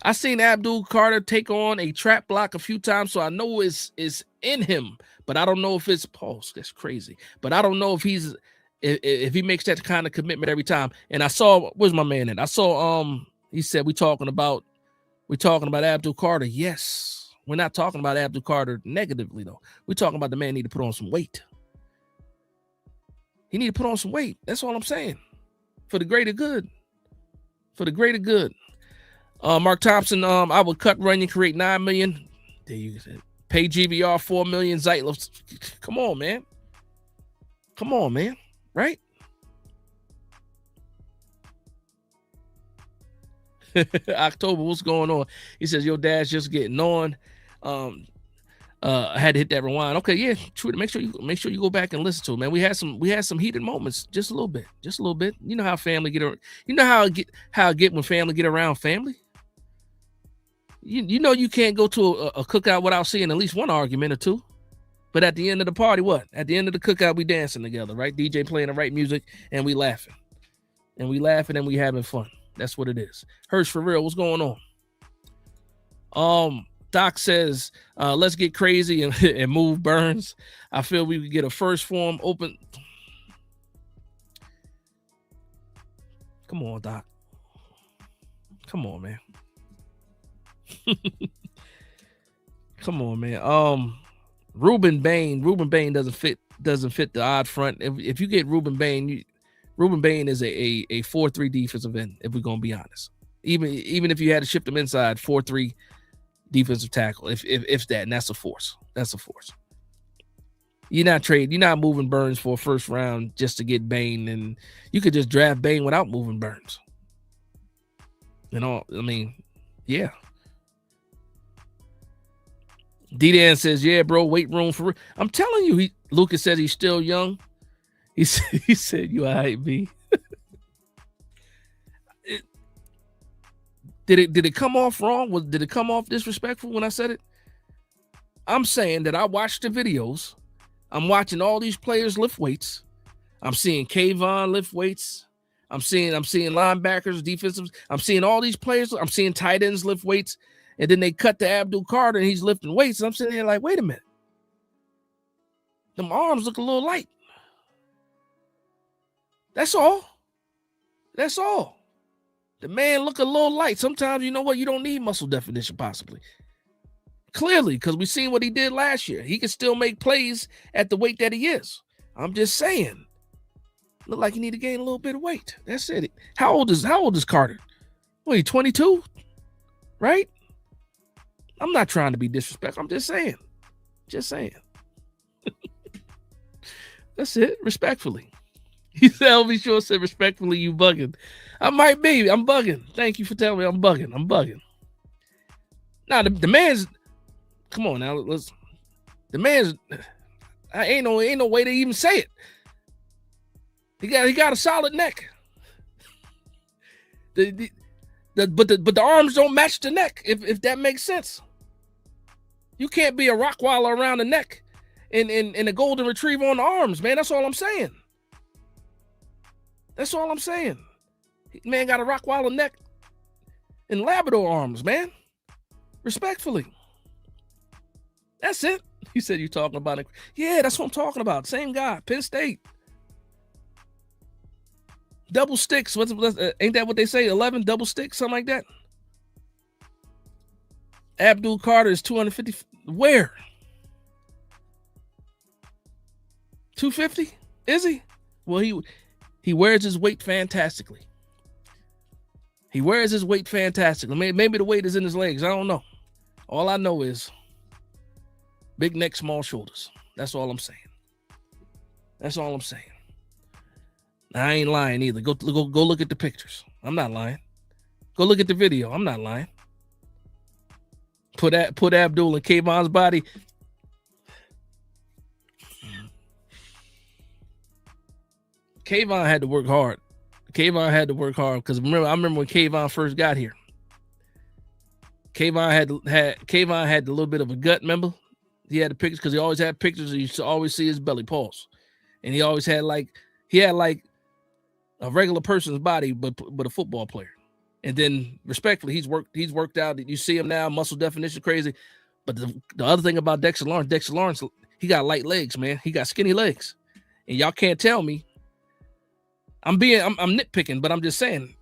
S1: I seen Abdul Carter take on a trap block a few times, so I know it's in him, but I don't know if it's pulse. That's crazy. But I don't know if if he makes that kind of commitment every time. And I saw, where's my man at? I saw he said we talking about Abdul Carter. Yes. We're not talking about Abdul Carter negatively though. We're talking about the man need to put on some weight. He need to put on some weight. That's all I'm saying. For the greater good. For the greater good. Mark Thompson, I would cut Runyon, create $9 million. There you go. Pay GVR $4 million. Zeitler. Come on, man. Come on, man. Right? October, what's going on? He says, your dad's just getting on. I had to hit that rewind. Okay, yeah, true. Make sure you go back and listen to it, man. We had some heated moments, just a little bit. You know how family get. You know how I get when family get around family. You know you can't go to a cookout without seeing at least one argument or two. But at the end of the party, what? At the end of the cookout, we dancing together, right? DJ playing the right music, and we laughing. And we having fun. That's what it is. Hirsch, for real, what's going on? Doc says, let's get crazy and move Burns. I feel we could get a first form open. Come on, Doc. Come on, man. Come on, man. Ruben Bain doesn't fit the odd front. If you get Ruben Bain is a 4-3 defensive end, if we're gonna be honest. Even if you had to shift him inside, 4-3 defensive tackle, if that, and that's a force. That's a force. You're not moving Burns for a first round just to get Bain, and you could just draft Bain without moving Burns. Yeah. D-Dan says, yeah, bro, weight room for. I'm telling you, Lucas says he's still young. He said, you all right, B. Did it come off wrong? Did it come off disrespectful when I said it? I'm saying that I watched the videos. I'm watching all these players lift weights. I'm seeing Kayvon lift weights. I'm seeing linebackers, defensives. I'm seeing all these players. I'm seeing tight ends lift weights, and then they cut to Abdul Carter and he's lifting weights. And I'm sitting there like, wait a minute. Them arms look a little light. That's all. That's all. The man look a little light. Sometimes, you know what? You don't need muscle definition, possibly. Clearly, because we seen what he did last year. He can still make plays at the weight that he is. I'm just saying. Look like he need to gain a little bit of weight. That's it. How old is Carter? Wait, 22? Right? I'm not trying to be disrespectful. I'm just saying. Just saying. That's it. Respectfully. He said, LB Short said, respectfully, you bugging. I might be. I'm bugging. Thank you for telling me I'm bugging. I'm bugging. Now, the man's, come on now. Let's, the man's, ain't no way to even say it. He got a solid neck. But the arms don't match the neck, if that makes sense. You can't be a Rottweiler around the neck and a golden retriever on the arms, man. That's all I'm saying. That's all I'm saying. Man got a Rottweiler neck and Labrador arms, man. Respectfully. That's it. He said you talking about it. Yeah, that's what I'm talking about. Same guy, Penn State. Double sticks. Ain't that what they say? 11 double sticks, something like that. Abdul Carter is 250. Where? 250? Is he? Well, he wears his weight fantastically. He wears his weight fantastically. Maybe the weight is in his legs. I don't know. All I know is big neck, small shoulders. That's all I'm saying. That's all I'm saying. I ain't lying either. Go look at the pictures. I'm not lying. Go look at the video. I'm not lying. Put Abdul in Kayvon's body. Kayvon had to work hard. Kayvon had to work hard because I remember when Kayvon first got here. Kayvon had a little bit of a gut, remember? He had the pictures because he always had pictures. You used to always see his belly pulse. And he always had like a regular person's body, but a football player. And then respectfully, he's worked out. You see him now, muscle definition crazy. But the other thing about Dexter Lawrence, he got light legs, man. He got skinny legs. And y'all can't tell me. I'm nitpicking, but I'm just saying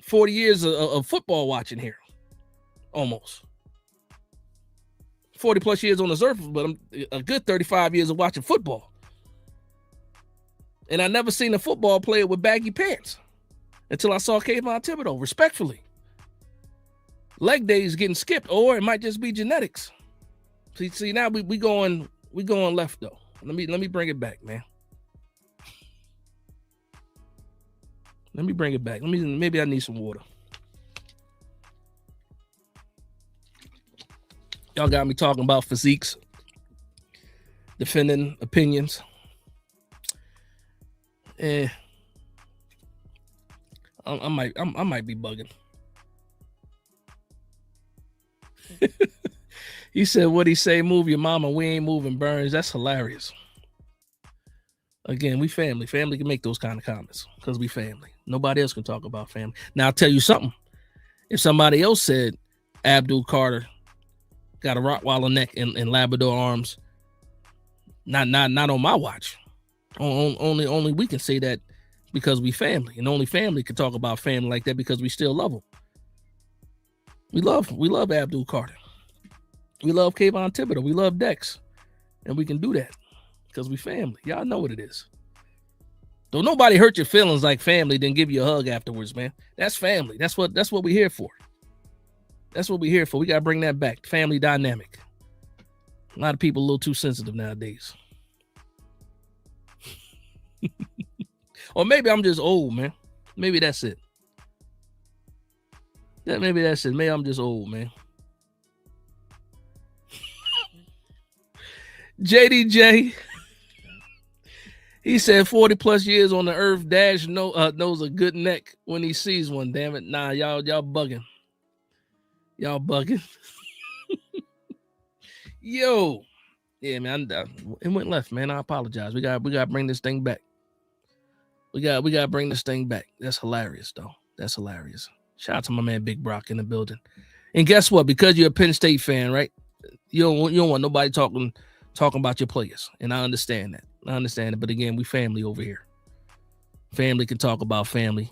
S1: 40 years of football watching here. Almost. 40 plus years on the surface, but I'm a good 35 years of watching football. And I never seen a football player with baggy pants until I saw Kayvon Thibodeau, respectfully. Leg days getting skipped, or it might just be genetics. See now we going left though. Let me bring it back, man. Let me bring it back. Maybe I need some water. Y'all got me talking about physiques, defending opinions. I might be bugging. He said, "What he say? Move your mama. We ain't moving, Burns." That's hilarious. Again, we family. Family can make those kind of comments because we family. Nobody else can talk about family. Now I'll tell you something. If somebody else said Abdul Carter got a Rottweiler neck and Labrador arms, not on my watch. Only we can say that because we family, and only family can talk about family like that because we still love them. We love Abdul Carter. We love Kayvon Thibodeau. We love Dex, and we can do that because we family. Y'all know what it is. Don't nobody hurt your feelings like family, then give you a hug afterwards, man. That's family. That's what we're here for. That's what we're here for. We gotta bring that back. Family dynamic. A lot of people a little too sensitive nowadays. Or maybe I'm just old, man. Maybe that's it. Maybe that's it. Maybe I'm just old, man. JDJ. He said 40 plus years on the earth. Dash knows a good neck when he sees one. Damn it. Nah, y'all bugging. Y'all bugging. Yo. Yeah, man. It went left, man. I apologize. We got to bring this thing back. We gotta bring this thing back. That's hilarious, though. That's hilarious. Shout out to my man Big Brock in the building. And guess what? Because you're a Penn State fan, right? You don't want nobody talking about your players. And I understand that. But again, we family over here. Family can talk about family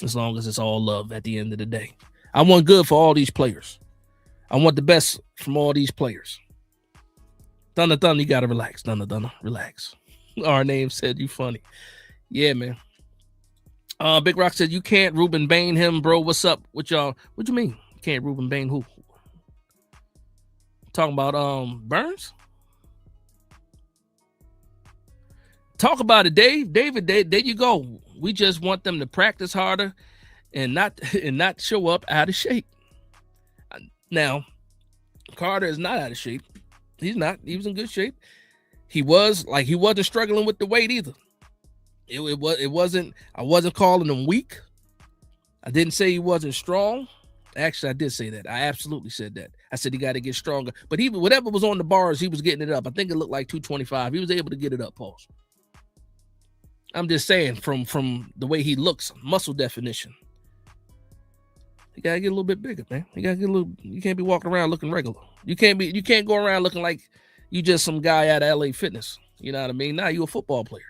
S1: as long as it's all love at the end of the day. I want good for all these players. I want the best from all these players. Thunder, you gotta relax. Thunder, relax. Our name said you funny. Yeah, man. Big Rock said you can't Ruben Bain him, bro. What's up with y'all? What you mean? You can't Ruben Bain who? Talking about Burns? Talk about it, Dave. David, there you go. We just want them to practice harder and not show up out of shape. Now, Carter is not out of shape. He's not. He was in good shape. He wasn't struggling with the weight either. It wasn't. I wasn't calling him weak. I didn't say he wasn't strong. Actually, I did say that. I absolutely said that. I said he got to get stronger. But whatever was on the bars, he was getting it up. I think it looked like 225. He was able to get it up, Pauls. I'm just saying from the way he looks, muscle definition. You gotta get a little bit bigger, man. You gotta get a little. You can't be walking around looking regular. You can't go around looking like you just some guy out of LA Fitness. You know what I mean? Nah, you a football player.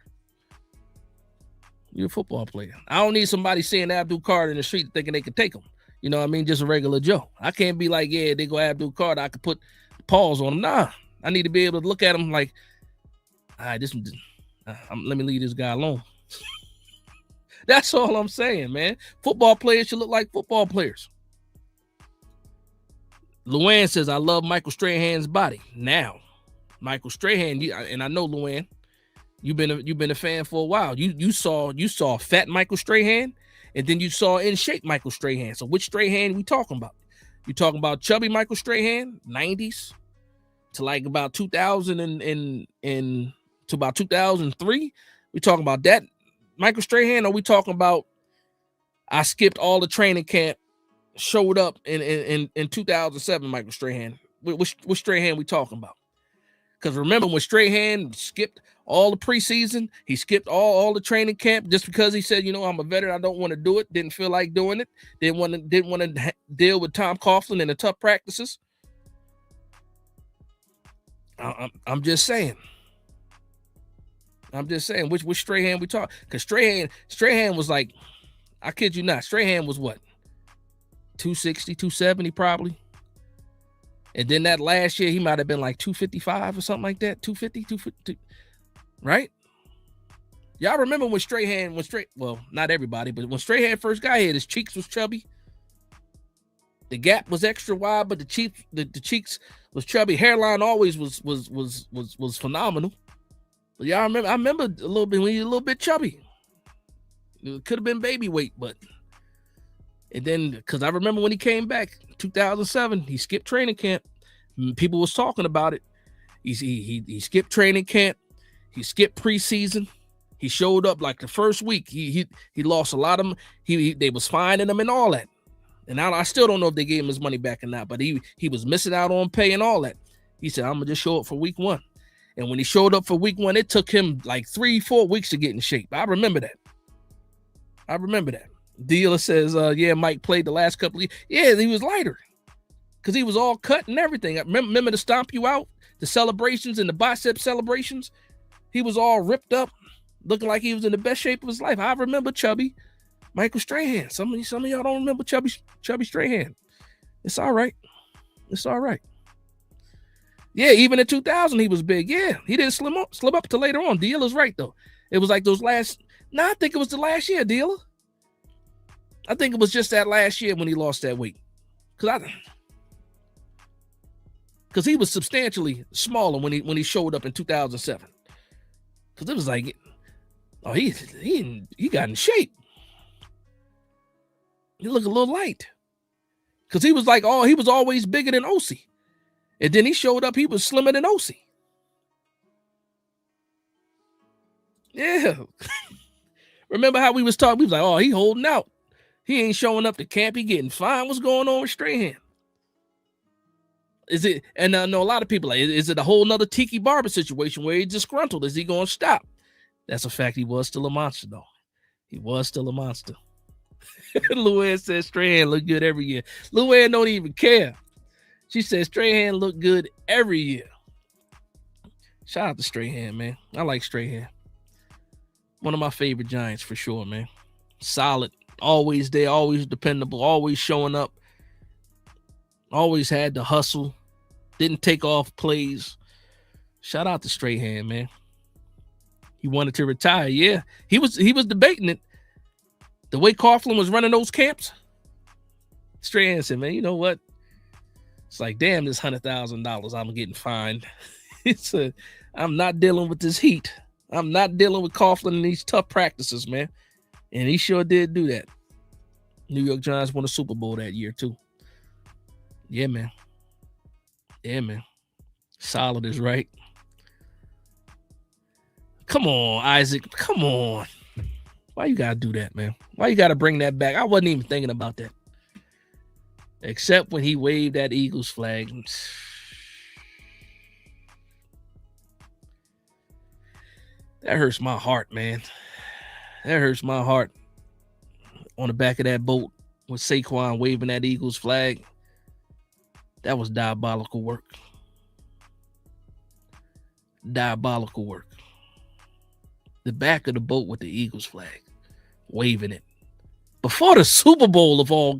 S1: You're a football player. I don't need somebody seeing Abdul Carter in the street thinking they could take him. You know what I mean? Just a regular Joe. I can't be like, yeah, they go Abdul Carter. I could put paws on him. Nah, I need to be able to look at him like, all right, let me leave this guy alone. That's all I'm saying, man. Football players should look like football players. Luann says, I love Michael Strahan's body. Now, Michael Strahan, and I know Luann, you've been a fan for a while. You saw fat Michael Strahan, and then you saw in shape Michael Strahan. So which Strahan we talking about? You talking about chubby Michael Strahan, 90s to like about 2000 and to about 2003? We talking about that Michael Strahan, or we talking about I skipped all the training camp, showed up in 2007 Michael Strahan? Which Strahan we talking about? Because remember when Strahan skipped all the preseason, he skipped all the training camp just because he said, I'm a veteran, I don't want to do it, didn't feel like doing it, didn't want to deal with Tom Coughlin and the tough practices. I'm just saying. Which Strahan we talk? Because Strahan was like, I kid you not, Strahan was what? 260, 270 probably. And then that last year, he might have been like 255 or something like that. 250, right? Y'all remember when Strahan, well, not everybody, but when Strahan first got here, his cheeks was chubby. The gap was extra wide, but the cheeks was chubby. Hairline always was phenomenal. But y'all remember? I remember a little bit when he was a little bit chubby. It could have been baby weight, but and then because I remember when he came back, 2007, he skipped training camp. People was talking about it. He skipped training camp. He skipped preseason. He showed up like the first week. He lost a lot of them. They was finding him and all that. And I still don't know if they gave him his money back or not. But he was missing out on pay and all that. He said, "I'm gonna just show up for week one." And when he showed up for week one, it took him like 3-4 weeks to get in shape. I remember that. Dealer says, yeah, Mike played the last couple of years. Yeah, he was lighter because he was all cut and everything. I remember the stomp you out, the celebrations and the bicep celebrations. He was all ripped up, looking like he was in the best shape of his life. I remember chubby Michael Strahan. Some of y'all don't remember chubby Strahan. It's all right. Yeah, even in 2000, he was big. Yeah, he didn't slim up till later on. Dealer's right, though. It was like I think it was the last year, Dealer. I think it was just that last year when he lost that weight. Because he was substantially smaller when he showed up in 2007. Because it was like, oh, he got in shape. He looked a little light. Because he was like, oh, he was always bigger than OC. And then he showed up, he was slimmer than OC. Yeah. Remember how we was talking? We was like, oh, he holding out. He ain't showing up to camp. He getting fined. What's going on with Strahan? Is it? And I know a lot of people like, is it a whole nother Tiki Barber situation where he's disgruntled? Is he going to stop? That's a fact. He was still a monster, though. He was still a monster. Luann says Strahan look good every year. Luann don't even care. She says Strahan look good every year. Shout out to Strahan, man. I like Strahan. One of my favorite Giants for sure, man. Solid. Always there, always dependable, always showing up. Always had the hustle. Didn't take off plays. Shout out to Strahan, man. He wanted to retire. Yeah. He was debating it. The way Coughlin was running those camps, Strahan said, man, you know what? It's like, damn, this $100,000 I'm getting fined. I'm not dealing with this heat. I'm not dealing with Coughlin and these tough practices, man. And he sure did do that. New York Giants won a Super Bowl that year, too. Yeah, man. Yeah, man. Solid is right. Come on, Isaac. Come on. Why you gotta do that, man? Why you gotta bring that back? I wasn't even thinking about that. Except when he waved that Eagles flag. That hurts my heart, man. That hurts my heart. On the back of that boat with Saquon waving that Eagles flag. That was diabolical work. Diabolical work. The back of the boat with the Eagles flag. Waving it. Before the Super Bowl of all.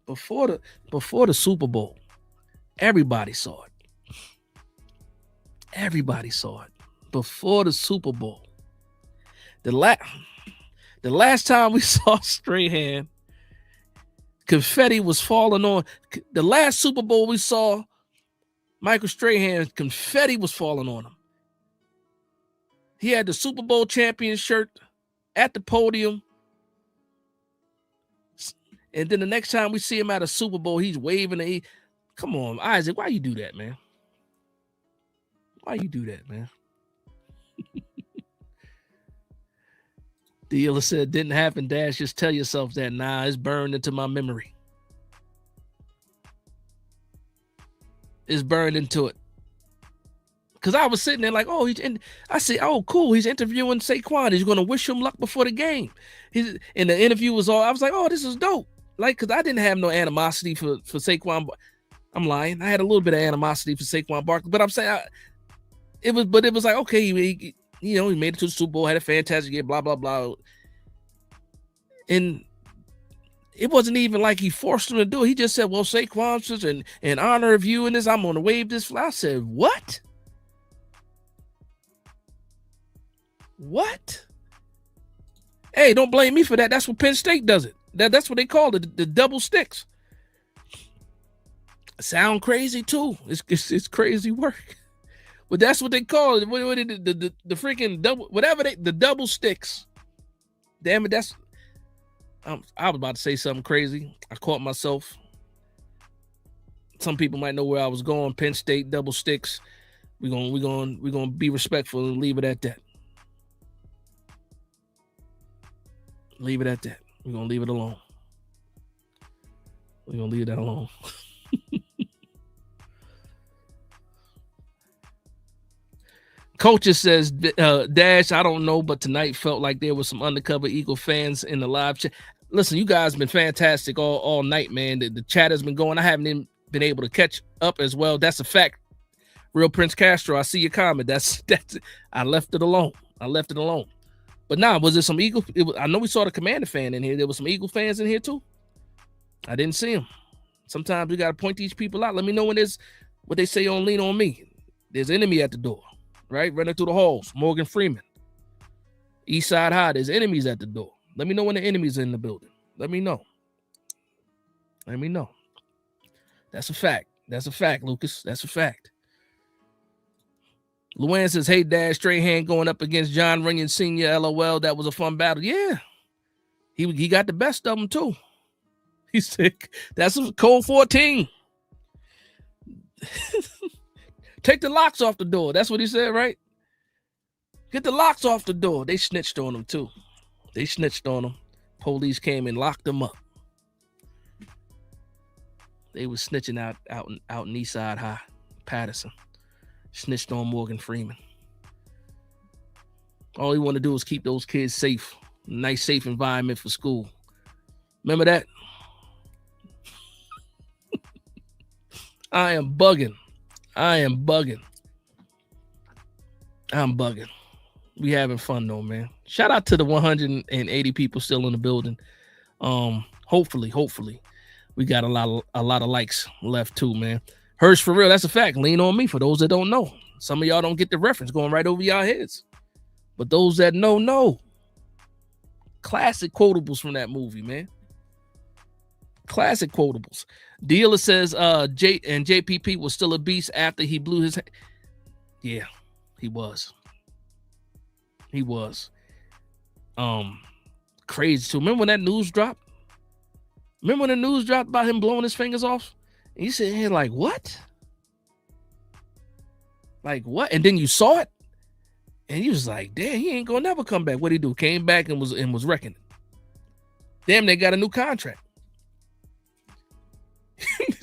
S1: Before the Super Bowl. Everybody saw it. Everybody saw it. Before the Super Bowl. The last time we saw Strahan, confetti was falling on. The last Super Bowl we saw Michael Strahan, confetti was falling on him. He had the Super Bowl champion shirt at the podium. And then the next time we see him at a Super Bowl, he's waving. Come on, Isaac, why you do that, man? Why you do that, man? Dealer said, didn't happen, Dash. Just tell yourself that. Nah, it's burned into my memory. It's burned into it. Because I was sitting there like, I said, oh, cool. He's interviewing Saquon. He's going to wish him luck before the game. And the interview was I was like, oh, this is dope. Like, because I didn't have no animosity for Saquon. I'm lying. I had a little bit of animosity for Saquon Barkley, but I'm saying it was like, okay, he made it to the Super Bowl, had a fantastic year, blah, blah, blah. And it wasn't even like he forced him to do it. He just said, well, Saquon says, in honor of you and this, I'm going to wave this flag. I said, what? What? Hey, don't blame me for that. That's what Penn State does it. That's what they call it, the double sticks. Sound crazy too. It's crazy work. But that's what they call it. What the freaking double, whatever the double sticks. Damn it, that's I was about to say something crazy. I caught myself. Some people might know where I was going. Penn State double sticks. We're gonna be respectful and leave it at that. Leave it at that. We're gonna leave it alone. We're gonna leave that alone. Coaches says, Dash, I don't know, but tonight felt like there was some undercover Eagle fans in the live chat. Listen, you guys have been fantastic all night, man. The chat has been going. I haven't even been able to catch up as well. That's a fact. Real Prince Castro, I see your comment. That's I left it alone. But was there some Eagle? I know we saw the Commander fan in here. There was some Eagle fans in here too. I didn't see them. Sometimes we got to point these people out. Let me know when there's what they say on Lean On Me. There's enemy at the door, right? Running through the halls. Morgan Freeman. East Side High. There's enemies at the door. Let me know when the enemies are in the building. Let me know. That's a fact. Lucas. That's a fact. Luann says, hey, Dad, Strahan going up against John Runyon Sr., LOL. That was a fun battle. Yeah. He got the best of them, too. He's sick. That's code 14. Take the locks off the door. That's what he said, right? Get the locks off the door. They snitched on him, too. Police came and locked them up. They was snitching out in East Side High, Patterson. Snitched on Morgan Freeman. All he want to do is keep those kids safe. Nice, safe environment for school. Remember that? I am bugging. I'm bugging. We having fun though, man. Shout out to the 180 people still in the building. Hopefully, we got a lot of likes left too, man. Hirsch, for real, that's a fact. Lean on me for those that don't know. Some of y'all don't get the reference going right over y'all heads. But those that know. Classic quotables from that movie, man. Classic quotables. Dealer says JPP was still a beast after he blew his head. Yeah, he was. Crazy too. Remember when that news dropped? Remember when the news dropped about him blowing his fingers off? And you said, hey, like, what? Like, what? And then you saw it? And you was like, damn, he ain't gonna never come back. What'd he do? Came back and was wrecking it. Damn, they got a new contract.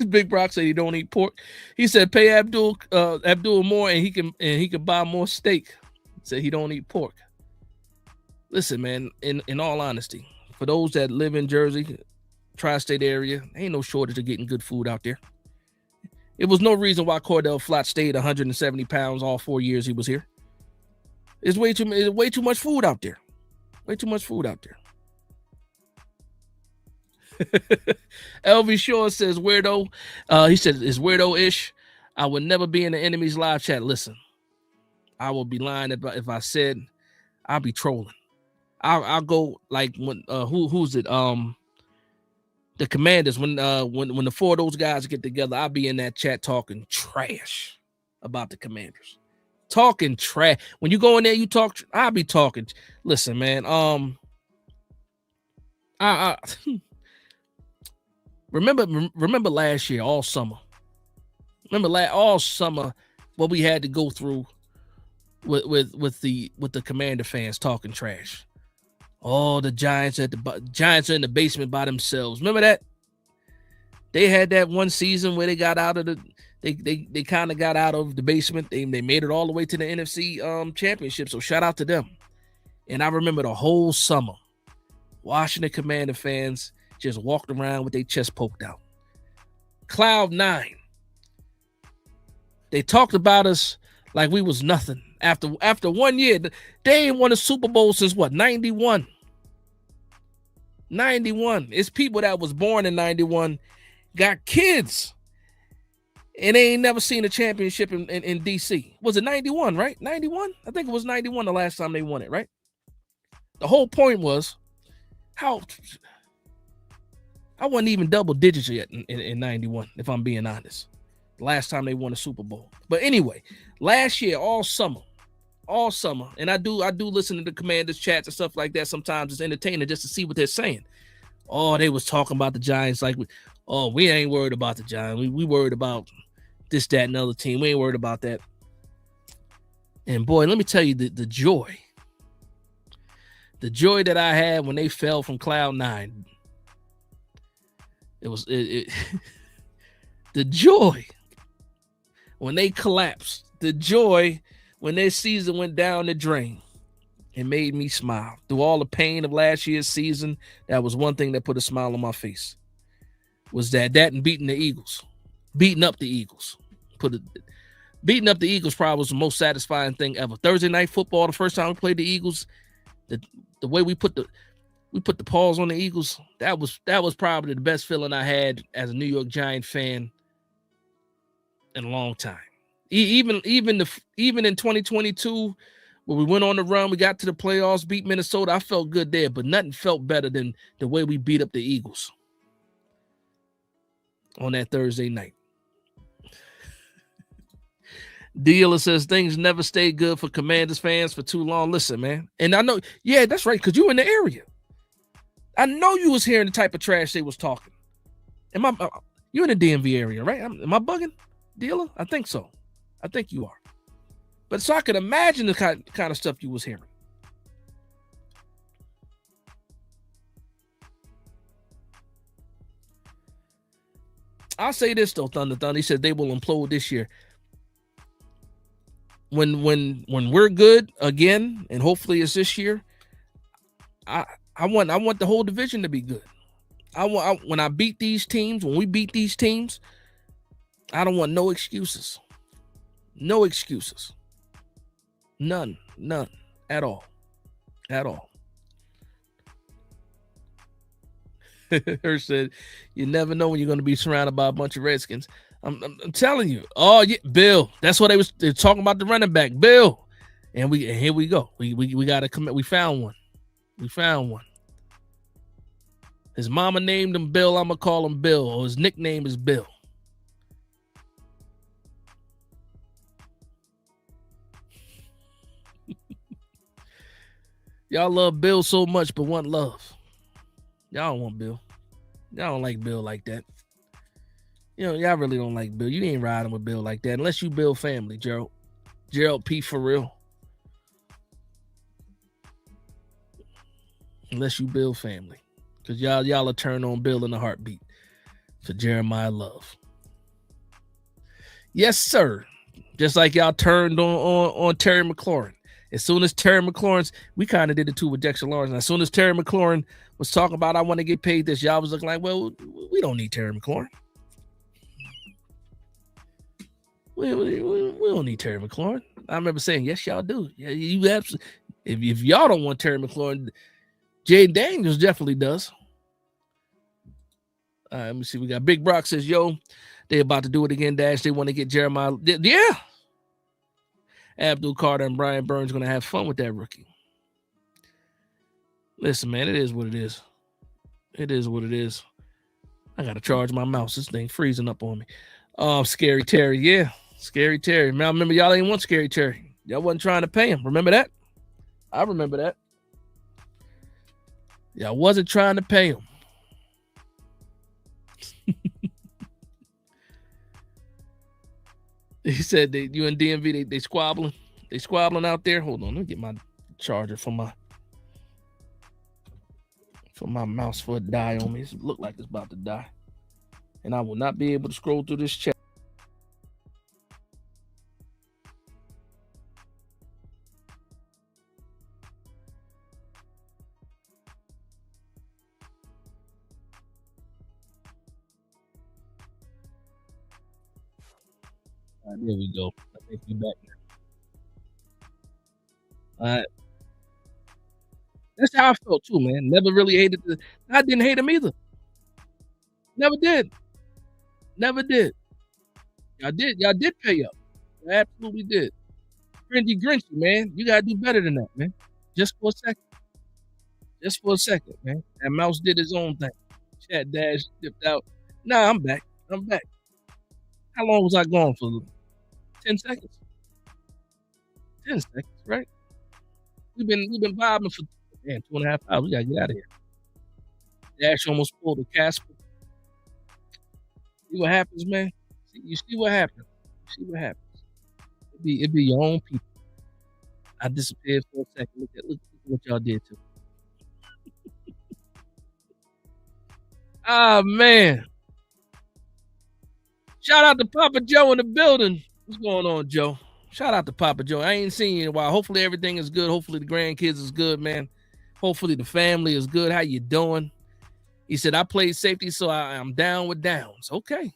S1: Big Brock said he don't eat pork. He said pay Abdul more and he can buy more steak. Said he don't eat pork. Listen, man, in all honesty, for those that live in Jersey, tri-state area, ain't no shortage of getting good food out there. It was no reason why Cordell Flott stayed 170 pounds all 4 years he was here. It's way too much food out there. Way too much food out there. LV Shaw says weirdo. He said it's weirdo-ish. I would never be in the enemy's live chat. Listen, I would be lying if I said I'll be trolling. I'll go like when who's it? The Commanders, when the four of those guys get together, I'll be in that chat talking trash about the Commanders. Talking trash. When you go in there, you talk. I'll be talking. Listen, man. Remember last year, all summer. All summer, what we had to go through with the Commander fans talking trash. Oh, the Giants are in the basement by themselves. Remember that? They had that one season where they got out of they kind of got out of the basement. They made it all the way to the NFC championship. So shout out to them. And I remember the whole summer watching the Commander fans just walked around with their chest poked out. Cloud 9. They talked about us like we was nothing. After 1 year, they ain't won a Super Bowl since what? 91. 91. It's people that was born in 91, got kids, and they ain't never seen a championship in DC. Was it 91, right? 91? I think it was 91 the last time they won it, right? The whole point was how I wasn't even double digits yet in 91, if I'm being honest. The last time they won a Super Bowl. But anyway, last year, all summer, and I do listen to the Commanders chats and stuff like that. Sometimes it's entertaining just to see what they're saying. Oh, they was talking about the Giants like, we ain't worried about the Giants. We worried about this, that, and other team. We ain't worried about that. And boy, let me tell you the joy that I had when they fell from Cloud 9. It was the joy when they collapsed, the joy when their season went down the drain. It made me smile. Through all the pain of last year's season, that was one thing that put a smile on my face. Was that and beating up the Eagles. Beating up the Eagles probably was the most satisfying thing ever. Thursday night football, the first time we played the Eagles, the way we put the paws on the Eagles, that was probably the best feeling I had as a New York Giant fan in a long time. Even in 2022, when we went on the run, we got to the playoffs, beat Minnesota, I felt good there, but nothing felt better than the way we beat up the Eagles on that Thursday night. Dealer says things never stay good for Commanders fans for too long. Listen, man. And I know, yeah, that's right, because you in the area. I know you was hearing the type of trash they was talking. You in the DMV area, right? Am I bugging, Dealer? I think so. I think you are. But so I can imagine the kind of stuff you was hearing. I'll say this, though, Thunder. He said they will implode this year. when we're good again, and hopefully it's this year, I I want the whole division to be good. When I beat these teams, when we beat these teams, I don't want no excuses. No excuses. None at all. At all. Her said, "You never know when you're going to be surrounded by a bunch of Redskins." I'm telling you. Oh yeah, Bill. That's what they're talking about, the running back, Bill. And here we go. We got to commit. We found one. We found one. His mama named him Bill. I'm gonna call him Bill. Or his nickname is Bill. Y'all love Bill so much, but want love. Y'all don't want Bill. Y'all don't like Bill like that. Y'all really don't like Bill. You ain't riding with Bill like that unless you Bill family, Gerald. Gerald P. for real. Unless you Bill family. Because y'all will turn on Bill in a heartbeat for Jeremiah Love. Yes, sir. Just like y'all turned on Terry McLaurin. As soon as Terry McLaurin's, we kind of did it too with Dexter Lawrence. And as soon as Terry McLaurin was talking about, I want to get paid this, y'all was looking like, well, we don't need Terry McLaurin. We don't need Terry McLaurin. I remember saying, yes, y'all do. Yeah, you absolutely. If y'all don't want Terry McLaurin, Jay Daniels definitely does. All right, let me see. We got Big Brock says, yo, they about to do it again, Dash. They want to get Jeremiah. Yeah. Abdul Carter and Brian Burns going to have fun with that rookie. Listen, man, it is what it is. It is what it is. I got to charge my mouse. This thing freezing up on me. Scary Terry. Yeah, Scary Terry. Man, I remember y'all ain't want Scary Terry. Y'all wasn't trying to pay him. Remember that? I remember that. Y'all wasn't trying to pay him. He said you and DMV, they squabbling. They squabbling out there. Hold on, let me get my charger for my mouse for it die on me. It look like it's about to die. And I will not be able to scroll through this chat. All right, there we go. I think you back now. All right. That's how I felt too, man. Never really hated I didn't hate him either. Never did. Never did. Y'all did pay up. You absolutely did. Cringy Grinchy, man. You gotta do better than that, man. Just for a second. Just for a second, man. That mouse did his own thing. Chat dash dipped out. Nah, I'm back. I'm back. How long was I gone for? 10 seconds. 10 seconds, right? We've been vibing for 2.5 hours. We gotta get out of here. Dash almost pulled the Casper. See what happens, man. You see what happens. You see what happens. It be your own people. I disappeared for a second. Look at what y'all did to me. Ah, man. Shout out to Papa Joe in the building. What's going on, Joe? Shout out to Papa Joe. I ain't seen you in a while. Hopefully everything is good. Hopefully the grandkids is good, man. Hopefully the family is good. How you doing? He said, I played safety, so I'm down with downs. Okay.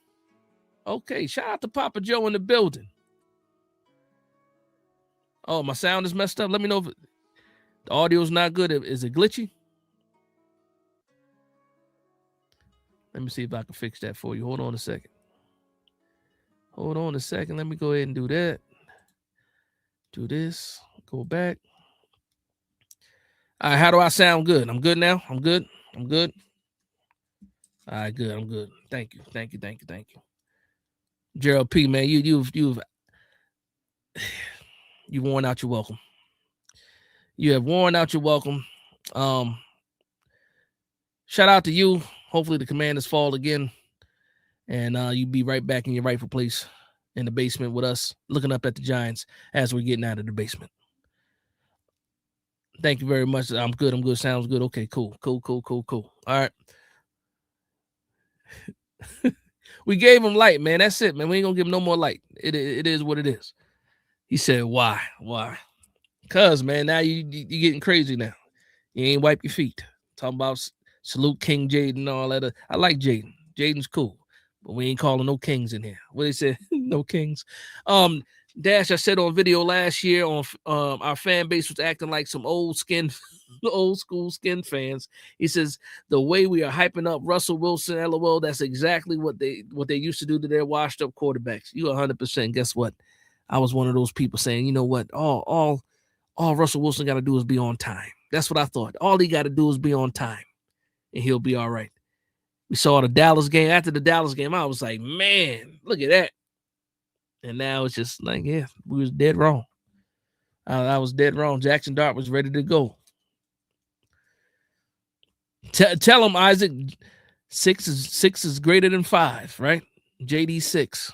S1: Okay. Shout out to Papa Joe in the building. Oh, my sound is messed up. Let me know if the audio is not good. Is it glitchy? Let me see if I can fix that for you. Hold on a second. Hold on a second. Let me go ahead and do that. Do this. Go back. All right. How do I sound? Good. I'm good now. I'm good. I'm good. All right. Good. I'm good. Thank you. Thank you. Thank you. Thank you. Gerald P, man, you've worn out your welcome. You have worn out your welcome. Shout out to you. Hopefully the Commanders fall again, and you be right back in your rightful place in the basement with us, looking up at the Giants as we're getting out of the basement. Thank you very much. I'm good. I'm good. Sounds good. Okay, cool. All right. We gave him light, man. That's it, man. We ain't gonna give him no more light. It is what it is. He said, "Why? Why? Cause man, now you getting crazy now. You ain't wipe your feet. Talking about salute King Jaden and all that. I like Jaden. Jaden's cool, but we ain't calling no kings in here. What they said? No kings. Dash, I said on video last year on our fan base was acting like some old school skin fans. He says the way we are hyping up Russell Wilson, LOL, that's exactly what they used to do to their washed up quarterbacks. You 100%. Guess what? I was one of those people saying, you know what? All Russell Wilson got to do is be on time. That's what I thought. All he got to do is be on time, and he'll be all right. We saw the Dallas game. After the Dallas game, I was like, man, look at that. And now it's just like, yeah, we was dead wrong. I was dead wrong. Jackson Dart was ready to go. Tell him, Isaac, six is greater than 5, right? JD 6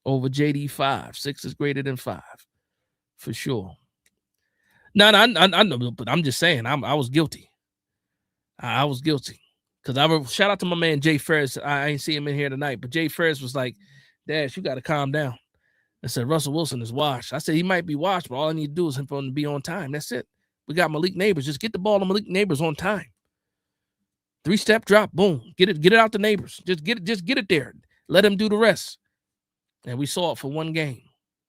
S1: over JD 5. 6 is greater than 5, for sure. No, I know, but I'm just saying, I was guilty. I was guilty. Because I shout out to my man Jay Ferris. I ain't see him in here tonight, but Jay Ferris was like, Dash, you got to calm down. I said, Russell Wilson is washed. I said, he might be washed, but all I need to do is him for him to be on time. That's it. We got Malik Neighbors. Just get the ball to Malik Neighbors on time. 3-step drop, boom. Get it out to Neighbors. Just get it there. Let him do the rest. And we saw it for one game.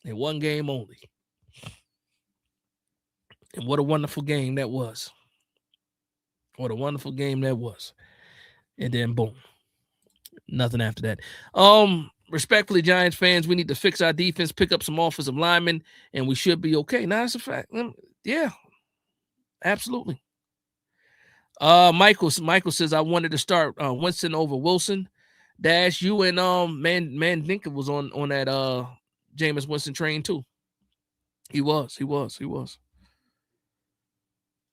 S1: And one game only. And what a wonderful game that was. What a wonderful game that was. And then boom. Nothing after that. Respectfully, Giants fans, we need to fix our defense, pick up some offensive linemen, and we should be okay. Now that's a fact. Yeah, absolutely. Michael says I wanted to start Winston over Wilson. Dash, you and Mandinka was on that Jameis Winston train too. He was.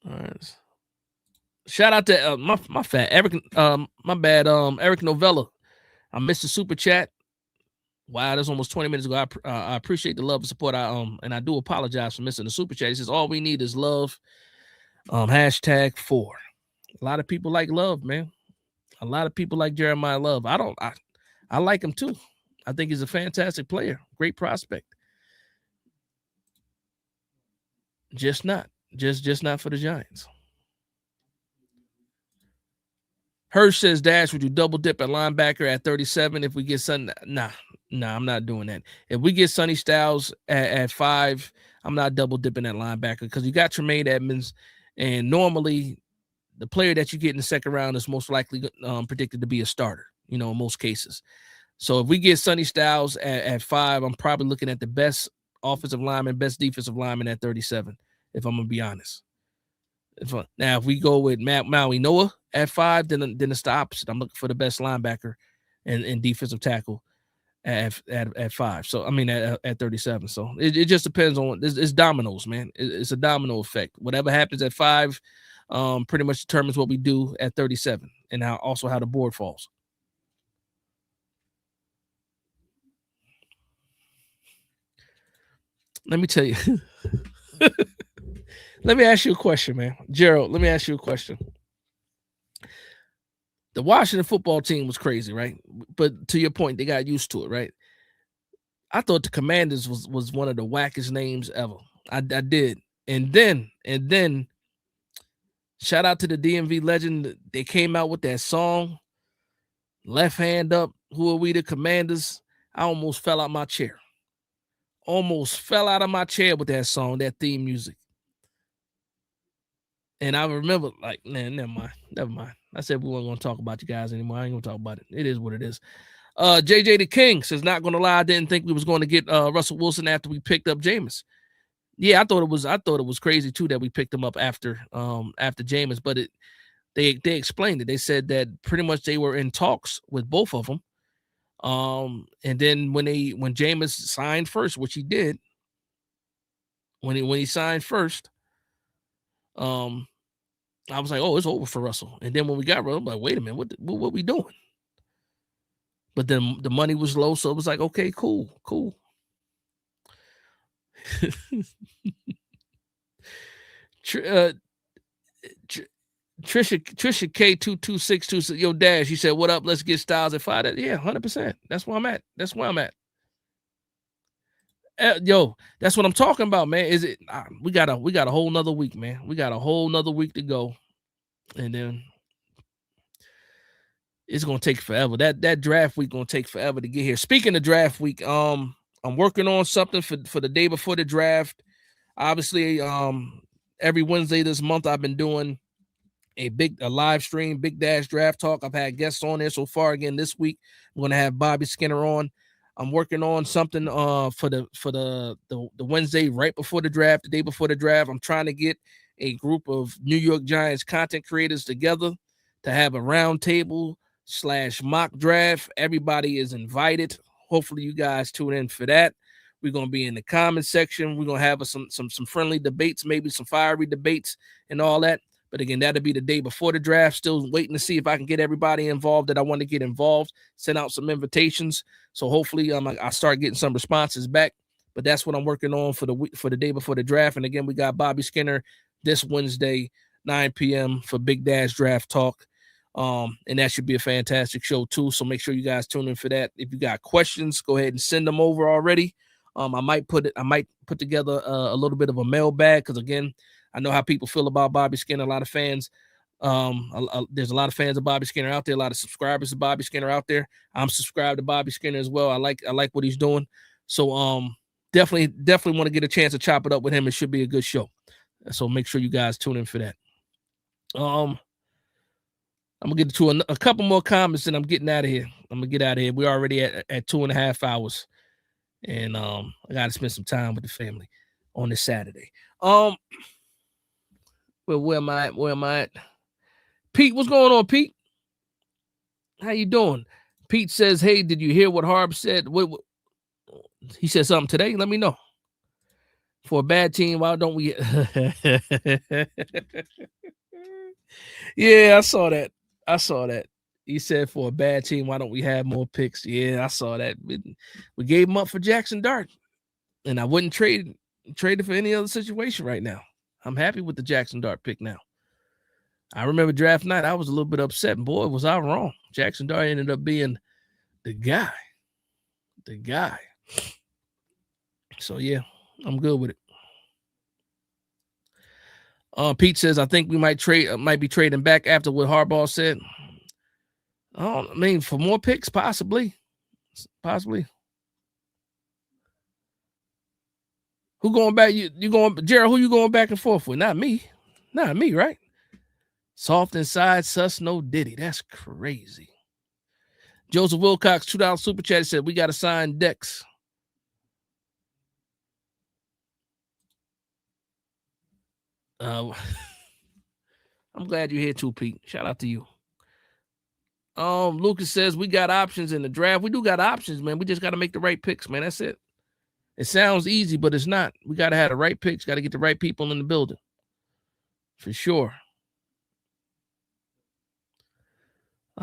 S1: All right. Shout out to my fat Eric. My bad. Eric Novella. I missed the super chat. Wow, that's almost 20 minutes ago. I appreciate the love and support. And I do apologize for missing the super chat. He says all we need is love. #4. A lot of people like love, man. A lot of people like Jeremiah Love. I like him too. I think he's a fantastic player, great prospect. Just not for the Giants. Hirsch says, Dash, would you double dip at linebacker at 37 if we get Sonny? Nah, I'm not doing that. If we get Sonny Styles at 5, I'm not double dipping at linebacker because you got Tremaine Edmonds, and normally the player that you get in the second round is most likely predicted to be a starter, in most cases. So if we get Sonny Styles at 5, I'm probably looking at the best offensive lineman, best defensive lineman at 37, if I'm going to be honest. Now, if we go with Maui Noah at 5, then it's the opposite. I'm looking for the best linebacker and defensive tackle at 5. So, I mean, at 37. So, it just depends on – it's dominoes, man. It's a domino effect. Whatever happens at 5 pretty much determines what we do at 37 and how the board falls. Let me tell you. Let me ask you a question, man. Gerald, let me ask you a question. The Washington football team was crazy, right? But to your point, they got used to it, right? I thought the Commanders was one of the wackest names ever. I did. And then shout out to the DMV legend. They came out with that song, Left Hand Up, Who Are We, the Commanders? I almost fell out my chair. Almost fell out of my chair with that song, that theme music. And I remember, like, man, never mind. I said we weren't going to talk about you guys anymore. I ain't going to talk about it. It is what it is. JJ the King says, not going to lie, I didn't think we was going to get Russell Wilson after we picked up Jameis. Yeah, I thought it was crazy too that we picked him up after Jameis, but they explained it. They said that pretty much they were in talks with both of them. And then when Jameis signed first, which he did, when he signed first, I was like, oh, it's over for Russell. And then when we got Russell, I'm like, wait a minute, what we doing? But then the money was low, so it was like, okay, cool. Trisha K2262 said, yo, Dash, you said, what up? Let's get Styles at 5. Yeah, 100%. That's where I'm at. Yo, that's what I'm talking about, man. Is it? We got a whole nother week, man. We got a whole nother week to go, and then it's gonna take forever. That draft week gonna take forever to get here. Speaking of draft week, I'm working on something for the day before the draft. Obviously, every Wednesday this month I've been doing a live stream, Big Dash Draft Talk. I've had guests on there so far. Again, this week I'm going to have Bobby Skinner on. I'm working on something for the Wednesday right before the draft, the day before the draft. I'm trying to get a group of New York Giants content creators together to have a round table / mock draft. Everybody is invited. Hopefully you guys tune in for that. We're going to be in the comment section. We're going to have some friendly debates, maybe some fiery debates and all that. But again, that'll be the day before the draft. Still waiting to see if I can get everybody involved that I want to get involved. Send out some invitations. So hopefully I start getting some responses back. But that's what I'm working on for the day before the draft. And again, we got Bobby Skinner this Wednesday, 9 p.m. for Big Dash Draft Talk. And that should be a fantastic show too. So make sure you guys tune in for that. If you got questions, go ahead and send them over already. I might put together a little bit of a mailbag because again, I know how people feel about Bobby Skinner. A lot of fans, there's a lot of fans of Bobby Skinner out there. A lot of subscribers of Bobby Skinner out there. I'm subscribed to Bobby Skinner as well. I like what he's doing. So definitely want to get a chance to chop it up with him. It should be a good show. So make sure you guys tune in for that. I'm gonna get to a couple more comments and I'm getting out of here. I'm gonna get out of here. We're already at 2.5 hours, and I gotta spend some time with the family on this Saturday. Well, where am I at? Pete, what's going on, Pete? How you doing? Pete says, hey, did you hear what Harb said? What he said something today? Let me know. For a bad team, why don't we? Yeah, I saw that. He said for a bad team, why don't we have more picks? Yeah, I saw that. We gave him up for Jackson Dart, and I wouldn't trade it for any other situation right now. I'm happy with the Jackson Dart pick now. I remember draft night, I was a little bit upset. And boy, was I wrong. Jackson Dart ended up being the guy. So, yeah, I'm good with it. Pete says, I think we might be trading back after what Harbaugh said. I mean, for more picks, possibly. Who going back? You going, Gerald? Who you going back and forth with? Not me, right? Soft inside, sus, no Diddy. That's crazy. Joseph Wilcox, $2 super chat, said we got to sign Dex. I'm glad you're here too, Pete. Shout out to you. Lucas says we got options in the draft. We do got options, man. We just got to make the right picks, man. That's it. It sounds easy, but it's not. We got to have the right picks. Got to get the right people in the building. For sure.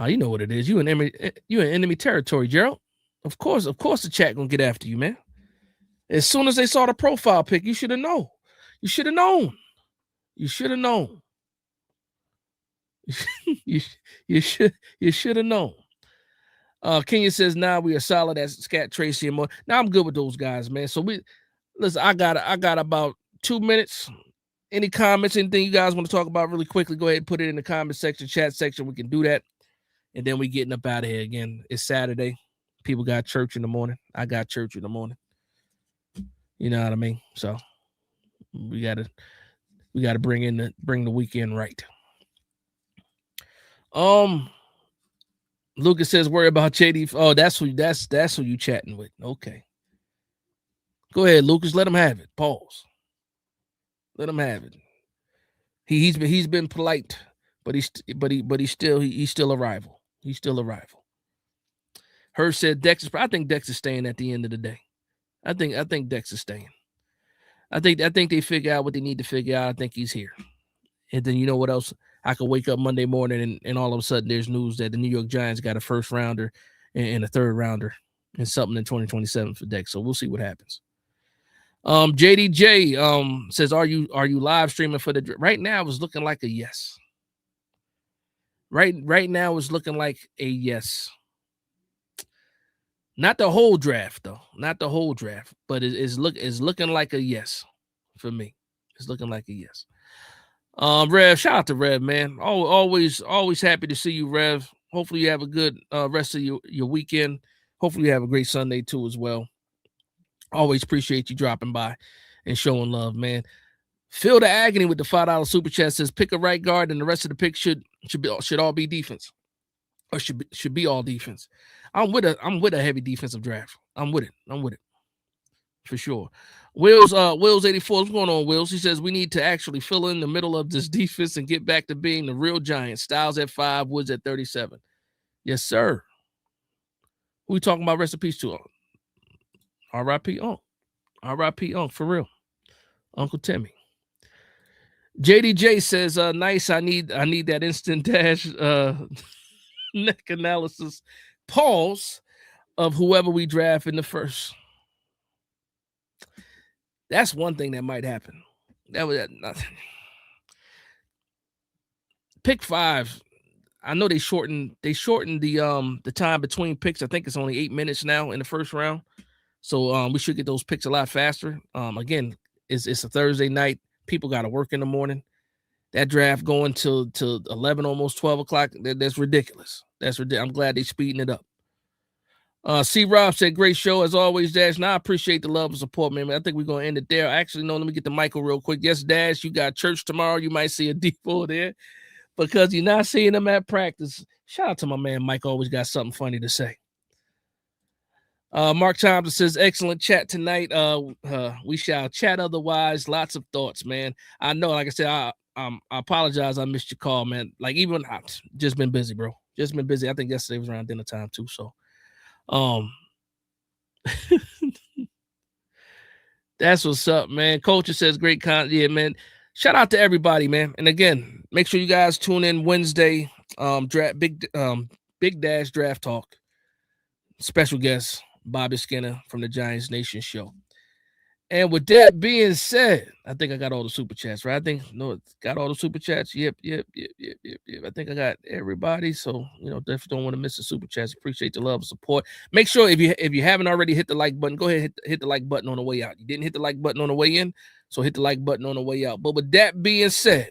S1: You know what it is. You in enemy territory, Gerald. Of course the chat gonna get after you, man. As soon as they saw the profile pic, you should have known. You should have known. You should have known. you should have known. Kenya says now we are solid as Scat Tracy and more. Now I'm good with those guys, man. So listen, I got about 2 minutes. Any comments, anything you guys want to talk about really quickly, go ahead and put it in the comment section, chat section. We can do that. And then we getting up out of here again. It's Saturday. People got church in the morning. I got church in the morning. You know what I mean? So we gotta bring the weekend right. Lucas says worry about JD. Oh, that's who you chatting with. Okay. Go ahead, Lucas. Let him have it. Pause. Let him have it. He's been polite, but he's still a rival. He's still a rival. Her said I think Dex is staying at the end of the day. I think Dex is staying. I think they figure out what they need to figure out. I think he's here. And then you know what else? I could wake up Monday morning and all of a sudden there's news that the New York Giants got a first rounder and a third rounder and something in 2027 for Dex. So we'll see what happens. JDJ says, are you live streaming for the right now? It's looking like a yes. Right now it's looking like a yes. Not the whole draft, though. Not the whole draft, but it's looking like a yes for me. It's looking like a yes. Rev, shout out to Rev, man. Always happy to see you, Rev. Hopefully you have a good rest of your weekend. Hopefully you have a great Sunday too as well. Always appreciate you dropping by and showing love, man. Feel the agony with the $5 super chat. Says pick a right guard, and the rest of the picks should all be defense, or should be all defense. I'm with a heavy defensive draft. I'm with it for sure. Wills 84. What's going on, Wills? He says we need to actually fill in the middle of this defense and get back to being the real Giants. Styles at 5, Woods at 37. Yes, sir. Who we talking about? Rest in peace to R.I.P. Unc. R.I.P. Unc, for real. Uncle Timmy. JDJ says, nice. I need that instant dash neck analysis pause of whoever we draft in the first. That's one thing that might happen. That was nothing. Pick 5. I know they shortened the time between picks. I think it's only 8 minutes now in the first round. So we should get those picks a lot faster. Again, it's a Thursday night. People got to work in the morning. That draft going to 11, almost 12 o'clock. That's ridiculous. That's ridiculous. I'm glad they're speeding it up. C. Rob said, great show as always, Dash. Now I appreciate the love and support, man. I think we're going to end it there. Actually, no, let me get to Michael real quick. Yes, Dash, you got church tomorrow. You might see a depot there because you're not seeing them at practice. Shout out to my man Mike. Always got something funny to say. Mark Thompson says, excellent chat tonight. We shall chat otherwise. Lots of thoughts, man. I know, like I said, I apologize. I missed your call, man. Like even I've just been busy, bro. Just been busy. I think yesterday was around dinner time too. So, that's what's up, man. Culture says great content. Yeah, man. Shout out to everybody, man. And again, make sure you guys tune in Wednesday. Big Dash Draft Talk. Special guest Bobby Skinner from the Giants Nation show. And with that being said, I think I got all the super chats, right? Got all the super chats. Yep. I think I got everybody. So, definitely don't want to miss the super chats. Appreciate the love and support. Make sure if you haven't already hit the like button, go ahead, hit the like button on the way out. You didn't hit the like button on the way in, so hit the like button on the way out. But with that being said,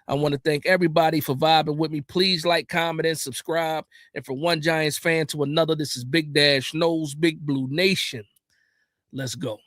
S1: I want to thank everybody for vibing with me. Please like, comment, and subscribe. And for one Giants fan to another, this is Big Dash Knows Big Blue Nation. Let's go.